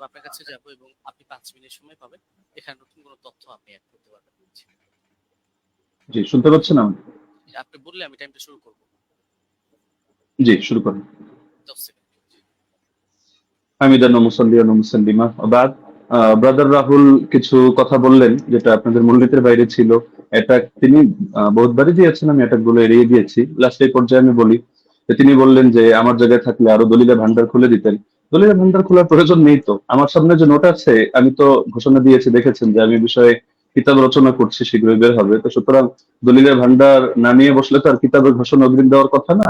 আপনার কাছে যাব এবং আপনি 5 মিনিট সময় পাবেন, এখানে নতুন কোনো তথ্য আপনি অ্যাড করতে পারবেন। জি, শুনতে পাচ্ছেন? আপনি বললে আমি টাইমটা শুরু করব। জি, শুরু করুন। 10 সেকেন্ড। হামিদান ওয়া মুসাল্লিয়ান ওয়া মুসাল্লিমা ওয়া বাদ। ব্রাদার রাহুল কিছু কথা বললেন যেটা আপনাদের মূলনীতির বাইরে ছিল। এটা তিনি বহুতবারই দিয়েছেন, আমি এটা গুলো এড়িয়ে দিয়েছি। লাস্ট এই পর্যায়ে আমি বলি তো তিনি বললেন যে আমার জায়গায় থাকলে আরো দলিলের ভান্ডার খুলে দিতেন। দলিলের ভান্ডার খোলার প্রয়োজন নেই তো, আমার সামনে যে নোট আছে আমি তো ঘোষণা দিয়েছি, দেখেছেন যে আমি এই বিষয়ে কিতাব রচনা করছি, শীঘ্রই বের হবে। তো সুতরাং দলিলের ভান্ডার না নিয়ে বসলে তো আর কিতাবের ঘোষণা অগ্রিম দেওয়ার কথা না।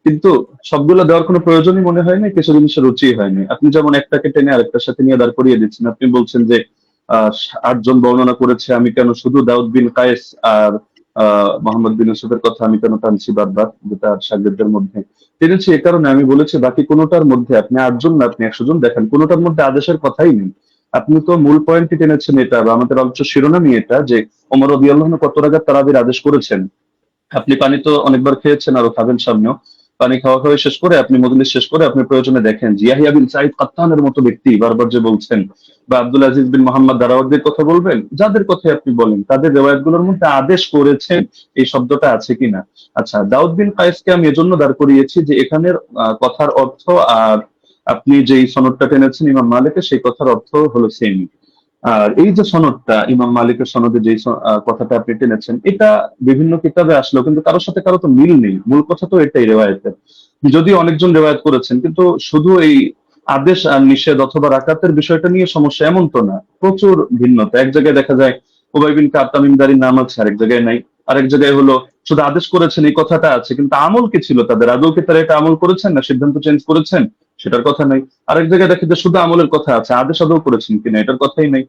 কিন্তু সবগুলো দেওয়ার কোনো প্রয়োজনই মনে হয় না, কিছু জিনিসের রুচি হয়নি। আপনি যেমন একটাকে টেনে আরেকটার সাথে নিয়ে দাঁড় করিয়ে দিচ্ছেন। আপনি বলছেন যে 8 জন বর্ণনা করেছে, আমি কেন শুধু দাউদ বিন কায়েস আর মোহাম্মদ বিন ইউসুফের কথা আমি কেন টানছি বারবার, যেটা শাগিরদের মধ্যে টেনেছি এ কারণে আমি বলেছি বাকি কোনোটার মধ্যে আপনি 8 জন না আপনি 100 জন দেখান, কোনোটার মধ্যে আদেশের কথাই নেই। আপনি তো মূল পয়েন্টটি টেনেছেন এটা, বা আমাদের আলোচ্য শিরোনামই এটা যে ওমর রাদিয়াল্লাহু আনহু কত রাকাত তারাবির আদেশ করেছেন। আপনি পানি তো অনেকবার খেয়েছেন, আরো খাবেন সামনেও। পানি খাওয়া খাওয়া শেষ করে আপনি মজলিস শেষ করে আপনি প্রয়োজনে দেখেন যে ইয়াহিয়া বিন সাঈদ কাত্তানের মতো ব্যক্তি বারবার যে বলছেন, বা আব্দুল আজিজ বিন মোহাম্মদ দারাওয়ারদির কথা বলবেন, যাদের কথাই আপনি বলেন তাদের রেওয়ায়াতগুলোর মধ্যে আদেশ করেছেন এই শব্দটা আছে কিনা। আচ্ছা, দাউদ বিন কায়েসকে আমি এজন্য দাঁড় করিয়েছি যে এখানের কথার অর্থ আর আপনি যেই সনদটা টেনেছেন ইমাম মালিকের, সেই কথার অর্থ হলো সেম। আর এই যে সনদটা ইমাম মালিকের সনদে যে কথাটা আপনি টেনেছেন, এটা বিভিন্ন কিতাবে আসলেও কিন্তু কারোর সাথে কারো তো মিল নেই। মূল কথা তো এটাই রেওয়ায়েতের, যদিও অনেকজন রেওয়ায়েত করেছেন, কিন্তু শুধু এই আদেশ আর নিষেধ অথবা রাকাতের বিষয়টা নিয়ে সমস্যা এমন তো না, প্রচুর ভিন্নতা। এক জায়গায় দেখা যায় উবাই বিন কাব তামিমদারির নাম আছে, আরেক জায়গায় নাই। আরেক জায়গায় হলো শুধু আদেশ করেছেন এই কথাটা আছে, কিন্তু আমল কি ছিল তাদের, আদৌ কি তারা এটা আমল করেছেন না সিদ্ধান্ত চেঞ্জ করেছেন সেটার কথা নাই। আরেক জায়গায় দেখে যে শুধু আমলের কথা আছে, আদেশ আদৌ করেছেন কিনা এটার কথাই নাই।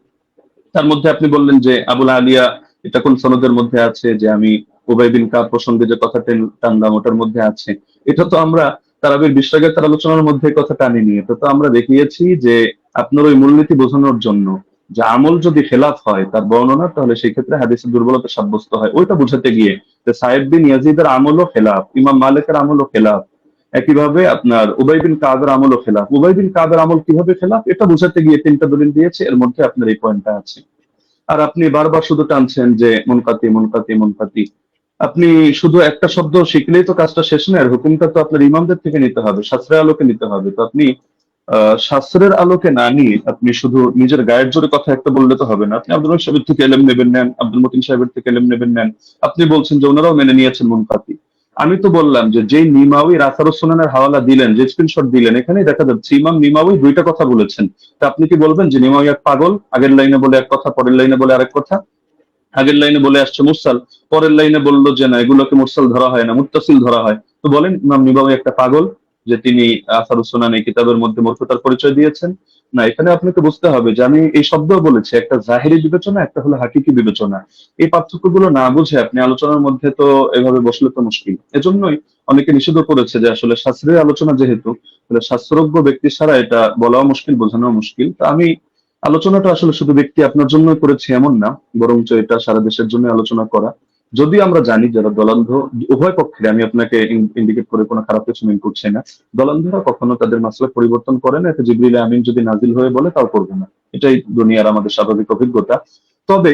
তার মধ্যে আপনি বললেন যে আবুল আলিয়া এটা কোন সনদের মধ্যে আছে, যে আমি উবাই বিন কাব প্রসঙ্গে যে কথা টানলাম ওটার মধ্যে আছে। এটা তো আমরা তারাবির বিশ্বাগের আলোচনার মধ্যে এই কথা টানিনি। এটা তো আমরা দেখিয়েছি যে আপনার ওই মূলনীতি বোঝানোর জন্য যে আমল যদি খেলাফ হয় তার বর্ণনা, তাহলে সেই ক্ষেত্রে হাদিসের দুর্বলতা সাব্যস্ত হয়, ওইটা বোঝাতে গিয়ে যে সাহেব বিন ইয়াজিদের আমলও খেলাফ, ইমাম মালিকের আমলও খেলাফ, একইভাবে আপনার উবাই বিন কাবের আমলও খেলাফ। উবাই বিন কাবের আমল কিভাবে খেলাফ এটা বোঝাতে গিয়ে 3টা দলিল দিয়েছে, এর মধ্যে আপনার এই পয়েন্টটা আছে। আর আপনি বারবার শুধু টানছেন যে মুনকাতি মুনকাতি মুনকাতি। আপনি শুধু একটা শব্দ শিখলেই তো কাজটা শেষ নয়, আর হুকুমটা তো আপনার ইমামদের থেকে নিতে হবে, শাস্ত্রের আলোকে নিতে হবে। তো আপনি শাস্ত্রের আলোকে না নিয়ে আপনি শুধু নিজের গায়ের জোরে কথা একটা বললে তো হবে না। আপনি আব্দুল রহিম সাহেবের থেকে এলেম নেবেন নেন, আব্দুল মতিন সাহেবের থেকে এলেম নেবেন নেন। আপনি বলছেন যে ওনারাও মেনে নিয়েছেন মুনকাতি। আমি তো বললাম যে যেই নিমাউই রাসারুস সুনানের হাওয়ালা দিলেন, যে স্ক্রিনশট দিলেন, এখানেই দেখা যাচ্ছে ইমাম নিমাউই 2টা কথা বলেছেন। তা আপনি কি বলবেন যে নিমাউই এক পাগল, আগের লাইনে বলে এক কথা পরের লাইনে বলে আরেক কথা? আগের লাইনে বলে আসছে মুরসাল, পরের লাইনে বললো যে না এগুলোকে মুরসাল ধরা হয় না, মুত্তাসিল ধরা হয়। তো বলেন ইমাম নিবাউই একটা পাগল যে তিনি আসারুস সুনান এই কিতাবের মধ্যে মূর্খতার পরিচয় দিয়েছেন? না, এখানে আপনাকে বুঝতে হবে যে আমি এই শব্দও বলেছি, একটা জাহেরি বিবেচনা, একটা হলো হাকিকি বিবেচনা। এই পার্থক্যগুলো না বুঝে আপনি আলোচনার মধ্যে তো এভাবে বসলে তো মুশকিল। এজন্যই অনেকে নিষিদ্ধ করেছে যে আসলে শাস্ত্রের আলোচনা যেহেতু, তাহলে শাস্ত্রজ্ঞ ব্যক্তি ছাড়া এটা বলাও মুশকিল, বোঝানো মুশকিল। তো আমি আলোচনাটা আসলে শুধু ব্যক্তি আপনার জন্য করেছি এমন না, বরঞ্চ এটা সারা দেশের জন্য আলোচনা করা। যদিও আমরা জানি যারা দলান্ধ, উভয় পক্ষে, আমি আপনাকে ইন্ডিকেট করে কোনো খারাপ কিছু মিন করছি না, দলান্ধরা কখনো তাদের মাসলা পরিবর্তন করে না। এটা জিবরিল আমিন যদি নাজিল হয়ে বলে তাও করবে না, এটাই দুনিয়ার আমাদের স্বাভাবিক অভিজ্ঞতা। তবে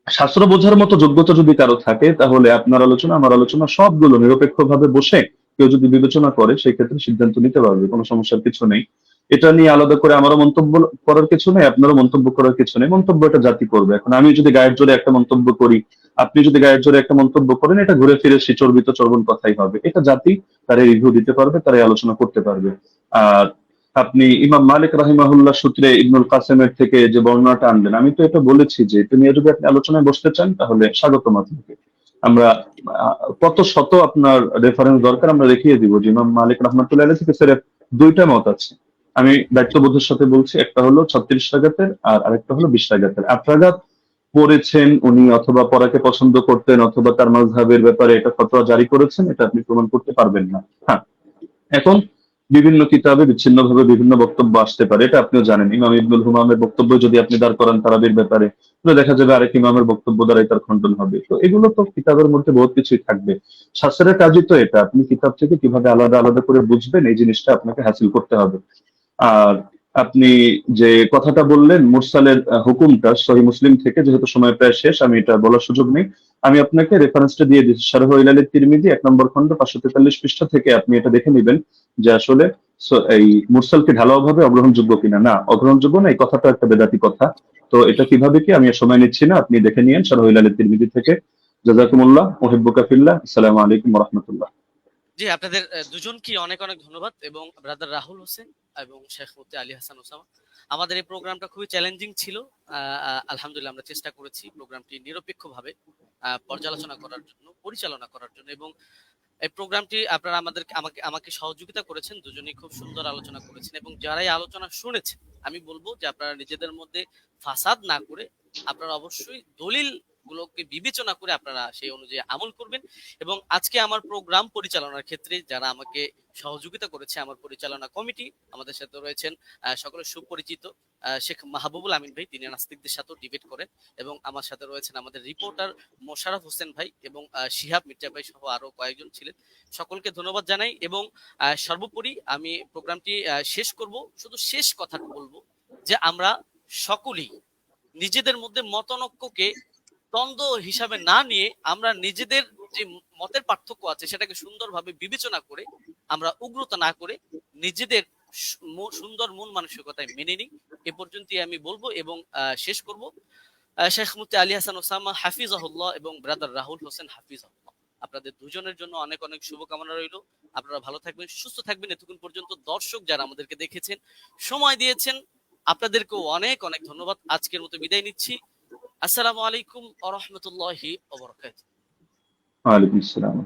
শাস্ত্র বোঝার মতো যোগ্যতা যদি কারো থাকে, তাহলে আপনার আলোচনা আমার আলোচনা সবগুলো নিরপেক্ষভাবে বসে কেউ যদি বিবেচনা করে সেই ক্ষেত্রে সিদ্ধান্ত নিতে পারবে, কোনো সমস্যার কিছু নেই। এটা নিয়ে আলাদা করে আমারও মন্তব্য করার কিছু নেই, আপনারও মন্তব্য করার কিছু নেই। মন্তব্য এটা জাতি করবে। এখন আমি যদি গায়ের জোরে একটা মন্তব্য করি, আপনি যদি গায়ের জোরে একটা মন্তব্য করেন, এটা ঘুরে ফিরে সে চর্বিত চর্বণ কথাই হবে। এটা জাতি তারা রিভিউ দিতে পারবে, তারাই আলোচনা করতে পারবে। আর আপনি ইমাম মালিক রাহিমাহুল্লাহ সূত্রে ইবনুল কাসেমের থেকে যে বর্ণনাটা আনলেন, আমি তো এটা বলেছি যে এটা নিয়ে যদি আপনি আলোচনায় বসতে চান তাহলে স্বাগতম আপনাকে। আমরা কত শত আপনার রেফারেন্স দরকার আমরা দেখিয়ে দিব যে ইমাম মালিক রহমাতুল্লাহ আলাইহি থেকে সিরেফ 2টা মত আছে। আমি দায়িত্ববোধের সাথে বলছি, একটা হলো 36 রাকাতের আর আরেকটা হলো 20 রাকাতের। 8 রাকাত পড়েছেন উনি, অথবা পড়াকে পছন্দ করতেন, অথবা তার মাযহাবের ব্যাপারে এটা ফতোয়া জারি করেছেন, এটা আপনি প্রমাণ করতে পারবেন না। হ্যাঁ, এখন বিভিন্ন কিতাবে বিচ্ছিন্নভাবে বিভিন্ন বক্তব্য আসতে পারে, এটা আপনিও জানেন। ইমাম ইবনুল হুমামের বক্তব্য যদি আপনি দাঁড় করান তারাবির ব্যাপারে, তাহলে দেখা যাবে আরেক ইমামের বক্তব্য দ্বারাই তার খণ্ডন হবে। তো এগুলো তো কিতাবের মধ্যে বহুত কিছুই থাকবে। শাস্ত্রের কাজই তো এটা, আপনি কিতাব থেকে কিভাবে আলাদা আলাদা করে বুঝবেন এই জিনিসটা আপনাকে হাসিল করতে হবে। আর আপনি যে কথাটা বললেন মুরসালের হুকুমটা সহিহ মুসলিম থেকে, যেহেতু সময় প্রায় শেষ আমি এটা বলার সুযোগ নেই, আমি আপনাকে রেফারেন্সটা দিয়ে দিচ্ছি। শারহ ইলাল তিরমিজি 1 নম্বর খণ্ড 543 পৃষ্ঠা থেকে আপনি এটা দেখে নেবেন যে আসলে এই মুরসালকে ঢালাওভাবে অগ্রহণযোগ্য কিনা। না, অগ্রহণযোগ্য না, এই কথাটা একটা বেদাতি কথা। তো এটা কিভাবে কি আমি আর সময় নিচ্ছি না, আপনি দেখে নিয়েন শারহ ইলাল তিরমিজি থেকে। জাযাকুমুল্লাহ, উহিব্বুকা ফিল্লাহ। আসসালামু আলাইকুম ওয়া রাহমাতুল্লাহ। জি, আপনাদের দুজনকে অনেক অনেক ধন্যবাদ, এবং ব্রাদার রাহুল হোসেন এবং শেখ মুফতি আলী হাসান ওসামা। আমাদের এই প্রোগ্রামটা খুবই চ্যালেঞ্জিং ছিল। আলহামদুলিল্লাহ আমরা চেষ্টা করেছি প্রোগ্রামটি নিরপেক্ষভাবে পর্যালোচনা করার জন্য, পরিচালনা করার জন্য, এবং এই প্রোগ্রামটি আপনারা আমাকে সহযোগিতা করেছেন। দুজনেই খুব সুন্দর আলোচনা করেছেন, এবং যারা এই আলোচনা শুনেছেন আমি বলবো যে আপনারা নিজেদের মধ্যে ফাসাদ না করে আপনারা অবশ্যই দলিল গুলোকে বিবেচনা করে আপনারা সেই অনুযায়ী আমল করবেন। এবং আজকে আমার প্রোগ্রাম পরিচালনার ক্ষেত্রে যারা আমাকে সহযোগিতা করেছে, আমার পরিচালনা কমিটি, আমাদের সাথে রয়েছেন সকলের সুপরিচিত শেখ মাহবুবুল আমিন ভাই, তিনি নাস্তিকদের সাথেও ডিবেট করেন, এবং আমার সাথে রয়েছেন আমাদের রিপোর্টার মোশাররফ হোসেন ভাই এবং শিহাব মির্জা ভাই সহ আরো কয়েকজন ছিলেন। সকলকে ধন্যবাদ জানাই, এবং সর্বোপরি আমি প্রোগ্রামটি শেষ করব, শুধু শেষ কথাটা বলবো যে আমরা সকলেই নিজেদের মধ্যে মতনৈক্যকে দ্বন্দ্ব হিসাবে না নিয়ে আমরা নিজেদের যে মতের পার্থক্য আছে সেটাকে সুন্দরভাবে বিবেচনা করে আমরা উগ্রতা না করে নিজেদের সুন্দর মন মানসিকতায় মেনে নিই। এ পর্যন্তই আমি বলবো, এবং শেষ করব। শেখ মুফতি আলী হাসান ওসামা হাফিজাহুল্লাহ এবং ব্রাদার রাহুল হোসেন হাফিজাহুল্লাহ, আপনাদের দুজনের জন্য অনেক অনেক শুভকামনা রইল। আপনারা ভালো থাকবেন, সুস্থ থাকবেন। এতক্ষণ পর্যন্ত দর্শক যারা আমাদেরকে দেখেছেন, সময় দিয়েছেন, আপনাদেরকেও অনেক অনেক ধন্যবাদ। আজকের মতো বিদায় নিচ্ছি। আসসালামু আলাইকুম ওয়া রাহমাতুল্লাহি ওয়া বারাকাতুহু। ওয়ালাইকুম আসসালাম।